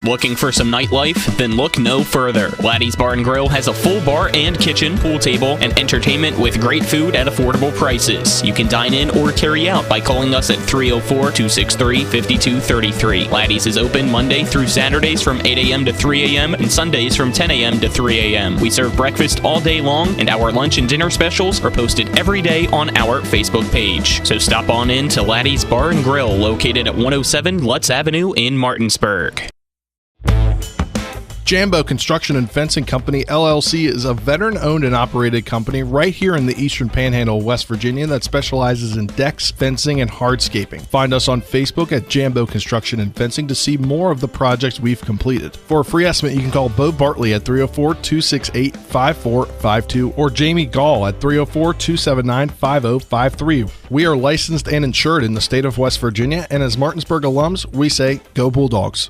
Looking for some nightlife? Then look no further. Laddie's Bar and Grill has a full bar and kitchen, pool table, and entertainment with great food at affordable prices. You can dine in or carry out by calling us at 304-263-5233. Laddie's is open Monday through Saturdays from 8 a.m. to 3 a.m. and Sundays from 10 a.m. to 3 a.m. We serve breakfast all day long, and our lunch and dinner specials are posted every day on our Facebook page. So stop on in to Laddie's Bar and Grill, located at 107 Lutz Avenue in Martinsburg. Jambo Construction and Fencing Company, LLC is a veteran-owned and operated company right here in the Eastern Panhandle, West Virginia that specializes in decks, fencing, and hardscaping. Find us on Facebook at Jambo Construction and Fencing to see more of the projects we've completed. For a free estimate, you can call Bo Bartley at 304-268-5452 or Jamie Gall at 304-279-5053. We are licensed and insured in the state of West Virginia, and as Martinsburg alums, we say, go Bulldogs.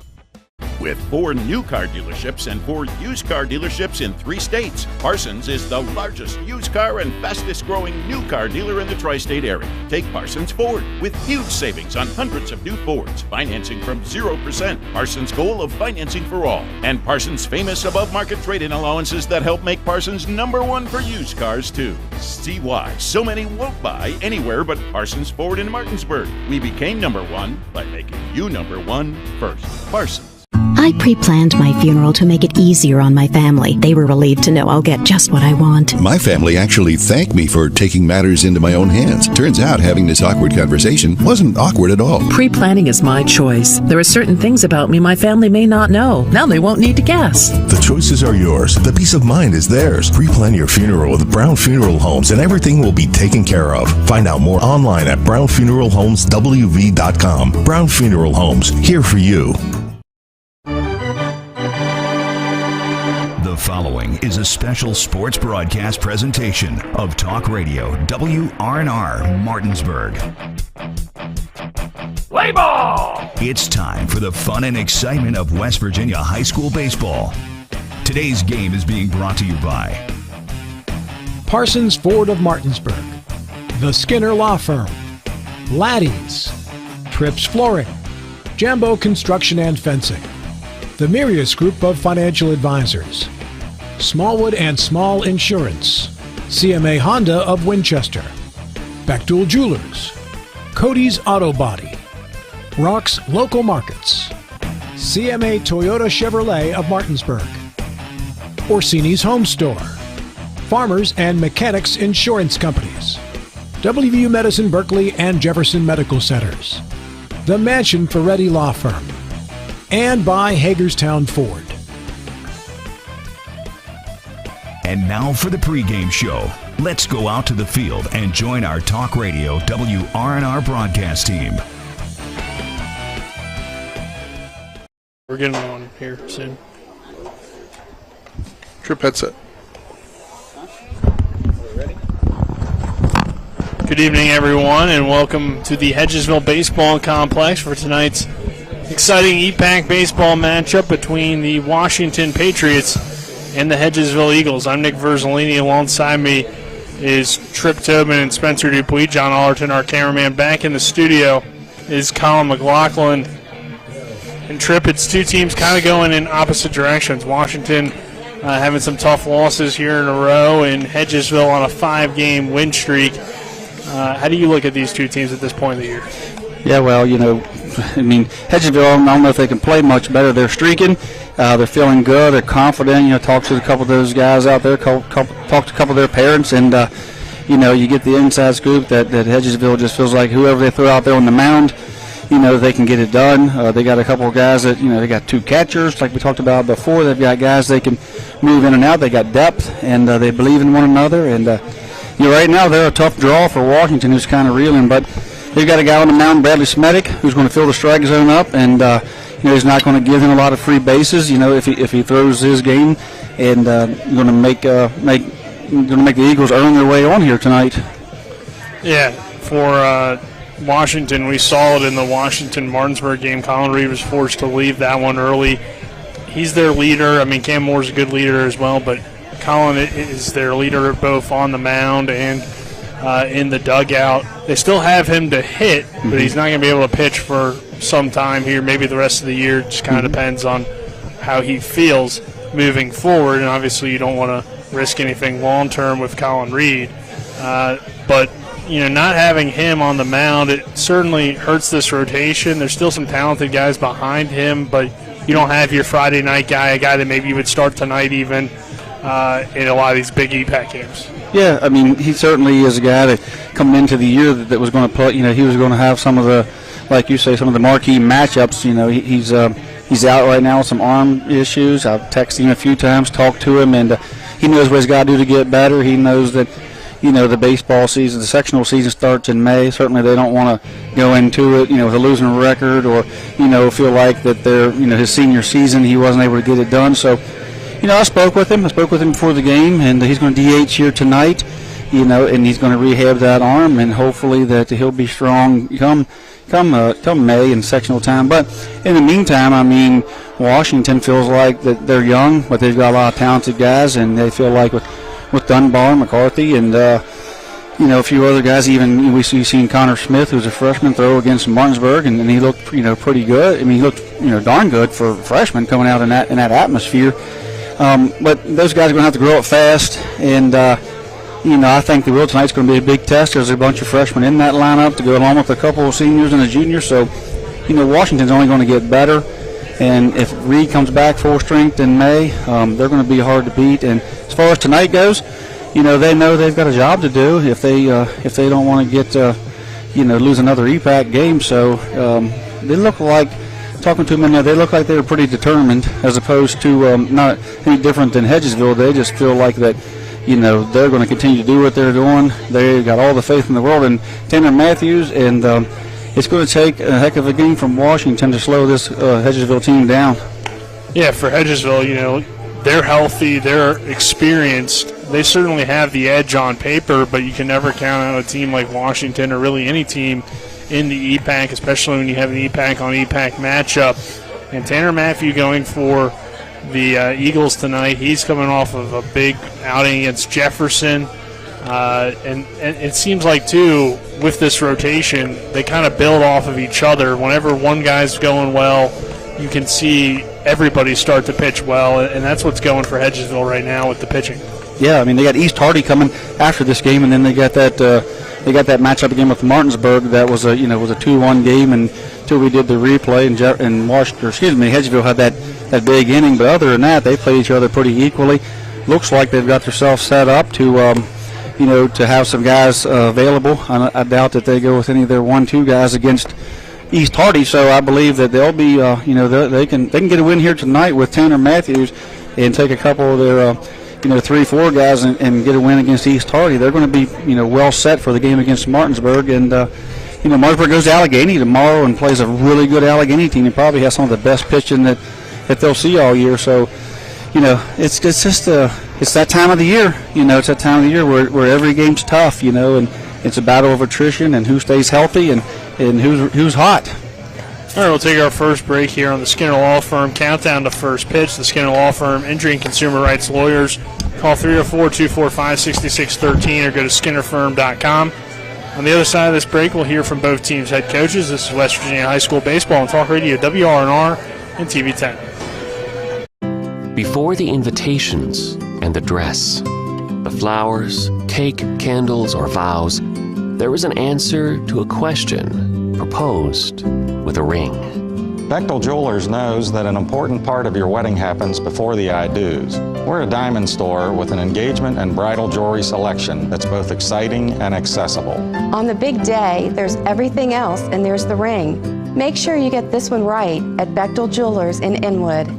With 4 new car dealerships and 4 used car dealerships in 3 states, Parsons is the largest used car and fastest growing new car dealer in the tri-state area. Take Parsons Ford with huge savings on hundreds of new Fords, financing from 0%, Parsons' goal of financing for all, and Parsons' famous above-market trade-in allowances that help make Parsons #1 for used cars too. See why so many won't buy anywhere but Parsons Ford in Martinsburg. We became #1 by making you #1 first. Parsons. I pre-planned my funeral to make it easier on my family. They were relieved to know I'll get just what I want. My family actually thanked me for taking matters into my own hands. Turns out having this awkward conversation wasn't awkward at all. Pre-planning is my choice. There are certain things about me my family may not know. Now they won't need to guess. The choices are yours. The peace of mind is theirs. Pre-plan your funeral with Brown Funeral Homes and everything will be taken care of. Find out more online at brownfuneralhomeswv.com. Brown Funeral Homes, here for you. The following is a special sports broadcast presentation of Talk Radio WRNR Martinsburg. Play ball! It's time for the fun and excitement of West Virginia high school baseball. Today's game is being brought to you by Parsons Ford of Martinsburg, the Skinner Law Firm, Laddie's, Trips Flooring, Jambo Construction and Fencing, the Mirius Group of Financial Advisors, Smallwood and Small Insurance, CMA Honda of Winchester, Bechtel Jewelers, Cody's Auto Body, Rock's Local Markets, CMA Toyota Chevrolet of Martinsburg, Orsini's Home Store, Farmers and Mechanics Insurance Companies, WVU Medicine Berkeley and Jefferson Medical Centers, the Mansion Ferretti Law Firm, and by Hagerstown Ford. And now for the pregame show. Let's go out to the field and join our Talk Radio WRNR broadcast team. We're getting on here soon. Trip headset. Good evening, everyone, and welcome to the Hedgesville Baseball Complex for tonight's exciting EPAC baseball matchup between the Washington Patriots and the Hedgesville Eagles. I'm Nick Verzolini. Alongside me is Trip Tobin and Spencer Dupuis. John Allerton, our cameraman. Back in the studio is Colin McLaughlin. And Trip, it's two teams kind of going in opposite directions. Washington having some tough losses here in a row, and Hedgesville on a 5-game win streak. How do you look at these two teams at this point of the year? Yeah, well, Hedgesville, I don't know if they can play much better. They're streaking. They're feeling good. They're confident. Talk to a couple of those guys out there, talk to a couple of their parents, and, you get the inside scoop that Hedgesville just feels like whoever they throw out there on the mound, they can get it done. They got a couple of guys that, they got 2 catchers, like we talked about before. They've got guys they can move in and out. They got depth, and they believe in one another. And, right now they're a tough draw for Washington, who's kind of reeling, but they've got a guy on the mound, Bradley Smedick, who's going to fill the strike zone up, and he's not going to give him a lot of free bases. If he throws his game, and going to make the Eagles earn their way on here tonight. Yeah, for Washington, we saw it in the Washington-Martinsburg game. Colin Reed was forced to leave that one early. He's their leader. Cam Moore's a good leader as well, but Colin is their leader both on the mound and in the dugout. They still have him to hit, but he's not going to be able to pitch for some time here, maybe the rest of the year. It just kind of depends on how he feels moving forward. And obviously you don't want to risk anything long-term with Colin Reed. But, not having him on the mound, it certainly hurts this rotation. There's still some talented guys behind him, but you don't have your Friday night guy, a guy that maybe you would start tonight even in a lot of these big EPAC games. Yeah, I mean, he certainly is a guy that coming into the year that was going to put, he was going to have some of the, like you say, some of the marquee matchups. He's out right now with some arm issues. I've texted him a few times, talked to him, and he knows what he's got to do to get better. He knows that, the baseball season, the sectional season starts in May. Certainly they don't want to go into it, with a losing record or, feel like that they're, his senior season, he wasn't able to get it done. So, I spoke with him. Before the game, and he's going to DH here tonight, and he's going to rehab that arm, and hopefully that he'll be strong come May in sectional time. But in the meantime, I mean, Washington feels like that they're young, but they've got a lot of talented guys, and they feel like with Dunbar, McCarthy, and a few other guys. Even we've seen Connor Smith, who's a freshman, throw against Martinsburg, and he looked pretty good. I mean, he looked darn good for a freshman coming out in that atmosphere. But those guys are going to have to grow up fast, and I think the will tonight's going to be a big test. There's a bunch of freshmen in that lineup to go along with a couple of seniors and a junior. So, Washington's only going to get better. And if Reed comes back full strength in May, they're going to be hard to beat. And as far as tonight goes, they know they've got a job to do if they don't want to get lose another EPAC game. So they look like, talking to them in there, they look like they were pretty determined, as opposed to not any different than Hedgesville. They just feel like that, they're going to continue to do what they're doing. They got all the faith in the world in Tanner Matthews, and it's going to take a heck of a game from Washington to slow this Hedgesville team down. Yeah, for Hedgesville, they're healthy, they're experienced. They certainly have the edge on paper, but you can never count out a team like Washington or really any team in the EPAC, especially when you have an EPAC on EPAC matchup. And Tanner Matthew going for the Eagles tonight. He's coming off of a big outing against Jefferson. And it seems like, too, with this rotation, they kind of build off of each other. Whenever one guy's going well, you can see everybody start to pitch well, and that's what's going for Hedgesville right now with the pitching. Yeah, I mean, they got East Hardy coming after this game, and then they got that matchup again with Martinsburg. That was a 2-1 game until we did the replay, and Hedgesville had that big inning. But other than that, they played each other pretty equally. Looks like they've got themselves set up to have some guys available. I doubt that they go with any of their 1-2 guys against East Hardy. So I believe that they'll be they can get a win here tonight with Tanner Matthews and take a couple of their 3-4 guys and get a win against East Hardy. They're going to be well set for the game against Martinsburg. And Martinsburg goes to Allegheny tomorrow and plays a really good Allegheny team. He probably has some of the best pitching that they'll see all year. So it's just it's that time of the year. It's that time of the year where every game's tough. And it's a battle of attrition and who stays healthy and who's hot. All right, we'll take our first break here on the Skinner Law Firm Countdown to First Pitch. The Skinner Law Firm, injury and consumer rights lawyers. Call 304-245-6613 or go to skinnerfirm.com. On the other side of this break, we'll hear from both teams' head coaches. This is West Virginia High School Baseball on Talk Radio, WRNR, and TV 10. Before the invitations and the dress, the flowers, cake, candles, or vows, there was an answer to a question proposed with a ring. Bechtel Jewelers knows that an important part of your wedding happens before the I-dos. We're a diamond store with an engagement and bridal jewelry selection that's both exciting and accessible. On the big day, there's everything else, and there's the ring. Make sure you get this one right at Bechtel Jewelers in Inwood.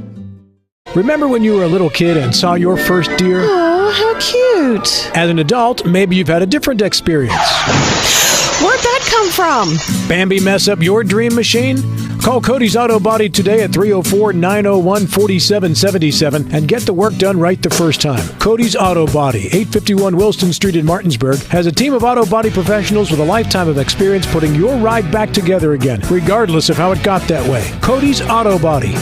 Remember when you were a little kid and saw your first deer? Oh, how cute. As an adult, maybe you've had a different experience. Where'd that come from? Bambi mess up your dream machine? Call Cody's Auto Body today at 304-901-4777 and get the work done right the first time. Cody's Auto Body, 851 Wilston Street in Martinsburg, has a team of auto body professionals with a lifetime of experience putting your ride back together again, regardless of how it got that way. Cody's Auto Body.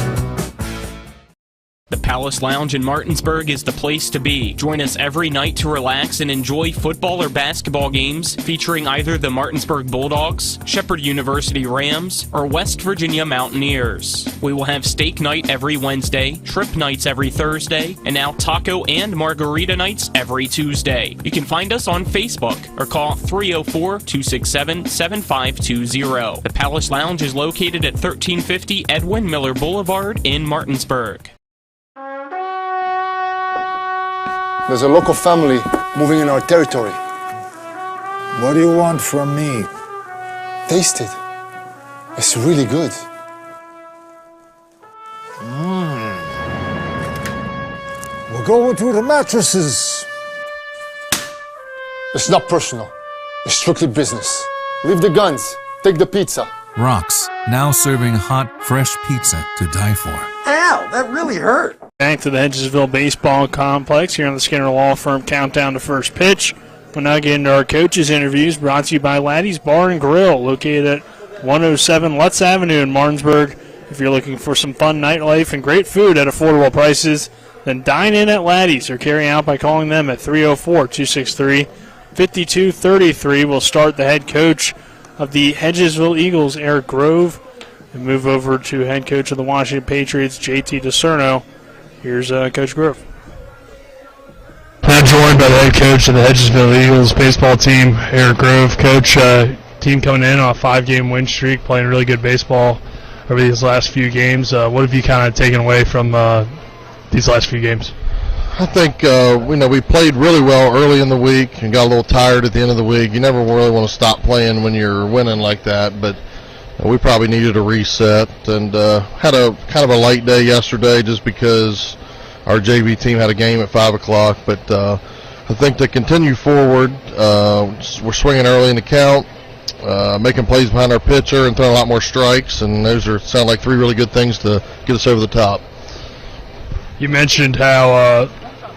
The Palace Lounge in Martinsburg is the place to be. Join us every night to relax and enjoy football or basketball games featuring either the Martinsburg Bulldogs, Shepherd University Rams, or West Virginia Mountaineers. We will have steak night every Wednesday, trip nights every Thursday, and now taco and margarita nights every Tuesday. You can find us on Facebook or call 304-267-7520. The Palace Lounge is located at 1350 Edwin Miller Boulevard in Martinsburg. There's a local family moving in our territory. What do you want from me? Taste it. It's really good. We'll go to the mattresses. It's not personal. It's strictly business. Leave the guns. Take the pizza. Rock's, now serving hot, fresh pizza to die for. Ow, that really hurt. Back to the Hedgesville Baseball Complex here on the Skinner Law Firm Countdown to First Pitch. We'll now get into our coaches' interviews brought to you by Laddie's Bar and Grill, located at 107 Lutz Avenue in Martinsburg. If you're looking for some fun nightlife and great food at affordable prices, then dine in at Laddie's or carry out by calling them at 304-263-5233. We'll start the head coach of the Hedgesville Eagles, Eric Grove, and move over to head coach of the Washington Patriots, JT DiCerno. Here's Coach Grove. I'm joined by the head coach of the Hedgesville Eagles baseball team, Eric Grove. Coach, team coming in on a 5-game win streak, playing really good baseball over these last few games. What have you kind of taken away from these last few games? I think we played really well early in the week and got a little tired at the end of the week. You never really want to stop playing when you're winning like that, but we probably needed a reset and had a kind of a light day yesterday just because our JV team had a game at 5 o'clock. But I think to continue forward, we're swinging early in the count, making plays behind our pitcher and throwing a lot more strikes, and those sound like 3 really good things to get us over the top. You mentioned how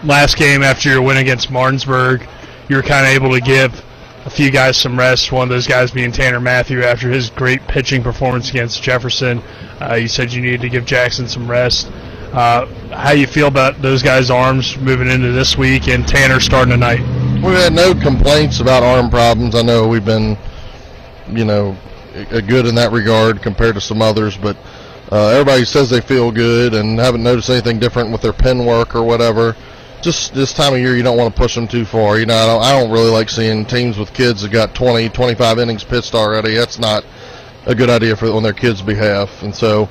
last game after your win against Martinsburg, you were kind of able to give a few guys some rest, one of those guys being Tanner Matthew after his great pitching performance against Jefferson. You said you needed to give Jackson some rest. How you feel about those guys' arms moving into this week and Tanner starting tonight? We've had no complaints about arm problems. I know we've been, good in that regard compared to some others, but everybody says they feel good and haven't noticed anything different with their pen work or whatever. Just this time of year, you don't want to push them too far. I don't really like seeing teams with kids that got 20, 25 innings pitched already. That's not a good idea on their kids' behalf. And so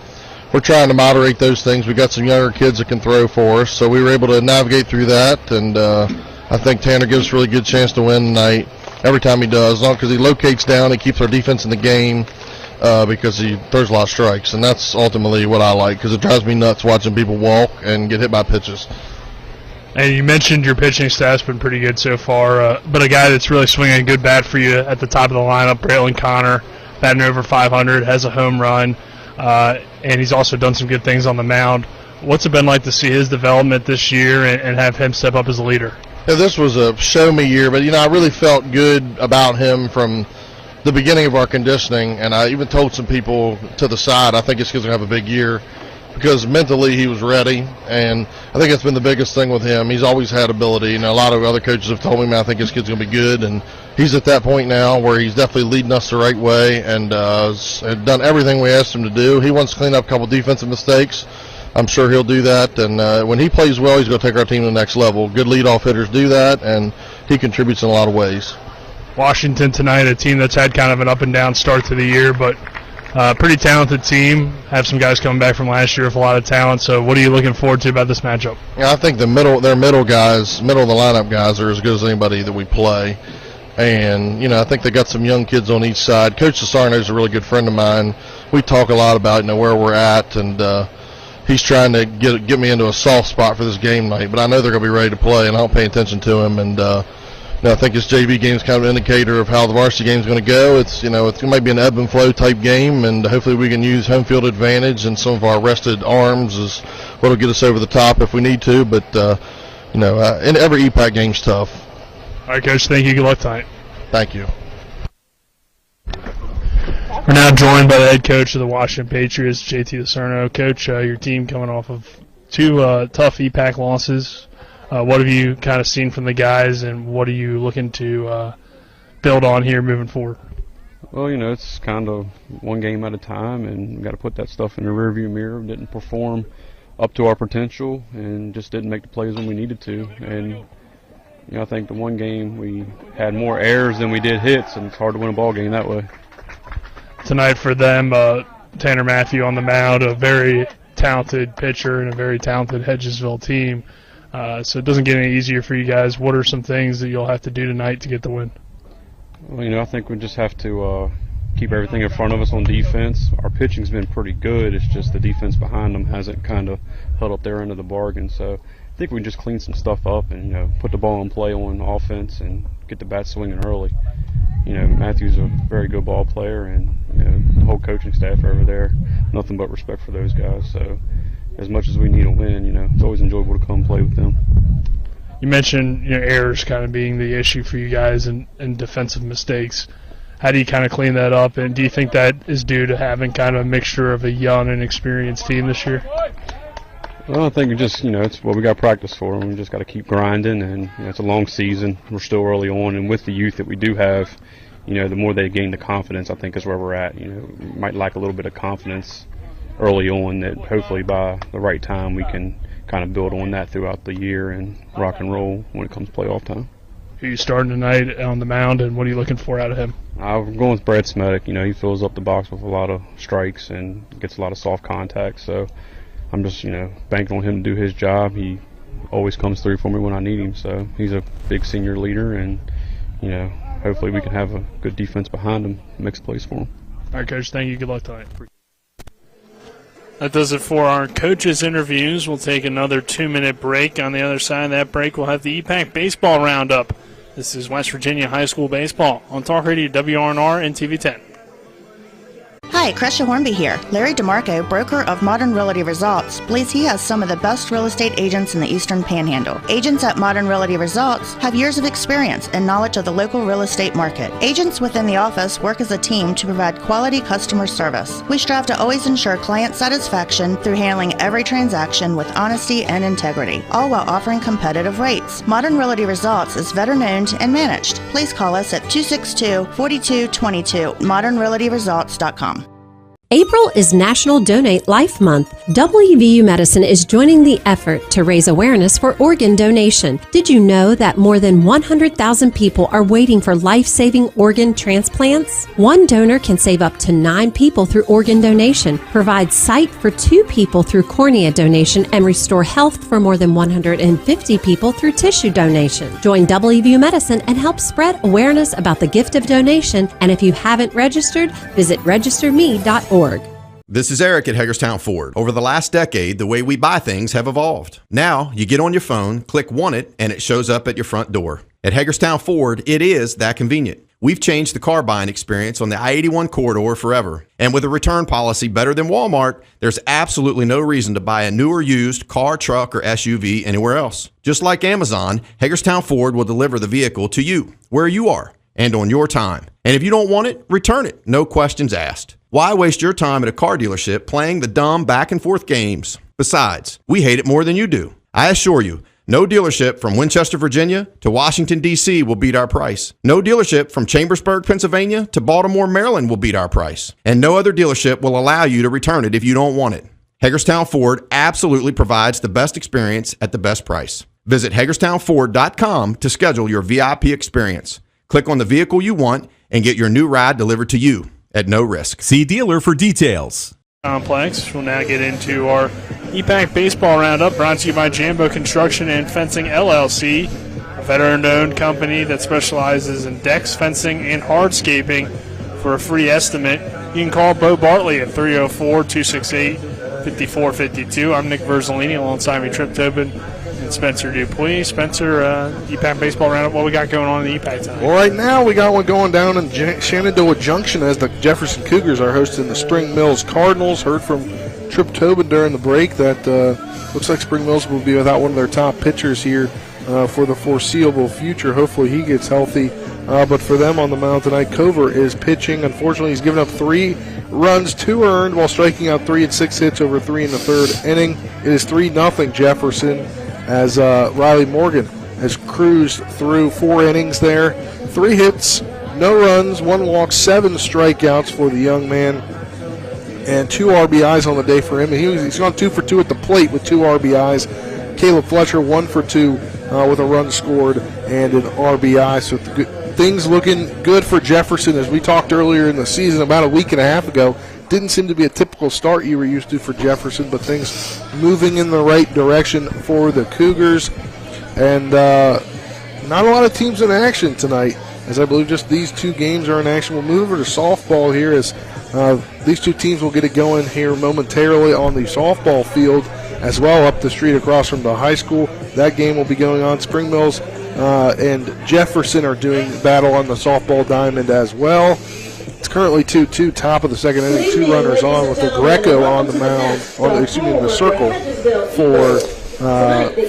we're trying to moderate those things. We got some younger kids that can throw for us, so we were able to navigate through that. And I think Tanner gives us a really good chance to win tonight every time he does, because he locates down, he keeps our defense in the game because he throws a lot of strikes. And that's ultimately what I like, because it drives me nuts watching people walk and get hit by pitches. And you mentioned your pitching staff's been pretty good so far, but a guy that's really swinging a good bat for you at the top of the lineup, Braylon Connor, batting over 500, has a home run, and he's also done some good things on the mound. What's it been like to see his development this year and have him step up as a leader? Yeah, this was a show-me year, but, I really felt good about him from the beginning of our conditioning, and I even told some people to the side, I think this kid's going to have a big year, because mentally he was ready, and I think that's been the biggest thing with him. He's always had ability, and a lot of other coaches have told me, I think this kid's going to be good, and he's at that point now where he's definitely leading us the right way and has done everything we asked him to do. He wants to clean up a couple defensive mistakes. I'm sure he'll do that, and when he plays well, he's going to take our team to the next level. Good leadoff hitters do that, and he contributes in a lot of ways. Washington tonight, a team that's had kind of an up-and-down start to the year, but pretty talented team. Have some guys coming back from last year with a lot of talent. So what are you looking forward to about this matchup? Yeah, I think their middle of the lineup guys are as good as anybody that we play. And, I think they got some young kids on each side. Coach DiCerno is a really good friend of mine. We talk a lot about, where we're at, and he's trying to get me into a soft spot for this game night. But I know they're going to be ready to play, and I don't pay attention to him. And I think this JV game is kind of an indicator of how the varsity game is going to go. It's it might be an ebb and flow type game, and hopefully we can use home field advantage and some of our rested arms is what will get us over the top if we need to. But and every EPAC game's tough. All right, Coach. Thank you. Good luck tonight. Thank you. We're now joined by the head coach of the Washington Patriots, JT DiCerno. Coach, your team coming off of two tough EPAC losses. What have you kind of seen from the guys, and what are you looking to build on here moving forward? Well, it's kind of one game at a time, and we got to put that stuff in the rearview mirror. We didn't perform up to our potential and just didn't make the plays when we needed to. And I think the one game we had more errors than we did hits, and it's hard to win a ball game that way. Tonight for them, Tanner Matthew on the mound, a very talented pitcher and a very talented Hedgesville team. So it doesn't get any easier for you guys. What are some things that you'll have to do tonight to get the win? Well, I think we just have to keep everything in front of us on defense. Our pitching's been pretty good. It's just the defense behind them hasn't kind of held up their end of the bargain. So I think we can just clean some stuff up and, put the ball in play on offense and get the bat swinging early. Matthew's a very good ball player, and, the whole coaching staff over there, nothing but respect for those guys. So as much as we need a win, it's always enjoyable to come play with them. You mentioned errors kind of being the issue for you guys and defensive mistakes. How do you kind of clean that up, and do you think that is due to having kind of a mixture of a young and experienced team this year? Well, I think it's what we got practice for, and we just got to keep grinding, and it's a long season. We're still early on, and with the youth that we do have, the more they gain the confidence, I think is where we're at. We might lack a little bit of confidence early on that hopefully by the right time we can kind of build on that throughout the year and rock and roll when it comes to playoff time. Who are you starting tonight on the mound, and what are you looking for out of him? I'm going with Brett Smoke. He fills up the box with a lot of strikes and gets a lot of soft contact. So I'm just, banking on him to do his job. He always comes through for me when I need him. So he's a big senior leader, and, hopefully we can have a good defense behind him, makes plays for him. All right, Coach. Thank you. Good luck tonight. That does it for our coaches' interviews. We'll take another 2-minute break. On the other side of that break, we'll have the EPAC Baseball Roundup. This is West Virginia High School Baseball on Talk Radio WRNR and TV10. Hi, Crescia Hornby here. Larry DeMarco, broker of Modern Realty Results, believes he has some of the best real estate agents in the Eastern Panhandle. Agents at Modern Realty Results have years of experience and knowledge of the local real estate market. Agents within the office work as a team to provide quality customer service. We strive to always ensure client satisfaction through handling every transaction with honesty and integrity, all while offering competitive rates. Modern Realty Results is veteran-owned and managed. Please call us at 262-4222, modernrealtyresults.com. April is National Donate Life Month. WVU Medicine is joining the effort to raise awareness for organ donation. Did you know that more than 100,000 people are waiting for life-saving organ transplants? One donor can save up to 9 people through organ donation, provide sight for 2 people through cornea donation, and restore health for more than 150 people through tissue donation. Join WVU Medicine and help spread awareness about the gift of donation. And if you haven't registered, visit registerme.org. This is Eric at Hagerstown Ford. Over the last decade, the way we buy things have evolved. Now, you get on your phone, click Want It, and it shows up at your front door. At Hagerstown Ford, it is that convenient. We've changed the car buying experience on the I-81 corridor forever. And with a return policy better than Walmart, there's absolutely no reason to buy a new or used car, truck, or SUV anywhere else. Just like Amazon, Hagerstown Ford will deliver the vehicle to you, where you are, and on your time. And if you don't want it, return it. No questions asked. Why waste your time at a car dealership playing the dumb back-and-forth games? Besides, we hate it more than you do. I assure you, no dealership from Winchester, Virginia to Washington, D.C. will beat our price. No dealership from Chambersburg, Pennsylvania to Baltimore, Maryland will beat our price. And no other dealership will allow you to return it if you don't want it. Hagerstown Ford absolutely provides the best experience at the best price. Visit HagerstownFord.com to schedule your VIP experience. Click on the vehicle you want and get your new ride delivered to you at no risk. See dealer for details. Complex. We'll now get into our EPAC Baseball Roundup, brought to you by Jambo Construction and Fencing LLC, a veteran-owned company that specializes in decks, fencing, and hardscaping. For a free estimate, you can call Bo Bartley at 304-268-5452. I'm Nick Verzolini alongside me, Trip Tobin and Spencer Dupuis. Spencer, EPAC Baseball Roundup, what we got going on in the EPAC tonight? Well, right now we got one going down in Shenandoah Junction as the Jefferson Cougars are hosting the Spring Mills Cardinals. Heard from Trip Tobin during the break that looks like Spring Mills will be without one of their top pitchers here for the foreseeable future. Hopefully he gets healthy but for them on the mound tonight, Cover is pitching. Unfortunately, he's given up 3 runs, 2 earned, while striking out 3 and 6 hits over 3 in the third inning. It is 3-0 Jefferson, as Riley Morgan has cruised through 4 innings there. 3 hits, no runs, 1 walk, 7 strikeouts for the young man, and 2 RBIs on the day for him. And he's gone 2 for 2 at the plate with 2 RBIs. Caleb Fletcher 1 for 2 with a run scored and an RBI. So things looking good for Jefferson. As we talked earlier in the season, about a week and a half ago, didn't seem to be a typical start you were used to for Jefferson, but things moving in the right direction for the Cougars. And not a lot of teams in action tonight, as I believe just these 2 games are in action. We'll move over to softball here, as these 2 teams will get it going here momentarily on the softball field as well, up the street across from the high school. That game will be going on. Spring Mills and Jefferson are doing battle on the softball diamond as well. It's currently 2-2, top of the second inning, 2 runners on, with the Greco on the mound, the circle for the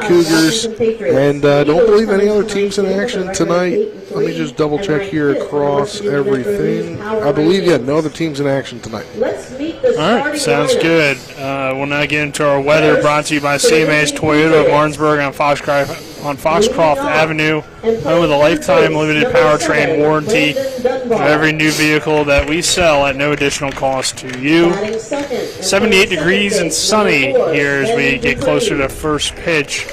Cougars. And don't believe any other teams in action tonight. Let me just double check here across everything. I believe, no other teams in action tonight. All right, sounds good. We'll now get into our weather, brought to you by CMA's Toyota of Martinsburg on Foxcroft Avenue, home with a lifetime limited powertrain warranty for every new vehicle that we sell at no additional cost to you. 78 degrees and sunny here as we get closer to first pitch.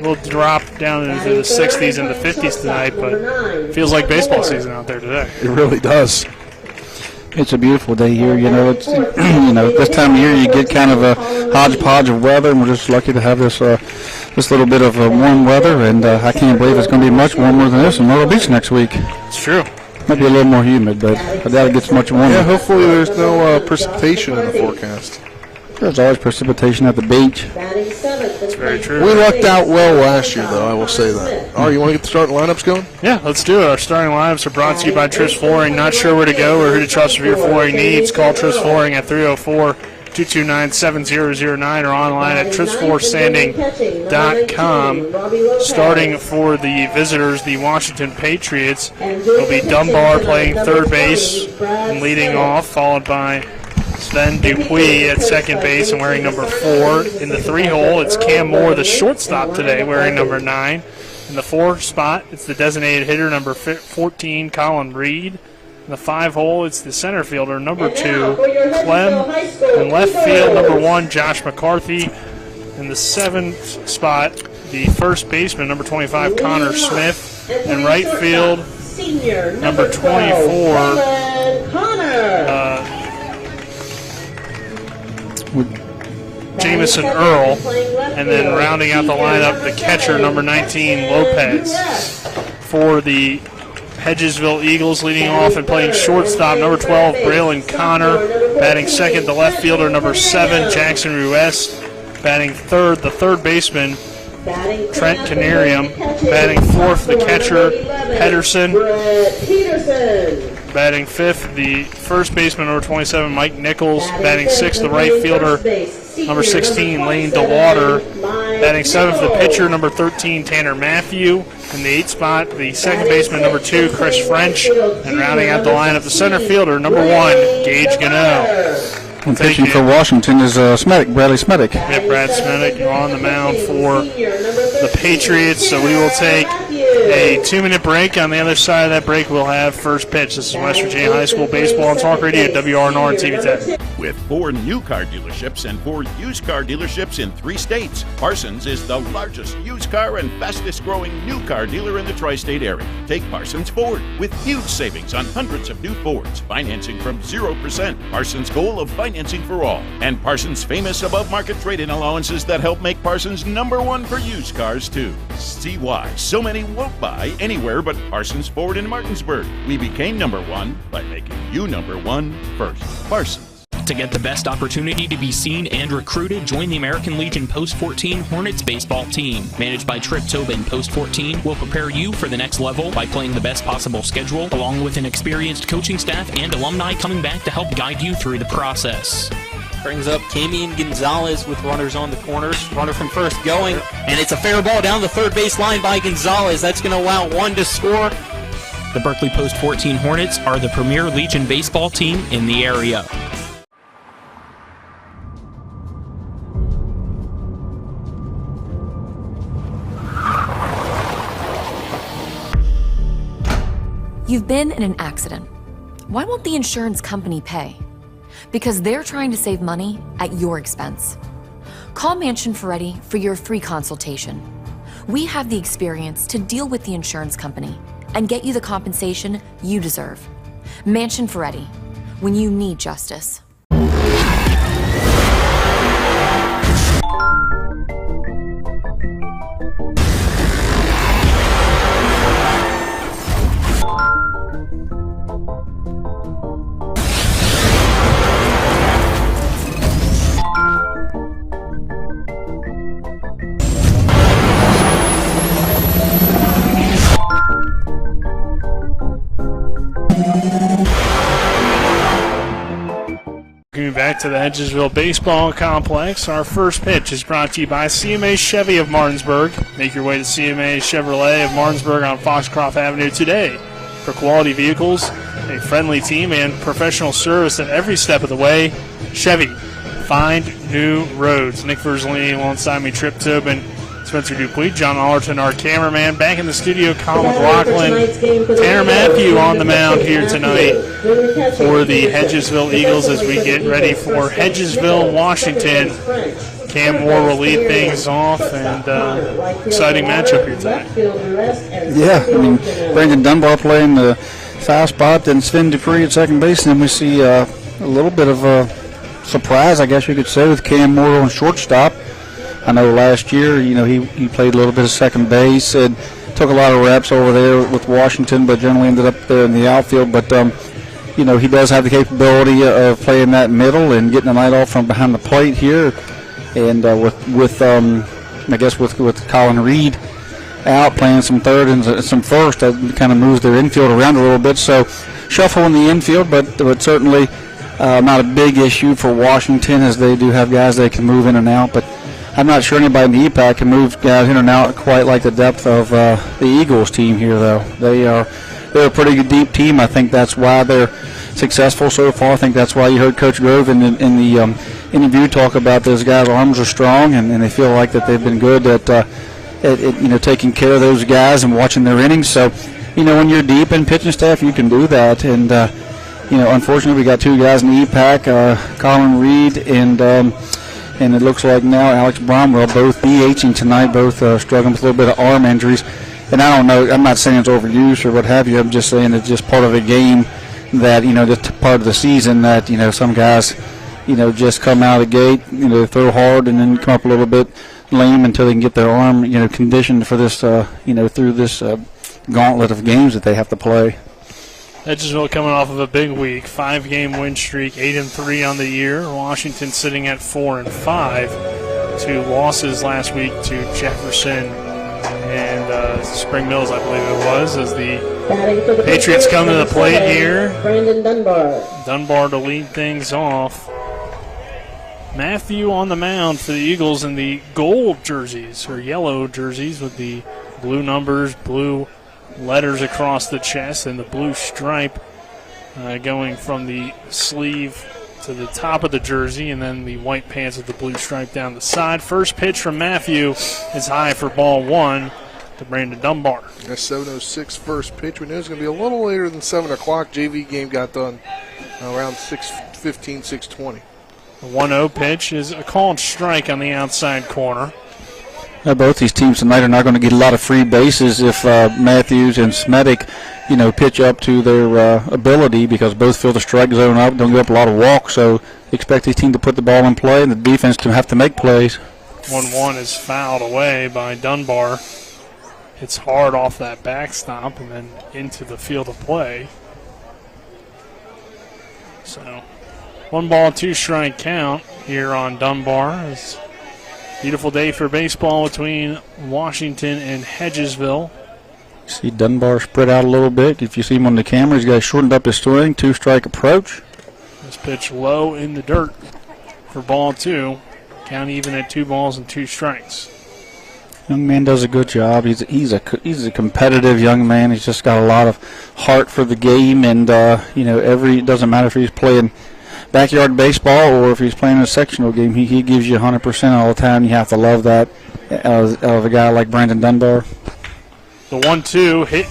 We'll drop down into the 60s and the 50s tonight, but it feels like baseball season out there today. It really does. It's a beautiful day here. It's this time of year you get kind of a hodgepodge of weather, and we're just lucky to have this little bit of warm weather. And I can't believe it's going to be much warmer than this in Myrtle Beach next week. It's true. Might be a little more humid, but I doubt it gets much warmer. Yeah, hopefully there's no precipitation in the forecast. There's always precipitation at the beach. That's very true. We lucked out well last year, though, I will say that. All right, you want to get the starting lineups going? Yeah, let's do it. Our starting lineups are brought to you by Trish Flooring. Not sure where to go or who to trust for your flooring needs? Call Trish Flooring at 304-229-7009 or online at trishfloorsanding.com. Starting for the visitors, the Washington Patriots, will be Dunbar playing third base and leading off, followed by Sven Dupuis at second base and wearing number 4. In the 3-hole, it's Cam Moore, the shortstop today, wearing number 9. In the 4 spot, it's the designated hitter, number 14, Colin Reed. In the 5-hole, it's the center fielder, number 2, Clem. In left field, number 1, Josh McCarthy. In the 7th spot, the first baseman, number 25, Connor Smith. In right field, number 24, Jamison Earl, and then rounding out the lineup, the catcher, number 19, Lopez. For the Hedgesville Eagles, leading off and playing shortstop, number 12, Braylon Connor. Batting second, the left fielder, number 7, Jackson Ruiz. Batting third, the third baseman, Trent Canarium. Batting fourth, the catcher, Pedersen. Batting fifth, the first baseman, number 27, Mike Nichols. Batting sixth, the right fielder, number 16, Lane DeWater. Batting seventh, the pitcher, number 13, Tanner Matthew. In the 8th spot, the second baseman, number 2, Chris French. And rounding out the lineup, the center fielder, number 1, Gage Gano. And pitching for Washington is Bradley Smedick. Yeah, Brad Smedick on the mound for the Patriots. So we will take a 2-minute break. On the other side of that break, we'll have first pitch. This is West Virginia High School Baseball on Talk Radio, WRNR and TV 10. With 4 new car dealerships and 4 used car dealerships in 3 states, Parsons is the largest used car and fastest growing new car dealer in the tri-state area. Take Parsons Ford with huge savings on hundreds of new Fords, financing from 0%. Parsons' goal of financing for all, and Parsons' famous above-market trade-in allowances that help make Parsons number 1 for used cars too. See why so many won't buy anywhere but Parsons Ford in Martinsburg. We became number 1 by making you number 1 first. Parsons. To get the best opportunity to be seen and recruited, join the American Legion Post 14 Hornets baseball team. Managed by Trip Tobin, Post 14 will prepare you for the next level by playing the best possible schedule, along with an experienced coaching staff and alumni coming back to help guide you through the process. Brings up Camion Gonzalez with runners on the corners. Runner from first going, and it's a fair ball down the third base line by Gonzalez. That's going to allow one to score. The Berkeley Post 14 Hornets are the premier Legion baseball team in the area. You've been in an accident. Why won't the insurance company pay? Because they're trying to save money at your expense. Call Mansion Ferretti for your free consultation. We have the experience to deal with the insurance company and get you the compensation you deserve. Mansion Ferretti, when you need justice. Back to the Hedgesville Baseball Complex. Our first pitch is brought to you by CMA Chevy of Martinsburg. Make your way to CMA Chevrolet of Martinsburg on Foxcroft Avenue today for quality vehicles, a friendly team, and professional service at every step of the way. Chevy, find new roads. Nick Verzolini alongside me, Trip Tobin, Spencer Dupuis, John Allerton, our cameraman. Back in the studio, Colin McLaughlin, Tanner Matthew on the mound here tonight for the Hedgesville Eagles as we get ready for Hedgesville, Washington. Cam Moore will lead things off, and exciting matchup here tonight. Yeah, I mean, Brandon Dunbar playing the foul spot, then Sven Dupree at second base, and then we see a little bit of a surprise, I guess you could say, with Cam Moore on shortstop. I know last year, he played a little bit of second base and took a lot of reps over there with Washington, but generally ended up there in the outfield. But, he does have the capability of playing that middle and getting the night off from behind the plate here. And with Colin Reed out playing some third and some first, that kind of moves their infield around a little bit. So shuffle in the infield, but certainly not a big issue for Washington, as they do have guys they can move in and out. But I'm not sure anybody in the EPAC can move guys in and out quite like the depth of the Eagles team here, though. They're a pretty good deep team. I think that's why they're successful so far. I think that's why you heard Coach Grove in the interview talk about those guys' arms are strong, and they feel like that they've been good at taking care of those guys and watching their innings. So, when you're deep in pitching staff, you can do that. And unfortunately, we got two guys in the EPAC, Colin Reed and it looks like now Alex Bromwell, both DHing tonight, both struggling with a little bit of arm injuries. And I don't know, I'm not saying it's overuse or what have you, I'm just saying it's just part of the game that, just part of the season that, some guys, just come out of the gate, throw hard and then come up a little bit lame until they can get their arm, conditioned for this, through this gauntlet of games that they have to play. Hedgesville coming off of a big week, 5-game win streak, 8-3 on the year. Washington sitting at 4-5. 2 losses last week to Jefferson and Spring Mills, I believe it was, as the Patriots come to the plate here. Brandon Dunbar. Dunbar to lead things off. Matthew on the mound for the Eagles in the gold jerseys, or yellow jerseys with the blue numbers, blue letters across the chest, and the blue stripe going from the sleeve to the top of the jersey, and then the white pants with the blue stripe down the side. First pitch from Matthew is high for ball 1 to Brandon Dunbar. That's 7:06 first pitch. We knew it was going to be a little later than 7 o'clock. JV game got done around 6:15, 6:20. The 1-0 pitch is a called strike on the outside corner. Both these teams tonight are not going to get a lot of free bases if Matthews and Smetic, pitch up to their ability, because both fill the strike zone up, don't give up a lot of walks. So expect these teams to put the ball in play and the defense to have to make plays. 1-1 is fouled away by Dunbar. It's hard off that backstop and then into the field of play. So 1 2 strike count here on Dunbar. It's a beautiful day for baseball between Washington and Hedgesville. See Dunbar spread out a little bit. If you see him on the camera, he's got shortened up his swing, 2-strike approach. This pitch low in the dirt. for ball 2. Count even at 2 balls and 2 strikes. Young man does a good job. He's a competitive young man. He's just got a lot of heart for the game, and it doesn't matter if he's playing backyard baseball or if he's playing a sectional game. He gives you 100% all the time. You have to love that out of a guy like Brandon Dunbar. The 1-2 hit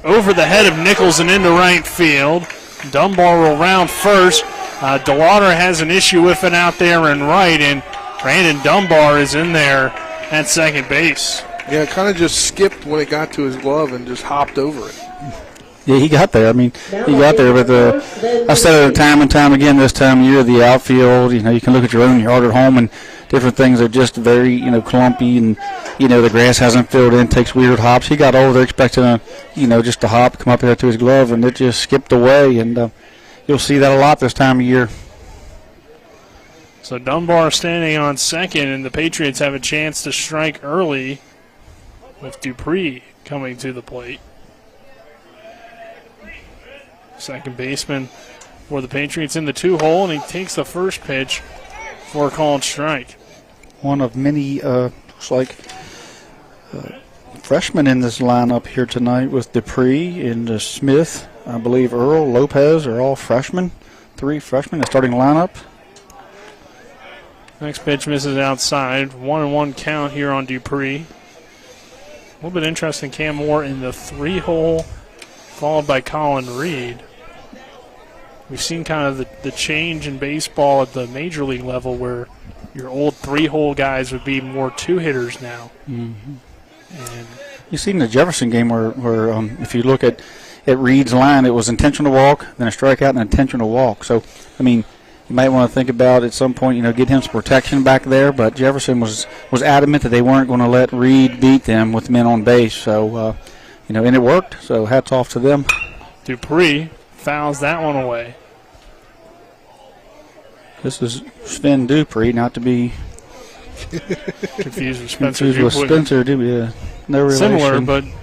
over the head of Nichols and into right field. Dunbar will round first. DeLauder has an issue with it out there in right, and Brandon Dunbar is in there at second base. Yeah, it kind of just skipped when it got to his glove and just hopped over it. Yeah, he got there. I mean, he got there, but I've said it time and time again this time of year, the outfield, you can look at your own yard at home, and different things are just very, clumpy, and, the grass hasn't filled in, takes weird hops. He got over there expecting just a hop, come up there to his glove, and it just skipped away, and you'll see that a lot this time of year. So Dunbar standing on second, and the Patriots have a chance to strike early with Dupree coming to the plate. Second baseman for the Patriots in the 2-hole, and he takes the first pitch for a called strike. One of many, looks like, freshmen in this lineup here tonight with Dupree and Smith. I believe Earl, Lopez are all freshmen. 3 freshmen in the starting lineup. Next pitch misses outside. 1-1 count here on Dupree. A little bit interesting, Cam Moore in the 3-hole, followed by Colin Reed. We've seen kind of the change in baseball at the major league level where your old 3-hole guys would be more 2-hitters now. Mm-hmm. And you've seen the Jefferson game where if you look at Reed's line, it was intentional walk, then a strikeout, and an intentional walk. So, I mean, you might want to think about at some point, get him some protection back there. But Jefferson was adamant that they weren't going to let Reed beat them with men on base. So, and it worked. So hats off to them. Dupree fouls that one away. This is Sven Dupree, not to be confused with Spencer Dupree. Yeah, no relation.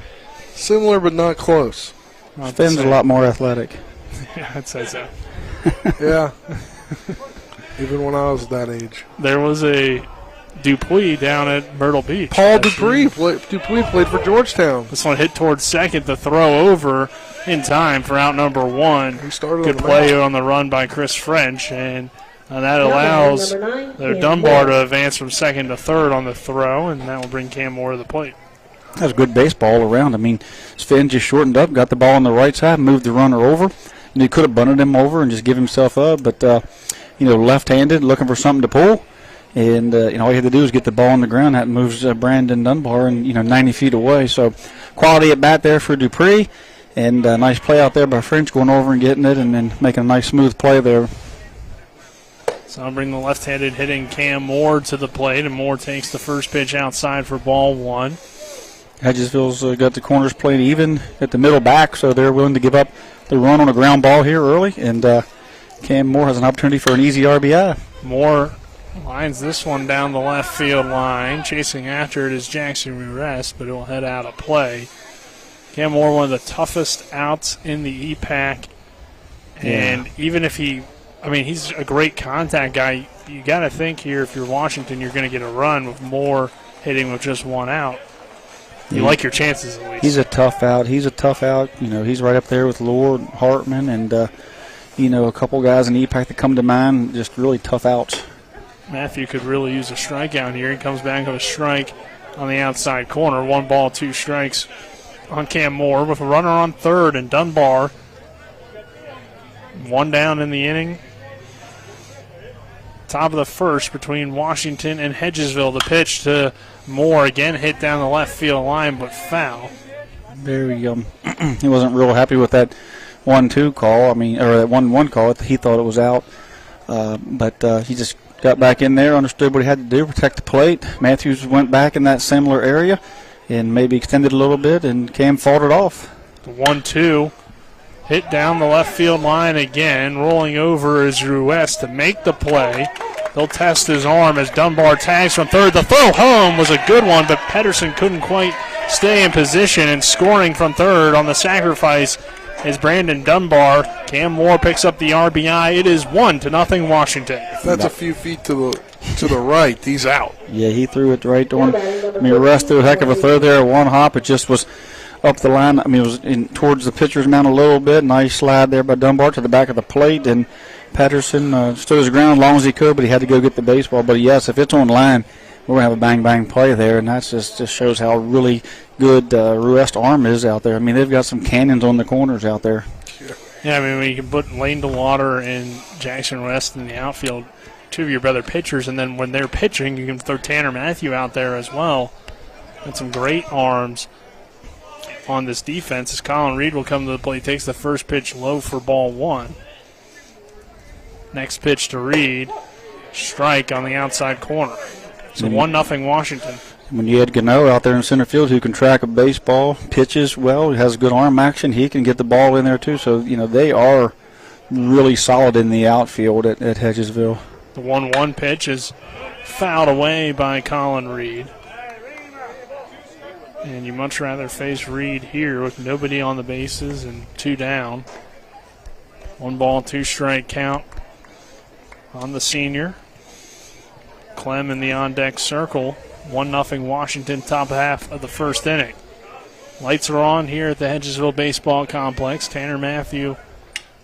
Similar, but not close. Sven's a lot more athletic. Yeah, I'd say so. Yeah. Even when I was that age. There was a Dupuis down at Myrtle Beach. Paul Dupuis played for Georgetown. This one hit towards second. The throw over in time for out number 1. He started Good play on the run by Chris French, and that allows Dunbar to advance from second to third on the throw, and that will bring Cam Moore to the plate. That was good baseball all around. I mean, Sven just shortened up, got the ball on the right side, moved the runner over. And he could have bunted him over and just give himself up, but, left-handed, looking for something to pull. And, all he had to do is get the ball on the ground. That moves Brandon Dunbar and, 90 feet away. So, quality at bat there for Dupree. And a nice play out there by French going over and getting it and then making a nice smooth play there. So I'll bring the left-handed hitting Cam Moore to the plate, and Moore takes the first pitch outside for ball 1. Hedgesville's got the corners played even at the middle back, so they're willing to give up the run on a ground ball here early, and Cam Moore has an opportunity for an easy RBI. Moore lines this one down the left field line. Chasing after it is Jackson Rurest, but it will head out of play. Cam Moore, one of the toughest outs in the EPAC, and even if he's a great contact guy. You got to think here, if you're Washington, you're going to get a run with Moore hitting with just 1 out. You like your chances at least. He's a tough out. He's right up there with Lord, Hartman, and, a couple guys in EPAC that come to mind, just really tough outs. Matthew could really use a strikeout here. He comes back with a strike on the outside corner. 1 ball, 2 strikes on Cam Moore with a runner on third, and Dunbar 1 down in the inning. Top of the first between Washington and Hedgesville. The pitch to Moore, again hit down the left field line, but foul. He wasn't real happy with that 1-2 call. Or that 1-1 call. He thought it was out, but he just got back in there, understood what he had to do, protect the plate. Matthews went back in that similar area and maybe extended a little bit, and Cam fought it off. The 1-2. Hit down the left field line again. Rolling over is Ruest to make the play. They'll test his arm as Dunbar tags from third. The throw home was a good one, but Pedersen couldn't quite stay in position, and scoring from third on the sacrifice is Brandon Dunbar. Cam Moore picks up the RBI. It is 1-0 Washington. If that's a few feet to the right, he's out. Yeah, he threw it right on. I mean, Russ threw a heck of a throw there. One hop, it just was up the line. I mean, it was towards the pitcher's mound a little bit. Nice slide there by Dunbar to the back of the plate. And Patterson stood his ground as long as he could, but he had to go get the baseball. But, yes, if it's on line, we're going to have a bang-bang play there, and that just shows how really good Ruest's arm is out there. I mean, they've got some cannons on the corners out there. Yeah, I mean, when you can put Lane DeWater and Jackson Ruest in the outfield, two of your better pitchers, and then when they're pitching, you can throw Tanner Matthew out there as well. And some great arms on this defense as Colin Reed will come to the plate, takes the first pitch low for ball 1. Next pitch to Reed, strike on the outside corner. So 1-0 Washington. When you had Gano out there in center field who can track a baseball, pitches well, has good arm action, he can get the ball in there too. So, they are really solid in the outfield at Hedgesville. The 1-1 pitch is fouled away by Colin Reed. And you much rather face Reed here with nobody on the bases and 2 down. 1 ball, 2 strike count on the senior. Clem in the on-deck circle. 1-0 Washington, top half of the first inning. Lights are on here at the Hedgesville Baseball Complex. Tanner Matthew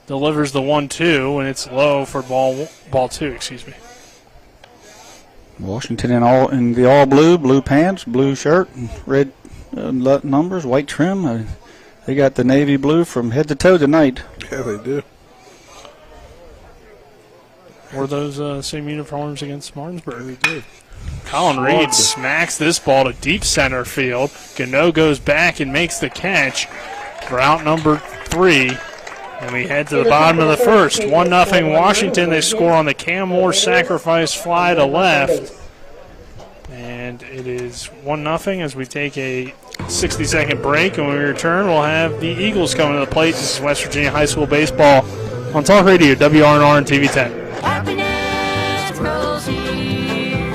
delivers the 1-2, and it's low for ball 2, excuse me. Washington in the all blue pants, blue shirt, red numbers, white trim. They got the navy blue from head to toe tonight. Yeah, they do. Were those same uniforms against Martinsburg? They did. Colin Reed smacks this ball to deep center field. Gano goes back and makes the catch for out number 3. And we head to the bottom of the first. 1-0 Washington. They score on the Cam Moore sacrifice fly to left. And it is 1-0 as we take a 60-second break. And when we return, we'll have the Eagles coming to the plate. This is West Virginia High School Baseball on Talk Radio, WRNR and TV 10. Happiness grows here.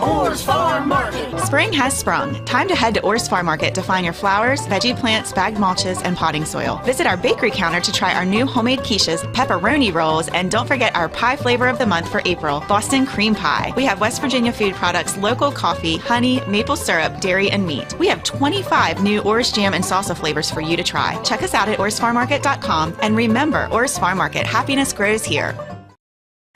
Orr's Farm Market. Spring has sprung. Time to head to Orr's Farm Market to find your flowers, veggie plants, bagged mulches, and potting soil. Visit our bakery counter to try our new homemade quiches, pepperoni rolls, and don't forget our pie flavor of the month for April, Boston cream pie. We have West Virginia food products, local coffee, honey, maple syrup, dairy, and meat. We have 25 new Orr's jam and salsa flavors for you to try. Check us out at orrsfarmmarket.com, and remember, Orr's Farm Market, happiness grows here.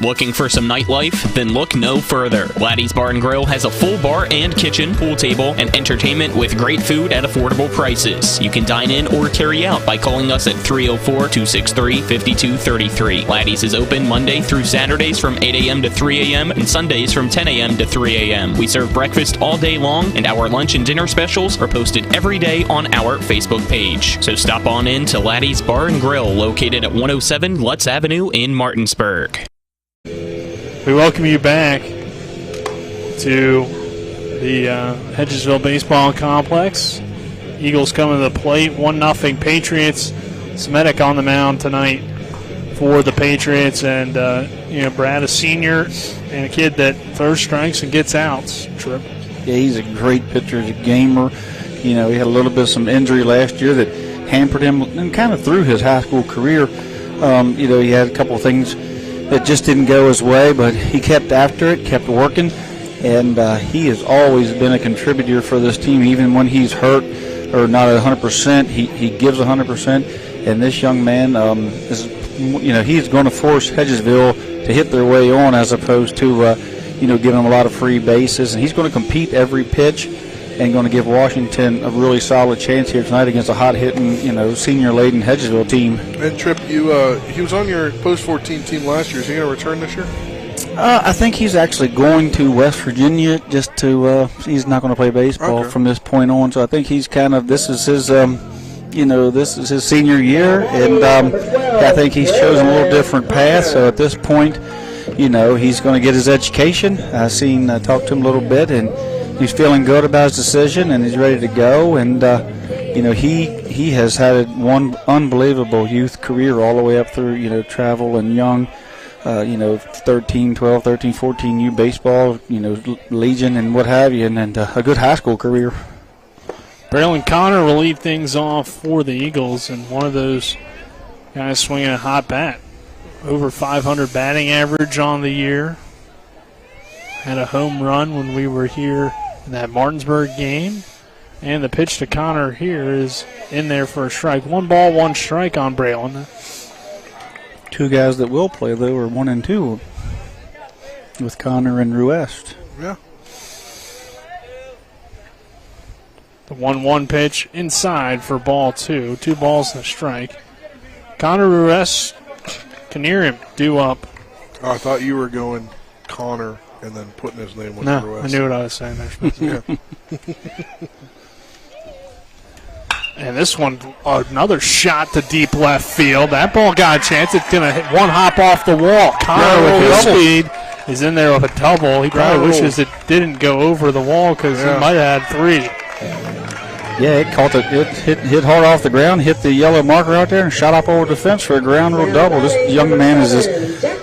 Looking for some nightlife? Then look no further. Laddie's Bar and Grill has a full bar and kitchen, pool table, and entertainment with great food at affordable prices. You can dine in or carry out by calling us at 304-263-5233. Laddie's is open Monday through Saturdays from 8 a.m. to 3 a.m. and Sundays from 10 a.m. to 3 a.m. We serve breakfast all day long, and our lunch and dinner specials are posted every day on our Facebook page. So stop on in to Laddie's Bar and Grill, located at 107 Lutz Avenue in Martinsburg. We welcome you back to the Hedgesville Baseball Complex. Eagles coming to the plate, 1-0 Patriots. Smetic on the mound tonight for the Patriots, and Brad, a senior and a kid that throws strikes and gets outs. Trip. Yeah, he's a great pitcher, he's a gamer. He had a little bit of some injury last year that hampered him and kind of through his high school career. He had a couple of things that just didn't go his way, but he kept after it, kept working, and he has always been a contributor for this team. Even when he's hurt or not at 100%, he gives 100%. And this young man he's going to force Hedgesville to hit their way on, as opposed to giving them a lot of free bases. And he's going to compete every pitch and going to give Washington a really solid chance here tonight against a hot-hitting, senior-laden Hedgesville team. And Tripp, he was on your post-14 team last year. Is he going to return this year? I think he's actually going to West Virginia just to. He's not going to play baseball from this point on. So I think he's this is his senior year, and I think he's chosen a little different path. So at this point, he's going to get his education. I've talked to him a little bit, and he's feeling good about his decision, and he's ready to go. And he has had one unbelievable youth career all the way up through travel and young. 13, 14 U baseball, Legion and what have you, and a good high school career. Braylon Connor will lead things off for the Eagles, and one of those Guy swinging a hot bat. Over 500 batting average on the year. Had a home run when we were here in that Martinsburg game. And the pitch to Connor here is in there for a strike. 1 ball, 1 strike on Braylon. 2 guys that will play, though, are 1 and 2 with Connor and Ruest. Yeah. The 1-1 pitch inside for ball 2. 2 balls and a strike. Connor Ruest, Canerium due up. Oh, I thought you were going Connor and then putting his name with No, Ruest. I knew what I was saying there. Yeah. And this one, another shot to deep left field. That ball got a chance. It's going to hit 1 hop off the wall. Connor with his speed is in there with a double. He probably wishes it didn't go over the wall because he might have had 3. Yeah, it hit hard off the ground, hit the yellow marker out there, and shot up over the fence for a ground rule double. This young man is just,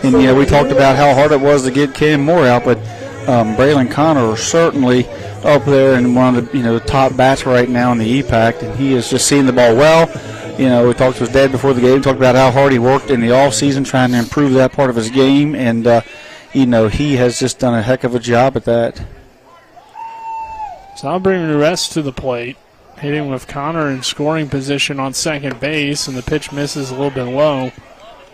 and we talked about how hard it was to get Cam Moore out, but Braylon Connor are certainly up there and one of the top bats right now in the EPAC, and he is just seeing the ball well. We talked to his dad before the game, talked about how hard he worked in the off season trying to improve that part of his game, and he has just done a heck of a job at that. So I'll bring the rest to the plate. Hitting with Connor in scoring position on second base, and the pitch misses a little bit low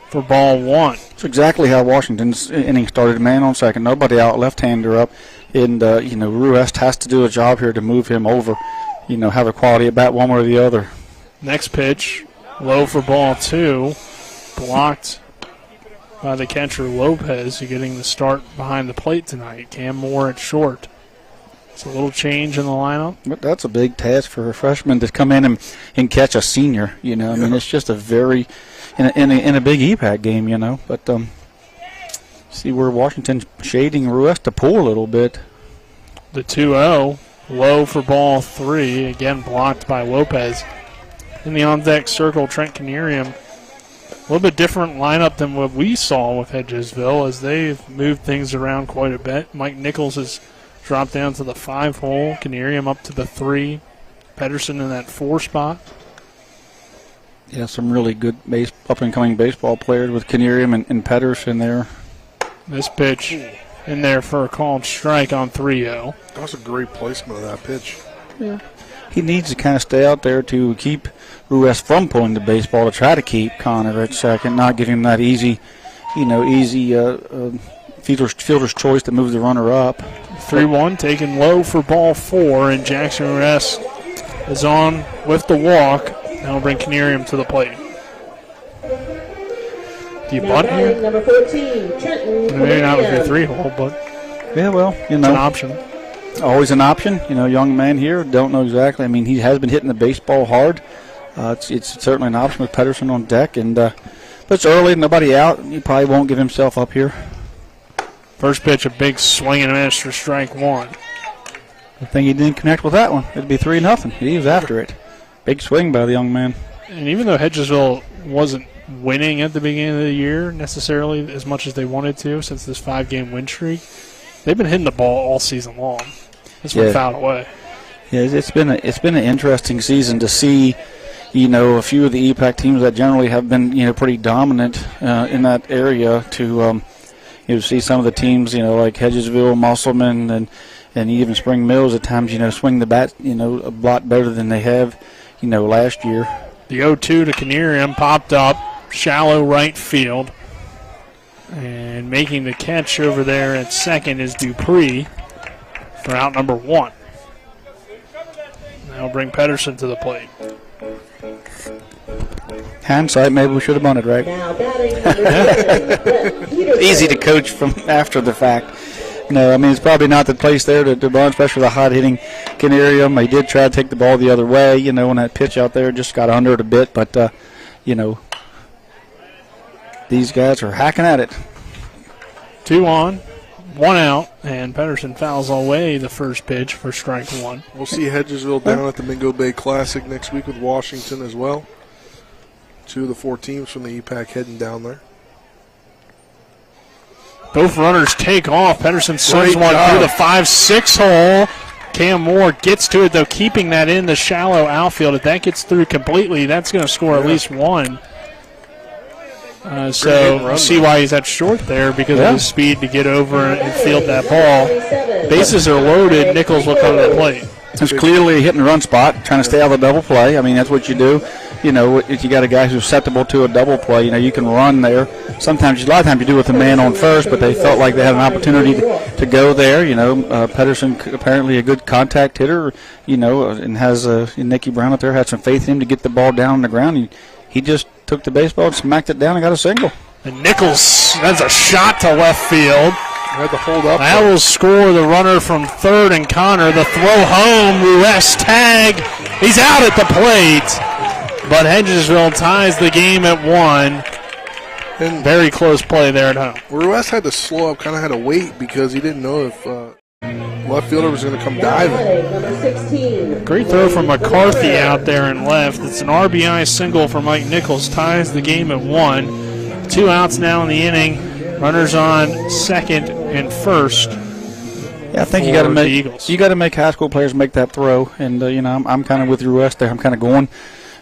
for ball 1. That's exactly how Washington's inning started. Man on second, nobody out, left-hander up. And, Ruest has to do a job here to move him over, have a quality at bat one way or the other. Next pitch, low for ball 2. Blocked by the catcher Lopez. You're getting the start behind the plate tonight. Cam Moore at short. It's a little change in the lineup. But that's a big task for a freshman to come in and catch a senior, I mean, it's just a very, in a big EPAC game, But see where Washington's shading Ruest to pull a little bit. The 2-0, low for ball 3. Again, blocked by Lopez. In the on-deck circle, Trent Canerium. A little bit different lineup than what we saw with Hedgesville as they've moved things around quite a bit. Mike Nichols has dropped down to the 5 hole. Canerium up to the 3. Pedersen in that 4 spot. Yeah, some really good up-and-coming baseball players with Canerium and Pedersen there. This pitch in there for a called strike on 3-0. That was a great placement of that pitch. Yeah. He needs to kind of stay out there to keep Ruest from pulling the baseball, to try to keep Connor at second, not give him that easy fielder's choice to move the runner up. 3-1 taken low for ball 4, and Jackson Ruest is on with the walk. Now we'll bring Canerium to the plate. Do you bunt here? Number 14, Trenton. Maybe not with your 3 hole, but yeah, well, it's an option. Always an option. Young man here, don't know exactly. I mean, he has been hitting the baseball hard. It's certainly an option with Pedersen on deck, but it's early, nobody out. He probably won't give himself up here. First pitch, a big swing and a miss for strike 1. I think he didn't connect with that one. It'd be 3-0. He was after it. Big swing by the young man. And even though Hedgesville wasn't winning at the beginning of the year necessarily as much as they wanted to since this 5-game win streak, they've been hitting the ball all season long. This one fouled away. Yeah, it's been an interesting season to see, a few of the EPAC teams that generally have been, pretty dominant in that area to see some of the teams, like Hedgesville, Musselman, and even Spring Mills at times, swing the bat, a lot better than they have, last year. The 0-2 to Canerium popped up, shallow right field. And making the catch over there at second is Dupree for out number 1. Now bring Pedersen to the plate. Hindsight, maybe we should have bunted, right? Easy to coach from after the fact. No, I mean, it's probably not the place there to bunt, especially the hot-hitting Canerium. They did try to take the ball the other way, when that pitch out there just got under it a bit. But, these guys are hacking at it. 2 on, 1 out, and Pedersen fouls away the first pitch for strike 1. We'll see Hedgesville down at the Mingo Bay Classic next week with Washington as well. 2 of the 4 teams from the EPAC heading down there. Both runners take off. Pedersen sends one through the 5-6 hole. Cam Moore gets to it, though, keeping that in the shallow outfield. If that gets through completely, that's going to score at least 1. So you see why he's at short there because of his speed to get over and field that ball. Bases are loaded. Nichols will come to the plate. It's clearly a hit and run spot, trying to stay out of the double play. I mean, that's what you do. You know, if you got a guy who's susceptible to a double play, you know, you can run there. Sometimes, a lot of times you do with the man on first, but they felt like they had an opportunity to go there. You know, Pedersen apparently a good contact hitter, you know, and has Nicky Brown up there had some faith in him to get the ball down on the ground. He just took the baseball and smacked it down and got a single. And Nichols, that's a shot to left field. Had to hold up. That will score the runner from third, and Connor. The throw home, Ruiz tag. He's out at the plate, but Hedgesville ties the game at 1. And very close play there at home. Ruiz had to slow up, kind of had to wait because he didn't know if left fielder was going to come diving. Great throw from McCarthy out there in left. It's an RBI single for Mike Nichols, ties the game at 1. 2 outs now in the inning. Runners on second and first. Yeah, I think you got to make high school players make that throw, and you know I'm kind of with Ruiz there. I'm kind of going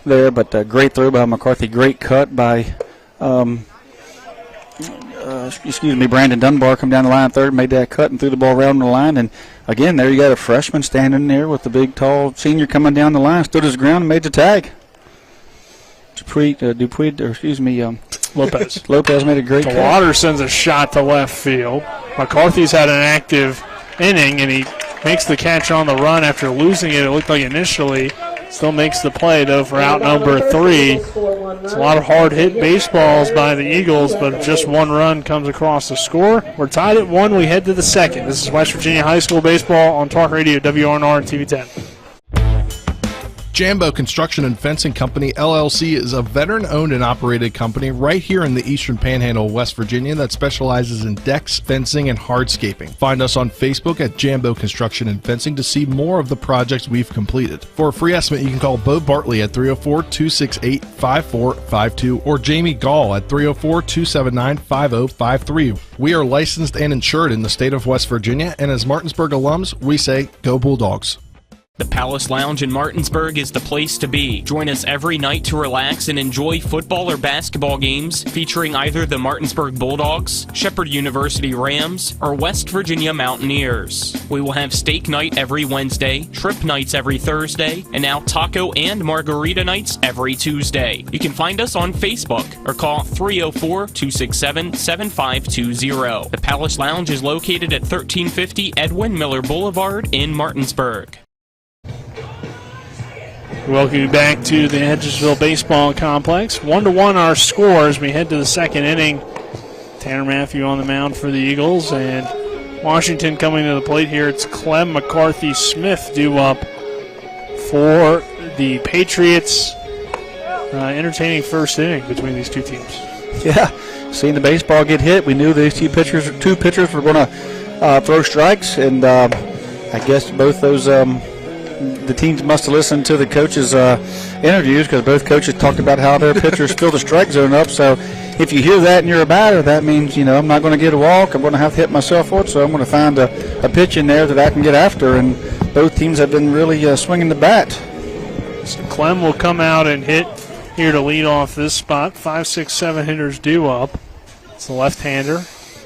there, but great throw by McCarthy. Great cut by Brandon Dunbar. Come down the line third, made that cut and threw the ball around the line. And again, there you got a freshman standing there with the big tall senior coming down the line, stood his ground and made the tag. Lopez made a great catch. Water sends a shot to left field. McCarthy's had an active inning, and he makes the catch on the run after losing it. It looked like initially. Still makes the play, though, for out number 3. It's a lot of hard-hit baseballs by the Eagles, but just 1 run comes across the score. We're tied at 1. We head to the second. This is West Virginia High School Baseball on Talk Radio, WRNR and TV 10. Jambo Construction and Fencing Company, LLC, is a veteran-owned and operated company right here in the Eastern Panhandle of West Virginia that specializes in decks, fencing, and hardscaping. Find us on Facebook at Jambo Construction and Fencing to see more of the projects we've completed. For a free estimate, you can call Bo Bartley at 304-268-5452 or Jamie Gall at 304-279-5053. We are licensed and insured in the state of West Virginia, and as Martinsburg alums, we say, Go Bulldogs. The Palace Lounge in Martinsburg is the place to be. Join us every night to relax and enjoy football or basketball games featuring either the Martinsburg Bulldogs, Shepherd University Rams, or West Virginia Mountaineers. We will have steak night every Wednesday, trip nights every Thursday, and now taco and margarita nights every Tuesday. You can find us on Facebook or call 304-267-7520. The Palace Lounge is located at 1350 Edwin Miller Boulevard in Martinsburg. Welcome you back to the Hedgesville Baseball Complex. 1-1 our score as we head to the second inning. Tanner Matthew on the mound for the Eagles, and Washington coming to the plate here. It's Clem McCarthy Smith due up for the Patriots. Entertaining first inning between these two teams. Yeah, seeing the baseball get hit, we knew these two pitchers were going to throw strikes, and I guess both those the teams must have listened to the coaches' interviews because both coaches talked about how their pitchers fill the strike zone up. So if you hear that and you're a batter, that means, you know, I'm not going to get a walk. I'm going to have to hit myself for it, so I'm going to find a pitch in there that I can get after. And both teams have been really swinging the bat. So Clem will come out and hit here to lead off this spot. 5, 6, 7 hitters due up. It's the left-hander,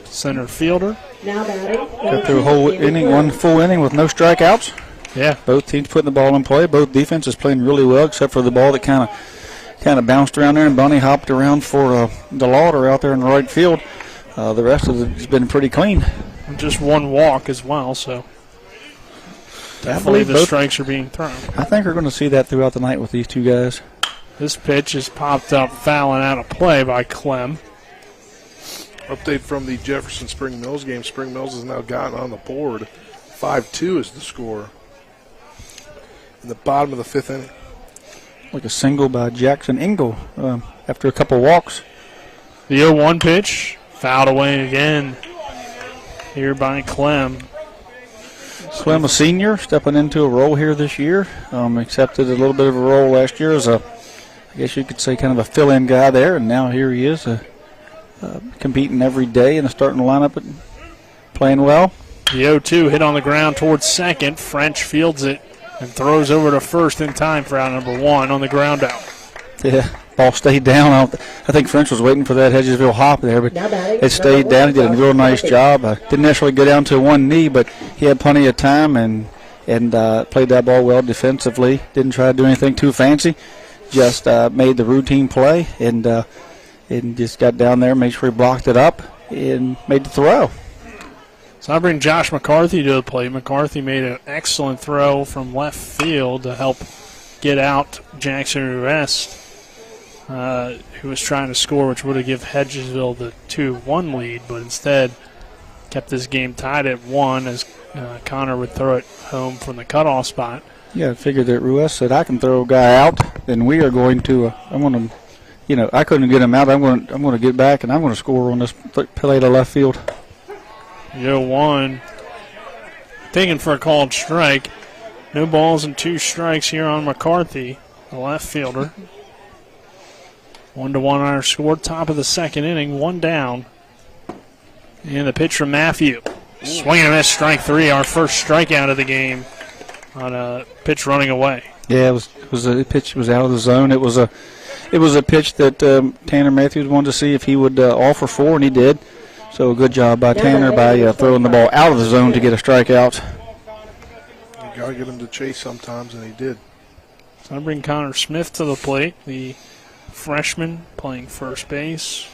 center fielder. Got through a whole inning, 1 full inning with no strikeouts. Yeah. Both teams putting the ball in play. Both defenses playing really well, except for the ball that kind of bounced around there, and Bunny hopped around for DeLauder out there in the right field. The rest of it has been pretty clean. And just 1 walk as well, so definitely the strikes are being thrown. I think we're going to see that throughout the night with these two guys. This pitch is popped up, fouling out of play by Clem. Update from the Jefferson Spring Mills game. Spring Mills has now gotten on the board. 5-2 is the score in the bottom of the 5th inning. Like a single by Jackson Engel after a couple walks. The 0-1 pitch, fouled away again here by Clem. Clem, a senior, stepping into a role here this year. Accepted a little bit of a role last year as I guess you could say, kind of a fill-in guy there, and now here he is competing every day in the starting lineup and playing well. The 0-2 hit on the ground towards second. French fields it and throws over to first in time for out number 1 on the ground out. Yeah, Ball stayed down. I think French was waiting for that Hedgesville hop there, but it stayed down. He did a real nice job. Didn't necessarily go down to one knee, but he had plenty of time and played that ball well defensively. Didn't try to do anything too fancy. Just made the routine play and just got down there, made sure he blocked it up, and made the throw. So I bring Josh McCarthy to the plate. McCarthy made an excellent throw from left field to help get out Jackson Rest, who was trying to score, which would have given Hedgesville the 2-1 lead, but instead kept this game tied at 1 as Connor would throw it home from the cutoff spot. Yeah, I figured that Ruiz said, I can throw a guy out, then we are going to, I'm going to, I couldn't get him out. I'm going to get back, and I'm going to score on this play to left field. 0-1. Taken for a called strike. No balls and 2 strikes here on McCarthy, the left fielder. 1-1 our score. Top of the second inning, 1 down. And the pitch from Matthew. Swing and a miss, strike 3. Our first strikeout of the game on a pitch running away. Yeah, it was a pitch was out of the zone. It was a pitch that Tanner Matthews wanted to see if he would offer for, and he did. So a good job by Tanner by throwing the ball out of the zone to get a strikeout. You got to get him to chase sometimes, and he did. So I bring Connor Smith to the plate, the freshman playing first base,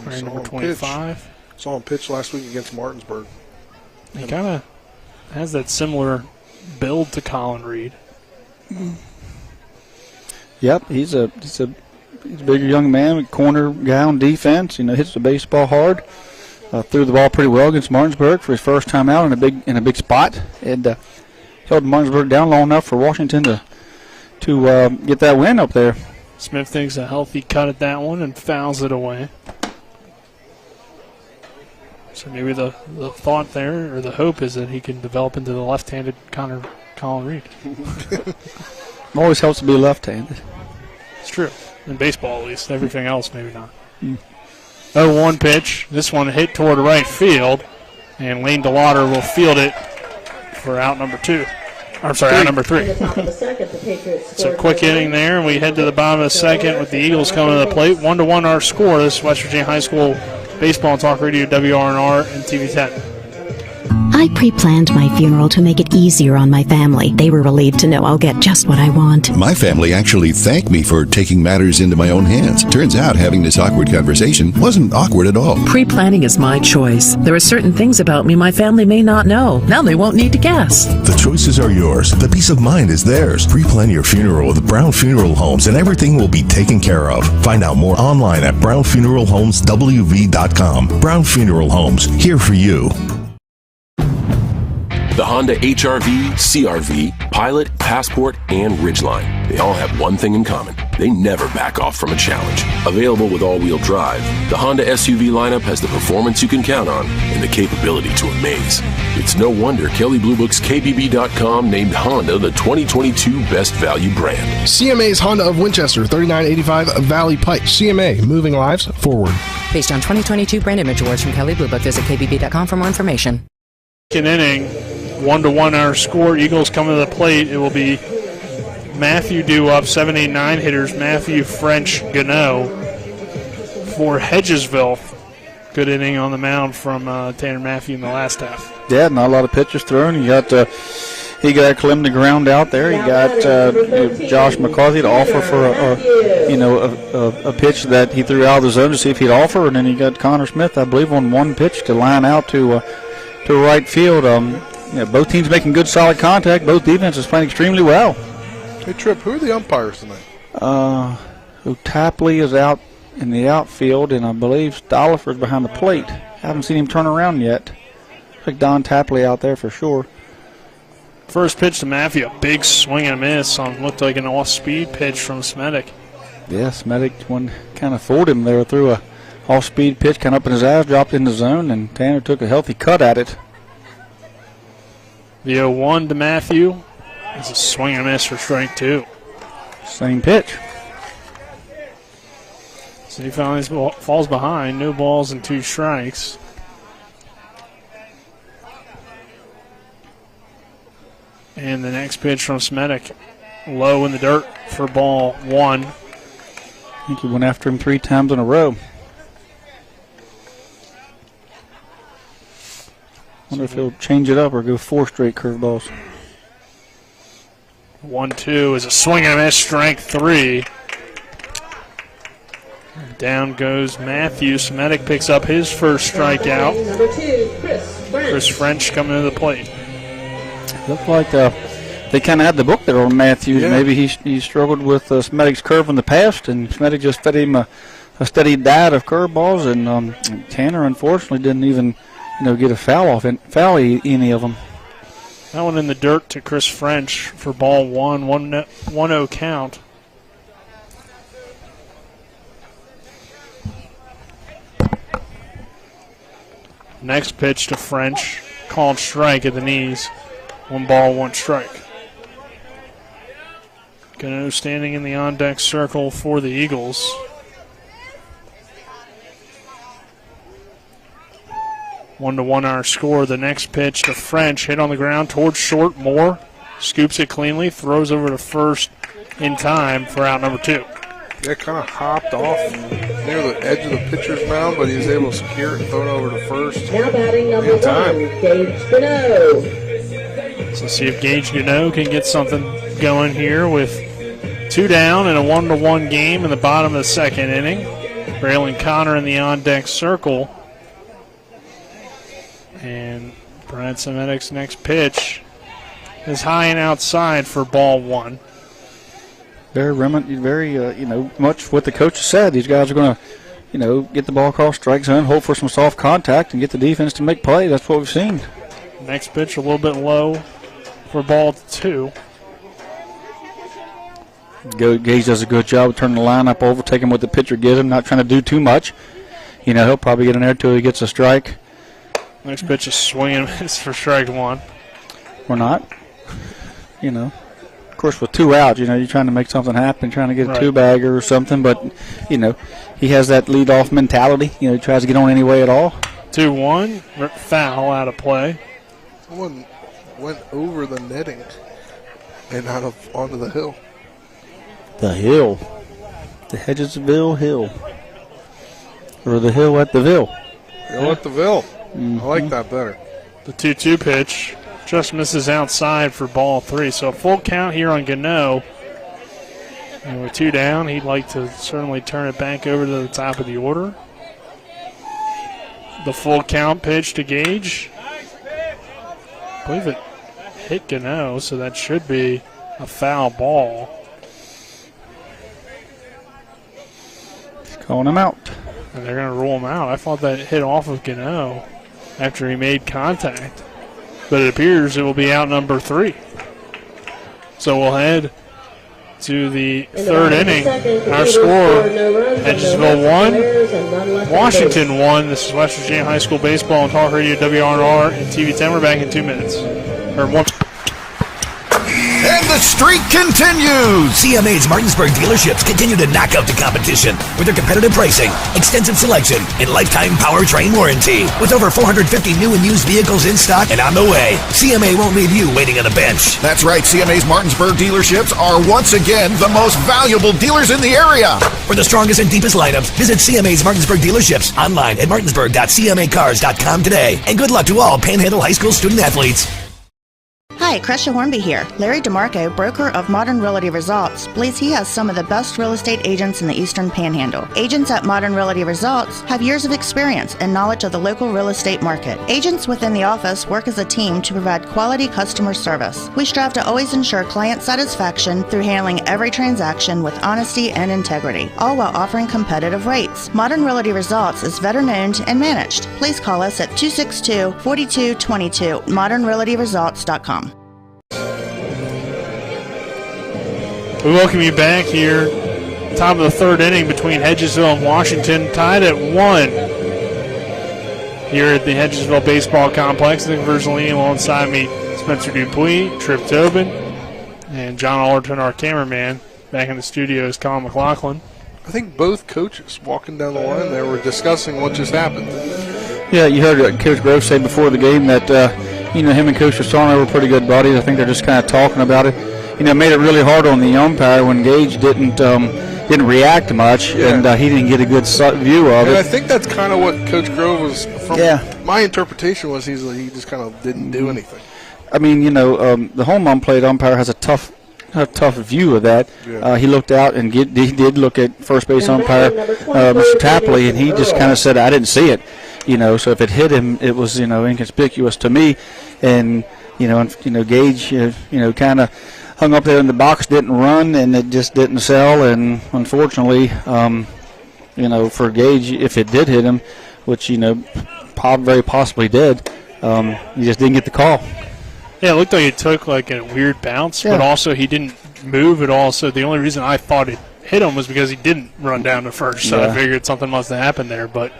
wearing number 25. Saw him pitch last week against Martinsburg. He kind of has that similar build to Colin Reed. Yep, he's a bigger young man, corner guy on defense. Hits the baseball hard. Threw the ball pretty well against Martinsburg for his first time out in a big spot, and held Martinsburg down long enough for Washington to get that win up there. Smith takes a healthy cut at that one and fouls it away. So maybe the thought there, or the hope, is that he can develop into the left-handed Colin Reed. Always helps to be left-handed. It's true. In baseball, at least. Everything else, maybe not. 0-1 pitch. This one hit toward right field, and Lane DeLauder will field it for out number 2. Out number 3. It's a quick inning there, and we head to the bottom of the second with the Eagles coming to the plate. 1-1 our score. This is West Virginia High School Baseball and Talk Radio, WRNR and TV 10. I pre-planned my funeral to make it easier on my family. They were relieved to know I'll get just what I want. My family actually thanked me for taking matters into my own hands. Turns out having this awkward conversation wasn't awkward at all. Pre-planning is my choice. There are certain things about me my family may not know. Now they won't need to guess. The choices are yours. The peace of mind is theirs. Pre-plan your funeral with Brown Funeral Homes and everything will be taken care of. Find out more online at brownfuneralhomeswv.com. Brown Funeral Homes, here for you. The Honda HR-V, CR-V, Pilot, Passport, and Ridgeline. They all have one thing in common. They never back off from a challenge. Available with all-wheel drive, the Honda SUV lineup has the performance you can count on and the capability to amaze. It's no wonder Kelley Blue Book's KBB.com named Honda the 2022 Best Value brand. CMA's Honda of Winchester, 3985 Valley Pike. CMA, moving lives forward. Based on 2022 brand image awards from Kelley Blue Book, visit KBB.com for more information. Second inning, 1-1 our score. Eagles coming to the plate. It will be Matthew due up, 7, 8, 9 hitters. Matthew, French, Gano for Hedgesville. Good inning on the mound from Tanner Matthew in the last half. Yeah, not a lot of pitches thrown. He got Clem to ground out there. He got Josh McCarthy to offer for a pitch that he threw out of the zone to see if he'd offer, and then he got Connor Smith, I believe, on one pitch to line out to right field. Both teams making good, solid contact. Both defenses playing extremely well. Hey, Tripp, who are the umpires tonight? Tapley is out in the outfield, and I believe Stollifer's behind the plate. Haven't seen him turn around yet. Looks like Don Tapley out there for sure. First pitch to Matthew, a big swing and a miss on looked like an off-speed pitch from Smedic. Yeah, Smedic one kind of fooled him there, threw a off-speed pitch kind of up in his eyes, dropped in the zone, and Tanner took a healthy cut at it. The 0-1 to Matthew. It's a swing and a miss for strike 2. Same pitch. So he finally falls behind. No balls and 2 strikes. And the next pitch from Smedic, low in the dirt for ball 1. think he went after him 3 times in a row. Wonder if he'll change it up or go 4 straight curveballs. 1-2 is a swing and a miss, strike 3. Down goes Matthews. Semitic picks up his first strikeout. Number 2, Chris French coming to the plate. Looked like they kind of had the book there on Matthews. Yeah. Maybe he struggled with Semitic's curve in the past, and Semitic just fed him a steady diet of curveballs, and Tanner unfortunately didn't even get a foul any of them. That one in the dirt to Chris French for ball 1, 1-0 count. Next pitch to French, called strike at the knees. 1 ball, 1 strike. Gano standing in the on-deck circle for the Eagles. One to 1 our score. The next pitch to French, hit on the ground towards short. Moore scoops it cleanly, throws over to first in time for out number 2. Yeah, kind of hopped off near the edge of the pitcher's mound, but he was able to secure it and throw it over to first. Now batting number 1, Gage Gano. So see if Gage Gano can get something going here with 2 down and a 1-1 game in the bottom of the second inning. Braylon Connor in the on-deck circle. And Brad Semitic's next pitch is high and outside for ball 1. Very much what the coach said. These guys are going to, get the ball across strike zone, hope for some soft contact, and get the defense to make plays. That's what we've seen. Next pitch a little bit low for ball 2. Gage does a good job of turning the lineup over, taking what the pitcher gives him, not trying to do too much. He'll probably get in there until he gets a strike. Next pitch is swing and miss for strike 1. Or not. Of course, with 2 outs, you're trying to make something happen, trying to get a 2-bagger or something. But, he has that leadoff mentality. He tries to get on any way at all. 2-1, foul out of play. Someone went over the netting and onto the hill. The hill. The Hedgesville Hill. Or the hill at the Ville. Hill at the Ville. I like that better. The 2-2 pitch just misses outside for ball 3. So a full count here on Gano. And with 2 down, he'd like to certainly turn it back over to the top of the order. The full count pitch to Gage. I believe it hit Gano, so that should be a foul ball. Calling him out. And they're going to rule him out. I thought that hit off of Gano after he made contact. But it appears it will be out number 3. So we'll head to the third inning. Our score, Hedgesville 1, Washington 1. This is West Virginia High School Baseball on Talk Radio, WRNR, and TV 10. We're back in 2 minutes. And the streak continues! CMA's Martinsburg dealerships continue to knock out the competition with their competitive pricing, extensive selection, and lifetime powertrain warranty. With over 450 new and used vehicles in stock and on the way, CMA won't leave you waiting on a bench. That's right, CMA's Martinsburg dealerships are once again the most valuable dealers in the area. For the strongest and deepest lineups, visit CMA's Martinsburg dealerships online at martinsburg.cmacars.com today. And good luck to all Panhandle High School student athletes. Hi, Crescia Hornby here. Larry DeMarco, broker of Modern Realty Results, believes he has some of the best real estate agents in the Eastern Panhandle. Agents at Modern Realty Results have years of experience and knowledge of the local real estate market. Agents within the office work as a team to provide quality customer service. We strive to always ensure client satisfaction through handling every transaction with honesty and integrity, all while offering competitive rates. Modern Realty Results is veteran-owned and managed. Please call us at 262-4222, modernrealtyresults.com. We welcome you back here. Top of the third inning between Hedgesville and Washington, tied at 1 here at the Hedgesville Baseball Complex. Nick Verzolini alongside me, Spencer Dupuis, Trip Tobin, and John Allerton, our cameraman. Back in the studio is Colin McLaughlin. I think both coaches walking down the line there were discussing what just happened. Yeah, you heard Coach Grove say before the game that, him and Coach Rosano were pretty good buddies. I think they're just kind of talking about it. Made it really hard on the umpire when Gage didn't didn't react much, and he didn't get a good view of it. And I think that's kind of what Coach Grove was. My interpretation was he just kind of didn't do anything. I mean, the home plate umpire has a tough view of that. Yeah. He looked out and he did look at first base umpire, Mr. Tapley, and he just kind of said, "I didn't see it." So if it hit him, it was inconspicuous to me, and Gage, kind of hung up there in the box, didn't run, and it just didn't sell. And unfortunately, for Gage, if it did hit him, which very possibly did, he just didn't get the call. Yeah, it looked like it took like a weird bounce, but also he didn't move at all. So the only reason I thought it hit him was because he didn't run down to first. So I figured something must have happened there, but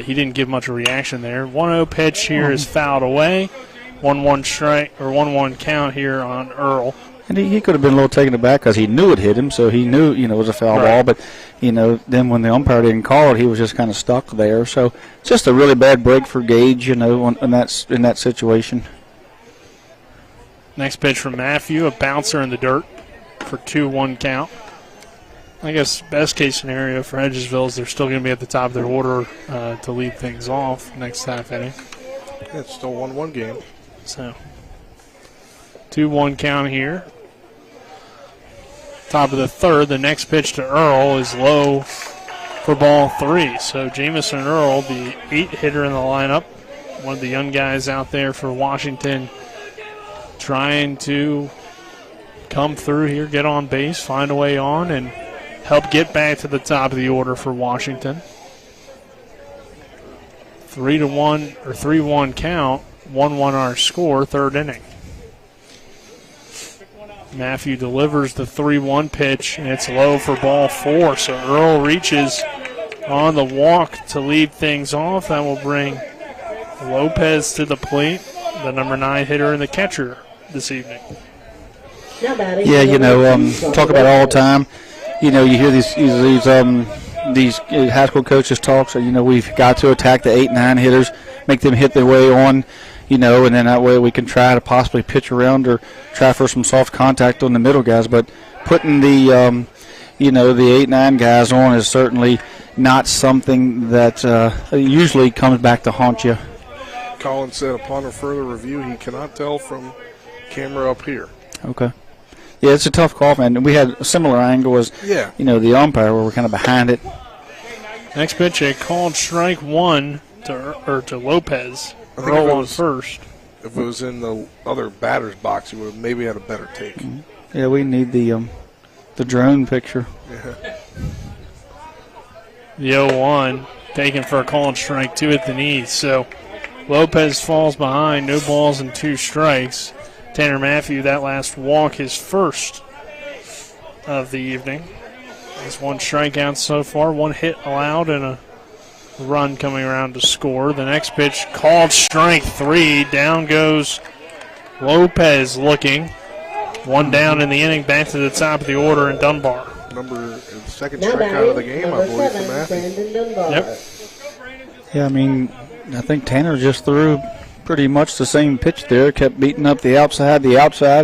he didn't give much of a reaction there. 1-0 pitch here is fouled away. 1-1 strike or 1-1 count here on Earl. And he could have been a little taken aback because he knew it hit him, so he knew it was a foul ball. But then when the umpire didn't call it, he was just kind of stuck there. So just a really bad break for Gage, in that situation. Next pitch from Matthew, a bouncer in the dirt for 2-1 count. I guess best case scenario for Hedgesville is they're still going to be at the top of their order to lead things off next half inning. Yeah, it's still 1-1 game. So 2-1 count here. Top of the third. The next pitch to Earl is low for ball 3. So Jamison Earl, the 8-hitter in the lineup, one of the young guys out there for Washington, trying to come through here, get on base, find a way on, and help get back to the top of the order for Washington. 3-1 count, 1-1 our score, third inning. Matthew delivers the 3-1 pitch, and it's low for ball 4. So Earl reaches on the walk to lead things off. That will bring Lopez to the plate, the number 9 hitter and the catcher this evening. Yeah, talk about all the time. You hear these high school coaches talk. So we've got to attack the 8-9 hitters, make them hit their way on. And then that way we can try to possibly pitch around or try for some soft contact on the middle guys. But putting the the 8-9 guys on is certainly not something that usually comes back to haunt you. Colin said upon a further review, he cannot tell from camera up here. Okay. Yeah, it's a tough call, man. We had a similar angle as the umpire where we're kind of behind it. Next pitch, a called strike 1 to Lopez. Earl on first. If it was in the other batter's box, he would have maybe had a better take. Mm-hmm. Yeah, we need the drone picture. Yeah. The 0-1 taken for a called strike 2 at the knees. So Lopez falls behind, no balls and 2 strikes. Tanner Matthew, that last walk, his first of the evening. There's 1 strikeout so far, 1 hit allowed, and a run coming around to score. The next pitch called strike 3. Down goes Lopez looking. 1 down in the inning, back to the top of the order in Dunbar. Second strikeout of the game, I believe, for Matthew. Yep. Yeah, I mean, I think Tanner just threw pretty much the same pitch there, kept beating up the outside,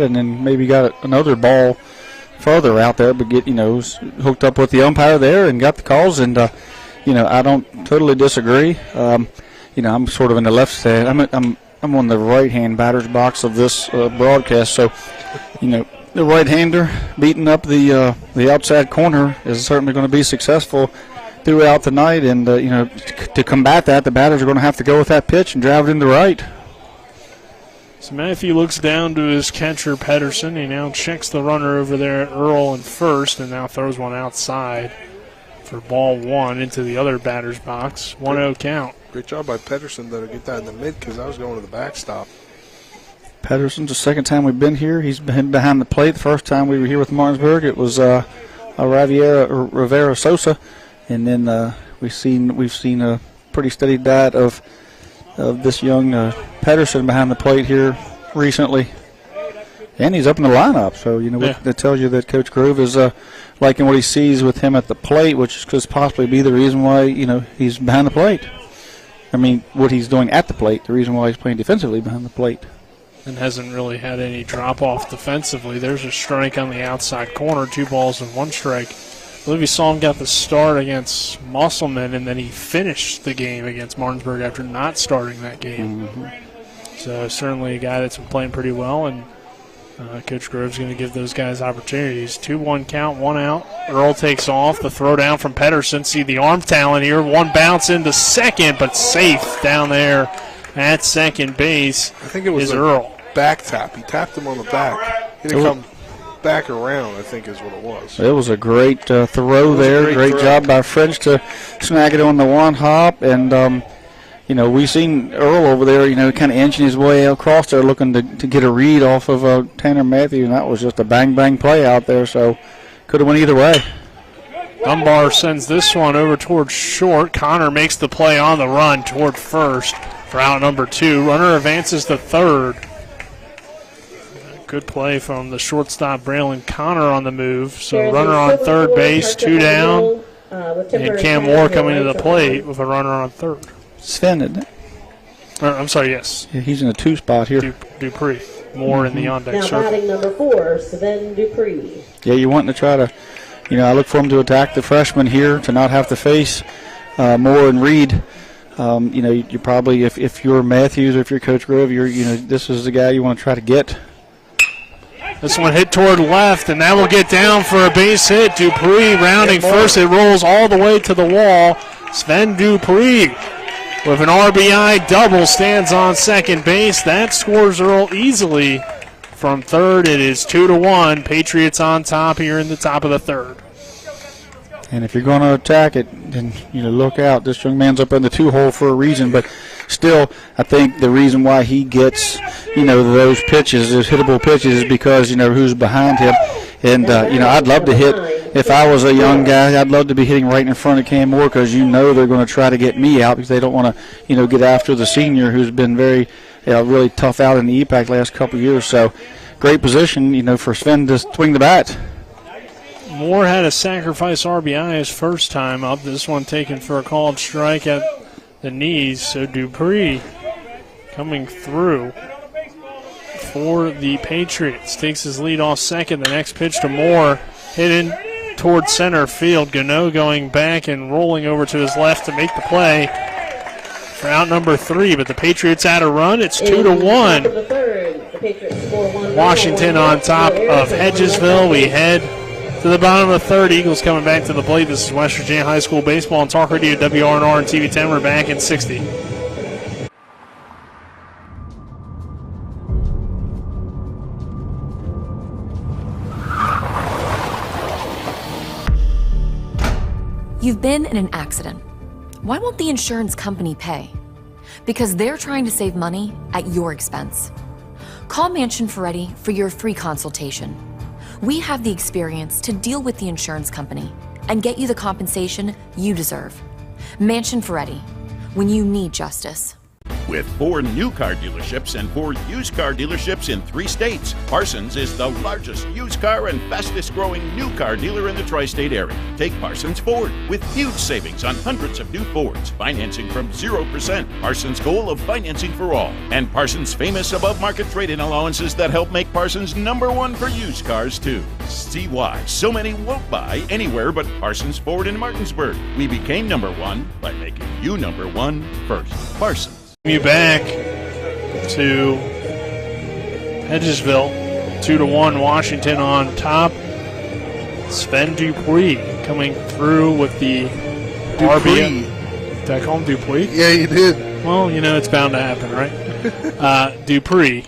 and then maybe got another ball further out there, but was hooked up with the umpire there and got the calls. And I don't totally disagree. I'm sort of in the left side. I'm on the right-hand batter's box of this broadcast, so the right-hander beating up the outside corner is certainly going to be successful throughout the night. And to combat that, the batters are going to have to go with that pitch and drive it into right. So Matthew looks down to his catcher, Pedersen. He now checks the runner over there at Earl in first and now throws one outside for ball 1 into the other batter's box. 1-0 count. Great job by Pedersen to get that in the mid because I was going to the backstop. Pedersen's the second time we've been here. He's been behind the plate. The first time we were here with Martinsburg, it was Rivera Sosa. And then we've seen a pretty steady diet of this young Pedersen behind the plate here recently, and he's up in the lineup. So that tells you that Coach Grove is liking what he sees with him at the plate, which could possibly be the reason why he's behind the plate. I mean, what he's doing at the plate, the reason why he's playing defensively behind the plate. And hasn't really had any drop off defensively. There's a strike on the outside corner, 2 balls and 1 strike I believe you saw him got the start against Musselman, and then he finished the game against Martinsburg after not starting that game. So certainly a guy that's been playing pretty well, and Coach Grove's going to give those guys opportunities. 2-1 count, 1 out. Earl takes off. The throw down from Pedersen. See the arm talent here. One bounce into second, but safe down there at second base. I think it was Earl. Back tap. He tapped him on the back. He didn't come back around, I think is what it was. It was a great throw there. Great job by French to snag it on the one hop. And, we seen Earl over there, kind of inching his way across there looking to get a read off of Tanner Matthews. And that was just a bang-bang play out there. So could have went either way. Dunbar sends this one over towards short. Connor makes the play on the run toward first for out number 2. Runner advances to third. Good play from the shortstop, Braylon Connor, on the move. So runner on third base, 2 down. And Cam Moore coming to the plate with a runner on third. Sven, isn't it? I'm sorry, yes. Yeah, he's in a 2 spot here. Dupree. Moore in the on-deck now circle. batting number 4, Sven Dupree. Yeah, you're wanting to try to, I look for him to attack the freshman here, to not have to face Moore and Reed. You probably, if you're Matthews or if you're Coach Grove, this is the guy you want to try to get. This one hit toward left, and that will get down for a base hit. Dupree rounding first. It rolls all the way to the wall. Sven Dupree with an RBI double stands on second base. That scores Earl easily from third. It is 2-1. Patriots on top here in the top of the third. And if you're going to attack it, then look out. This young man's up in the 2-hole for a reason, but still, I think the reason why he gets, those pitches, those hittable pitches, is because, who's behind him. And, I'd love to hit, if I was a young guy, I'd love to be hitting right in front of Cam Moore because they're going to try to get me out because they don't want to, get after the senior who's been very, really tough out in the EPAC last couple of years. So, great position, for Sven to swing the bat. Moore had a sacrifice RBI his first time up. This one taken for a called strike at the knees. So Dupree coming through for the Patriots. Takes his lead off second. The next pitch to Moore. Hit in towards center field. Gano going back and rolling over to his left to make the play for out number 3. But the Patriots had a run. It's 2-1. Washington on top of Hedgesville. We head to the bottom of the third. Eagles coming back to the plate. This is West Virginia High School Baseball and Talk Radio, WRNR and TV 10. We're back in 60. You've been in an accident. Why won't the insurance company pay? Because they're trying to save money at your expense. Call Mansion Ferretti for your free consultation. We have the experience to deal with the insurance company and get you the compensation you deserve. Mansion Ferretti, when you need justice. With 4 new car dealerships and 4 used car dealerships in 3 states, Parsons is the largest used car and fastest growing new car dealer in the tri-state area. Take Parsons Ford with huge savings on hundreds of new Fords, financing from 0%. Parsons' goal of financing for all, and Parsons' famous above-market trade-in allowances that help make Parsons #1 for used cars too. See why so many won't buy anywhere but Parsons Ford in Martinsburg. We became #1 by making you #1 first. Parsons. You back to Hedgesville, 2-1, Washington on top. Sven Dupree coming through with the RBI. Did I call him Dupree? Yeah, you did. Well, it's bound to happen, right? Dupree,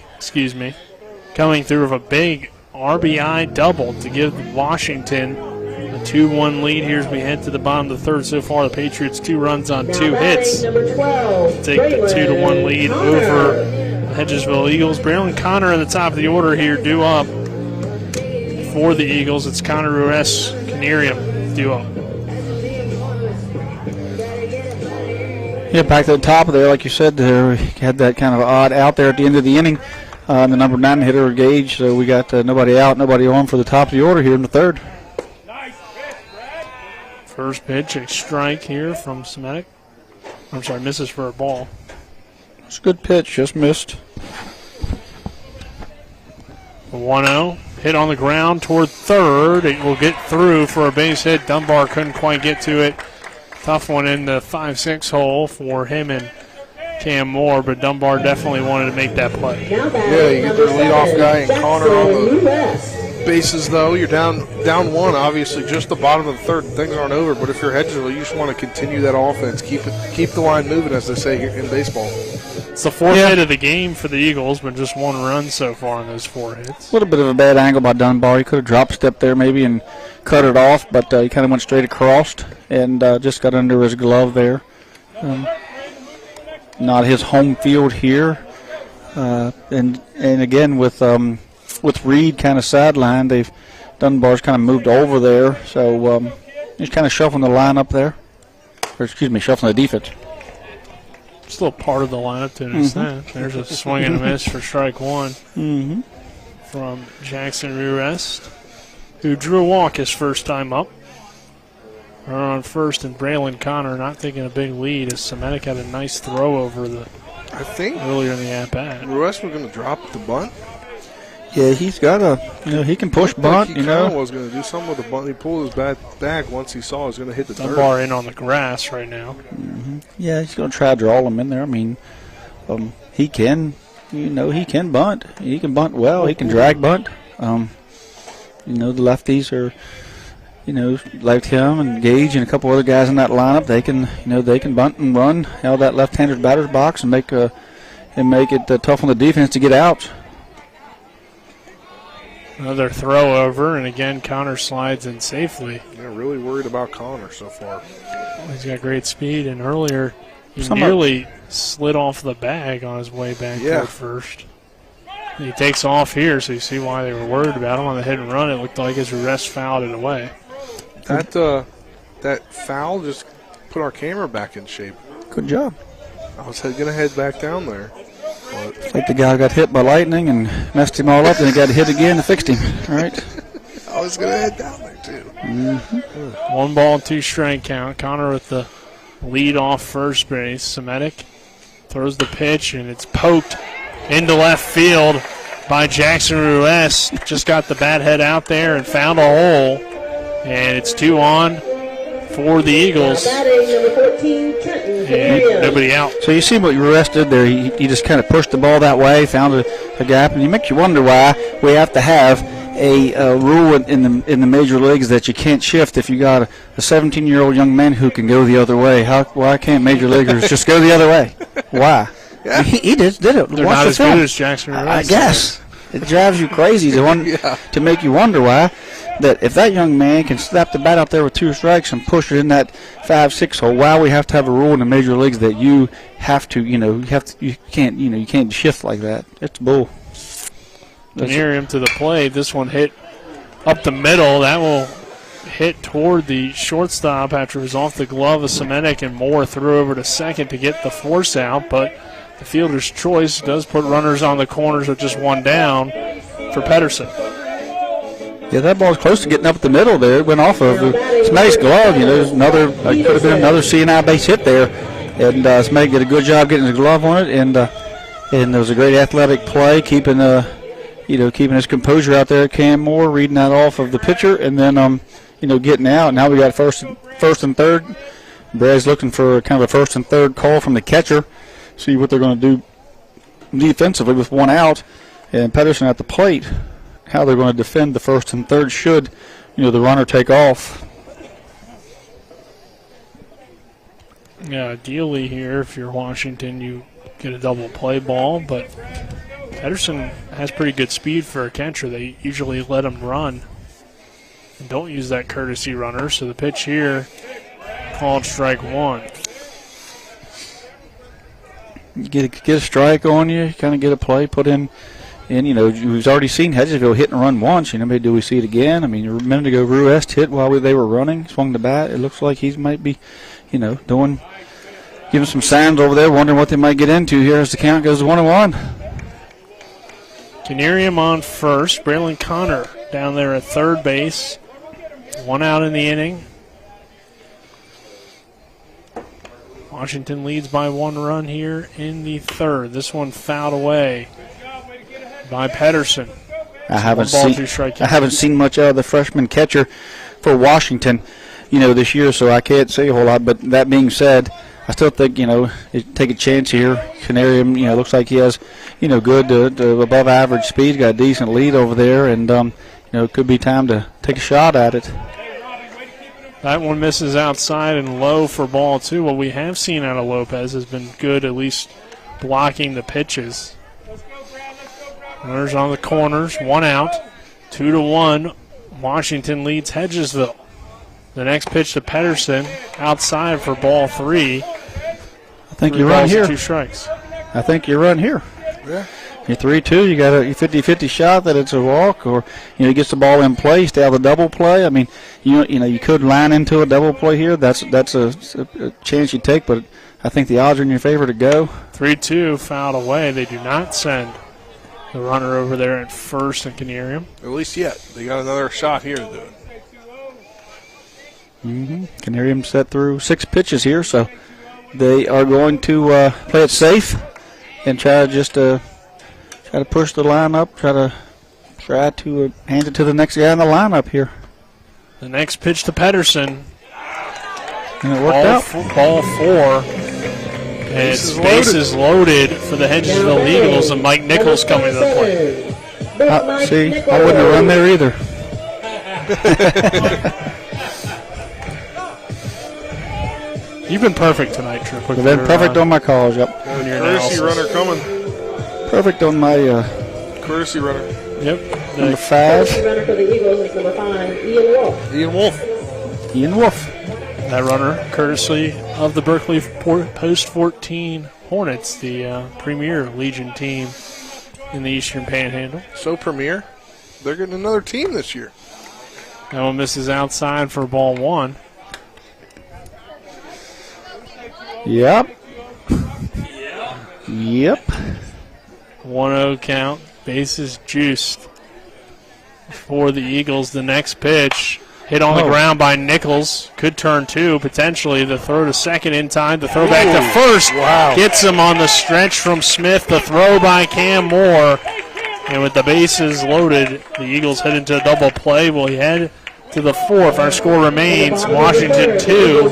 coming through with a big RBI double to give Washington a 2-1 lead here as we head to the bottom of the third. So far, the Patriots 2 runs on 2 hits. Take the 2-1 lead over the Hedgesville Eagles. Braylon Connor at the top of the order here, due up for the Eagles. It's Connor Ruiz Canarium due up. Yeah, back to the top of there, like you said, we had that kind of odd out there at the end of the inning. The number 9 hitter, Gage, so we got nobody out, nobody on for the top of the order here in the third. First pitch, a strike here from Semitic. Misses for a ball. It's a good pitch, just missed. 1-0. hit on the ground toward third. It will get through for a base hit. Dunbar couldn't quite get to it. Tough one in the 5-6 hole for him and Cam Moore, but Dunbar definitely wanted to make that play. Yeah, you get the leadoff guy and Connor on the bases, though. You're down one, obviously, just the bottom of the third. Things aren't over, but if you're Hedgesville, you just want to continue that offense. Keep the line moving, as they say here in baseball. It's the fourth hit of the game for the Eagles, but just one run so far on those 4 hits. A little bit of a bad angle by Dunbar. He could have drop step there maybe and cut it off, but he kind of went straight across and just got under his glove there. Not his home field here. And again, with Reed kind of sidelined, Dunbar's kind of moved over there, so he's kind of shuffling the lineup there. Or shuffling the defense. Still part of the lineup to an extent. There's a swing and a miss for strike one from Jackson Ruest, who drew a walk his first time up. Runner on first, and Braylon Connor not taking a big lead as Semitic had a nice throw over earlier in the at-bat. Ruest was going to drop the bunt. Yeah, he's got he can push bunt, He was going to do something with the bunt. He pulled his bat back once he saw he was going to hit the dirt. Dunbar in on the grass right now. Yeah, he's going to try to draw him in there. I mean, he can, he can bunt. He can bunt well. He can drag bunt. The lefties are, like him and Gage and a couple other guys in that lineup. They can bunt and run out of that left-handed batter's box and make it tough on the defense to get out. Another throw over, and again, Connor slides in safely. Yeah, really worried about Connor so far. He's got great speed, and earlier he nearly slid off the bag on his way back toward first. He takes off here, so you see why they were worried about him on the hit and run. It looked like his Ruest fouled it away. That foul just put our camera back in shape. Good job. I was going to head back down there. It's like the guy got hit by lightning and messed him all up, and he got hit again and fixed him. All right. I was going to head down there, too. 1 ball, 2 strike count. Connor with the lead off first base. Semitic throws the pitch, and it's poked into left field by Jackson Ruest. Just got the bat head out there and found a hole, and it's 2 on for the Eagles. And nobody out. So you see what Ruest did there. He just kind of pushed the ball that way, found a gap, and it makes you wonder why we have to have a rule in the major leagues that you can't shift if you got a 17-year-old young man who can go the other way. Why can't major leaguers just go the other way? Why? Yeah. He did it. They're not as good as Jackson Ruest. I guess. It drives you crazy to make you wonder why. That if that young man can slap the bat out there with 2 strikes and push it in that 5-6 hole, why we have to have a rule in the major leagues that you have to, you can't shift like that. It's bull. Near him to the plate. This one hit up the middle. That will hit toward the shortstop after it was off the glove of Semitic, and Moore threw over to second to get the force out, but the fielder's choice does put runners on the corners with just 1 down for Pedersen. Yeah, that ball's close to getting up the middle there. It went off of Smity's glove. There's could have been another C&I base hit there. And Smitty did a good job getting his glove on it. And there was a great athletic play, keeping his composure out there. Cam Moore reading that off of the pitcher, and then getting out. Now we got first and third. Brad's looking for kind of a first and third call from the catcher. See what they're going to do defensively with 1 out, and Pedersen at the plate. How they're going to defend the first and third should, the runner take off. Yeah, ideally here, if you're Washington, you get a double play ball, but Pedersen has pretty good speed for a catcher. They usually let him run and don't use that courtesy runner, so the pitch here called strike 1. You get a strike on you, kind of get a play put in. And, we've already seen Hedgesville hit and run once. Maybe do we see it again? I mean, a minute ago, Ruest hit while they were running, swung the bat. It looks like he might be, giving some signs over there, wondering what they might get into here as the count goes 1-1. Canarium on first. Braylon Connor down there at third base. 1 out in the inning. Washington leads by 1 run here in the third. This one fouled away by Pedersen. I haven't seen much out of the freshman catcher for Washington, this year, so I can't say a whole lot. But that being said, I still think, take a chance here. Canarium, looks like he has, good to above average speed, got a decent lead over there, and, it could be time to take a shot at it. That one misses outside and low for ball 2. What we have seen out of Lopez has been good, at least blocking the pitches. Runners on the corners, 1 out, 2-1. Washington leads Hedgesville. The next pitch to Pedersen, outside for ball 3. I think you run here. 2 strikes. I think you run here. Yeah. You're 3-2. You got a 50-50 shot that it's a walk, or he gets the ball in play, stay out of the double play. I mean, you could line into a double play here. That's a chance you take, but I think the odds are in your favor to go. 3-2 fouled away. They do not send the runner over there at first in Canarium. At least yet. They got another shot here to do it. Canarium set through 6 pitches here, so they are going to play it safe and try to push the lineup, try to hand it to the next guy in the lineup here. The next pitch to Pedersen. And it worked out. Ball 4. And it's bases loaded for the Hedgesville Eagles, and Mike Nichols coming to the plate. See, I wouldn't have run there either. You've been perfect tonight, Tripp. You've been perfect on my calls, yep. Courtesy runner coming. Perfect on my courtesy runner. Yep. Number 5. Runner for the Eagles is number 5, Ian Wolf. Ian Wolf. That runner, courtesy of the Berkeley Post 14 Hornets, the premier Legion team in the Eastern Panhandle. So premier, they're getting another team this year. That one misses outside for ball 1. Yep. 1-0 count. Bases juiced for the Eagles. The next pitch hit on the ground by Nichols. Could turn 2 potentially. The throw to second in time. The throw back to first. Wow. Gets him on the stretch from Smith. The throw by Cam Moore. And with the bases loaded, the Eagles head into a double play. We'll head to the 4th. Our score remains Washington 2,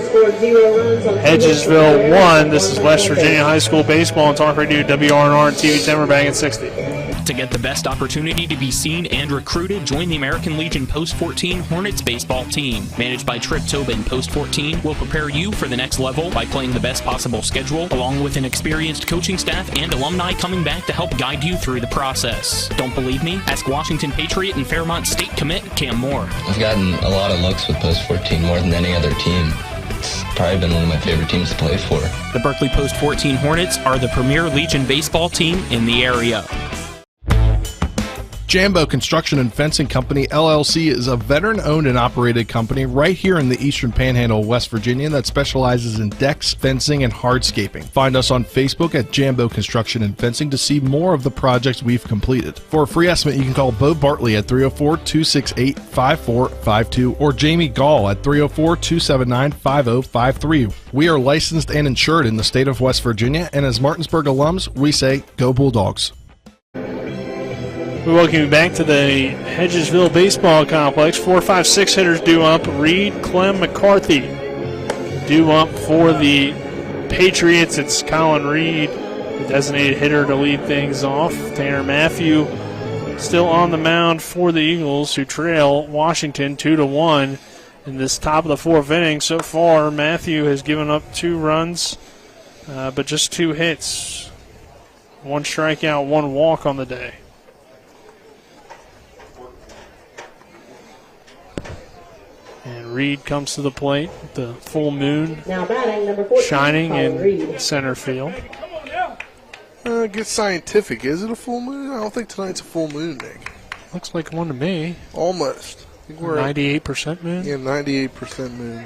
Hedgesville 1. This is West Virginia High School Baseball on Talk Radio WRNR and TV 10. We're back at 60. To get the best opportunity to be seen and recruited, join the American Legion Post 14 Hornets baseball team. Managed by Tripp Tobin, Post 14 will prepare you for the next level by playing the best possible schedule, along with an experienced coaching staff and alumni coming back to help guide you through the process. Don't believe me? Ask Washington Patriot and Fairmont State commit Cam Moore. I've gotten a lot of looks with Post 14 more than any other team. It's probably been one of my favorite teams to play for. The Berkeley Post 14 Hornets are the premier Legion baseball team in the area. Jambo Construction and Fencing Company, LLC is a veteran-owned and operated company right here in the Eastern Panhandle, West Virginia that specializes in decks, fencing, and hardscaping. Find us on Facebook at Jambo Construction and Fencing to see more of the projects we've completed. For a free estimate, you can call Bo Bartley at 304-268-5452 or Jamie Gall at 304-279-5053. We are licensed and insured in the state of West Virginia, and as Martinsburg alums, we say, go Bulldogs. We welcome you back to the Hedgesville Baseball Complex. 4, 5, 6 hitters due up. Reed, Clem, McCarthy due up for the Patriots. It's Colin Reed, the designated hitter, to lead things off. Tanner Matthew still on the mound for the Eagles, who trail Washington 2-1 in this top of the 4th inning. So far, Matthew has given up 2 runs, but just 2 hits. 1 strikeout, 1 walk on the day. And Reed comes to the plate with the full moon now batting, number 14, shining in Reed. center field. Get scientific. Is it a full moon? I don't think tonight's a full moon, Nick. Looks like one to me. Almost. I think we're 98% moon? Yeah, 98% moon.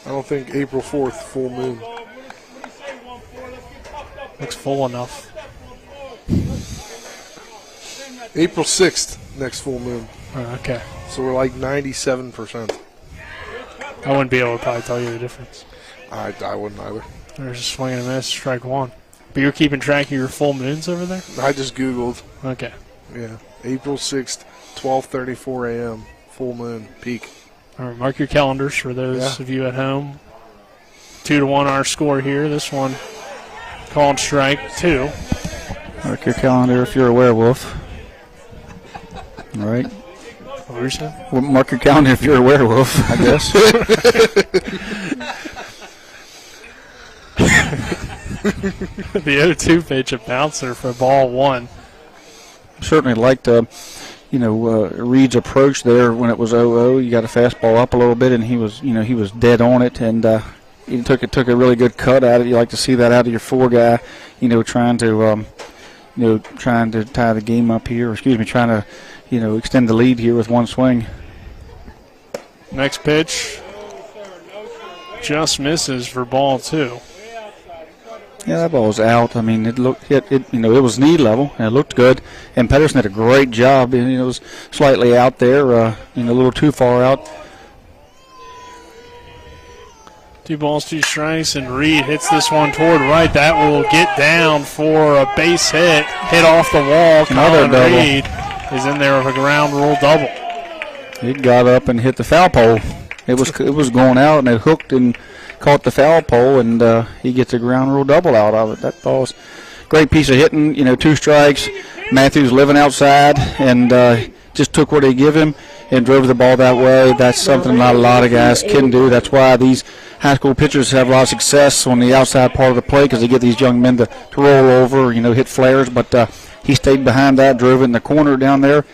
I don't think April 4th, full moon. Looks full enough. April 6th, next full moon. Okay. So we're like 97%. I wouldn't be able to probably tell you the difference. I wouldn't either. There's a swing and a miss, strike 1. But you're keeping track of your full moons over there? I just Googled. Okay. Yeah, April 6th, 12:34 a.m., full moon, peak. All right, mark your calendars for those of you at home. 2-1 our score here. This one called strike 2. Mark your calendar if you're a werewolf. All right. What were you saying? Well, mark your calendar if you're a werewolf, I guess. The 0-2 pitch, a bouncer for ball 1. Certainly liked, Reed's approach there when it was 0-0. You got a fastball up a little bit, and he was dead on it, and he took a really good cut at it. You like to see that out of your 4 guy, trying to tie the game up here. Trying to, extend the lead here with one swing. Next pitch just misses for ball 2. Yeah, that ball was out. I mean, it was knee level, and it looked good. And Pedersen did a great job. And, it was slightly out there, a little too far out. 2 balls, 2 strikes, and Reed hits this one toward right. That will get down for a base hit off the wall. Another double. Reed is in there with a ground rule double. It got up and hit the foul pole. It was going out, and it hooked and caught the foul pole, and he gets a ground rule double out of it. That ball's a great piece of hitting. 2 strikes. Matthews living outside, and just took what they give him and drove the ball that way. That's something not a lot of guys can do. That's why these high school pitchers have a lot of success on the outside part of the play, because they get these young men to roll over, hit flares. But he stayed behind that, drove it in the corner down there,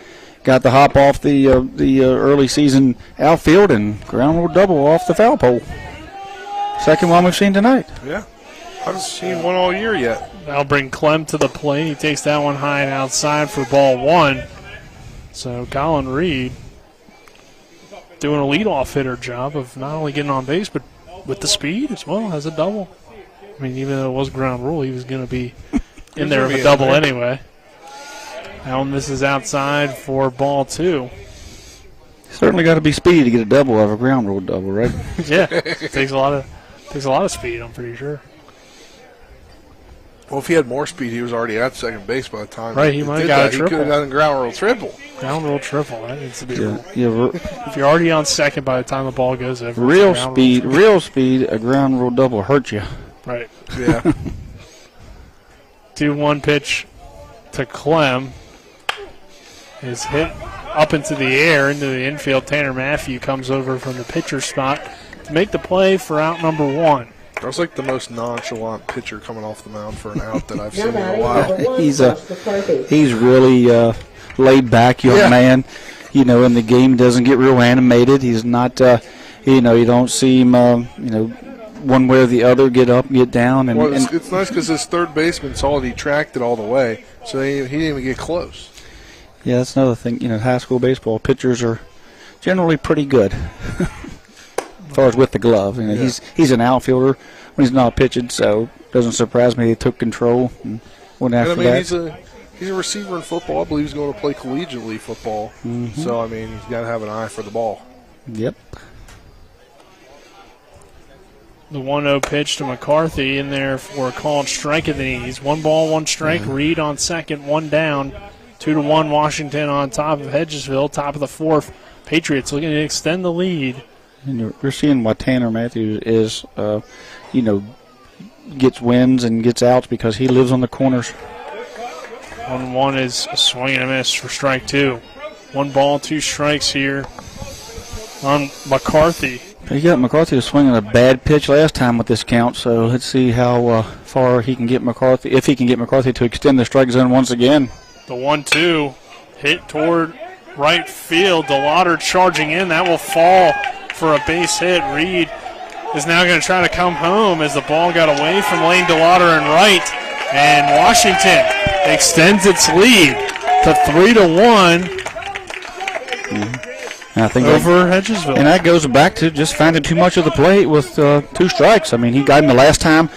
got the hop off the early season outfield, and ground rule double off the foul pole. Second one we've seen tonight. Yeah. I haven't seen one all year yet. That'll bring Clem to the plate. He takes that one high and outside for ball 1. So Colin Reed doing a leadoff hitter job of not only getting on base, but with the speed as well as a double. I mean, even though it was ground rule, he was going to be in there with a double anyway. That one misses outside for ball 2. Certainly got to be speedy to get a double out of a ground rule double, right? Yeah, it takes a lot of speed, I'm pretty sure. Well, if he had more speed, he was already at second base by the time. Right, he might have got a triple. He could have gotten a ground rule triple. Ground rule triple. That needs to be yeah, if you're already on second by the time the ball goes over. Real speed, a ground rule double hurts you. Right. Yeah. 2-1 pitch to Clem is hit up into the air, into the infield. Tanner Matthew comes over from the pitcher spot to make the play for out number 1. That was like the most nonchalant pitcher coming off the mound for an out that I've seen in a while. He's really laid back young man. And the game doesn't get real animated. He's not, you don't see him, one way or the other get up, get down. And, it's nice because his third baseman saw it. He tracked it all the way, so he didn't even get close. Yeah, that's another thing. High school baseball pitchers are generally pretty good. As far as with the glove, he's an outfielder when he's not pitching, so it doesn't surprise me he took control and went after that. He's a receiver in football. I believe he's going to play collegiately football. Mm-hmm. So he's got to have an eye for the ball. Yep. The 1-0 pitch to McCarthy in there for a called strike at the knees. 1 ball, 1 strike. Reed on second, 1 down. 2-1 Washington on top of Hedgesville. Top of the 4th. Patriots looking to extend the lead. And you're seeing why Tanner Matthews is, gets wins and gets outs because he lives on the corners. 1-1 is a swing and a miss for strike 2. 1 ball, 2 strikes here on McCarthy. He got McCarthy to swing on a bad pitch last time with this count, so let's see how far he can get McCarthy, if he can get McCarthy to extend the strike zone once again. The 1-2 hit toward right field. DeLauder charging in. That will fall for a base hit. Reed is now going to try to come home as the ball got away from Lane DeLauder and right. And Washington extends its lead to 3-1 I think over Hedgesville. And that goes back to just finding too much of the plate with 2 strikes. I mean, he got him the last time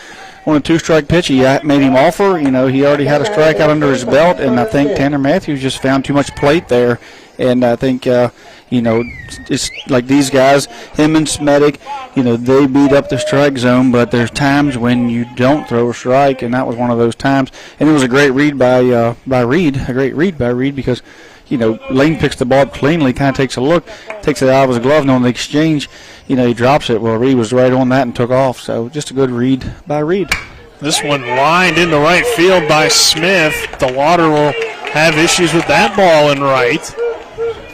on a 2-strike pitch, he made him offer. He already had a strikeout under his belt, and I think Tanner Matthews just found too much plate there. And I think, it's like these guys, him and Smetic, they beat up the strike zone, but there's times when you don't throw a strike, and that was one of those times. And it was a great read by Reed, because, Lane picks the ball up cleanly, kind of takes a look, takes it out of his glove, and on the exchange, he drops it. Well, Reed was right on that and took off. So just a good read by Reed. This one lined into right field by Smith. DeLauder will have issues with that ball in right.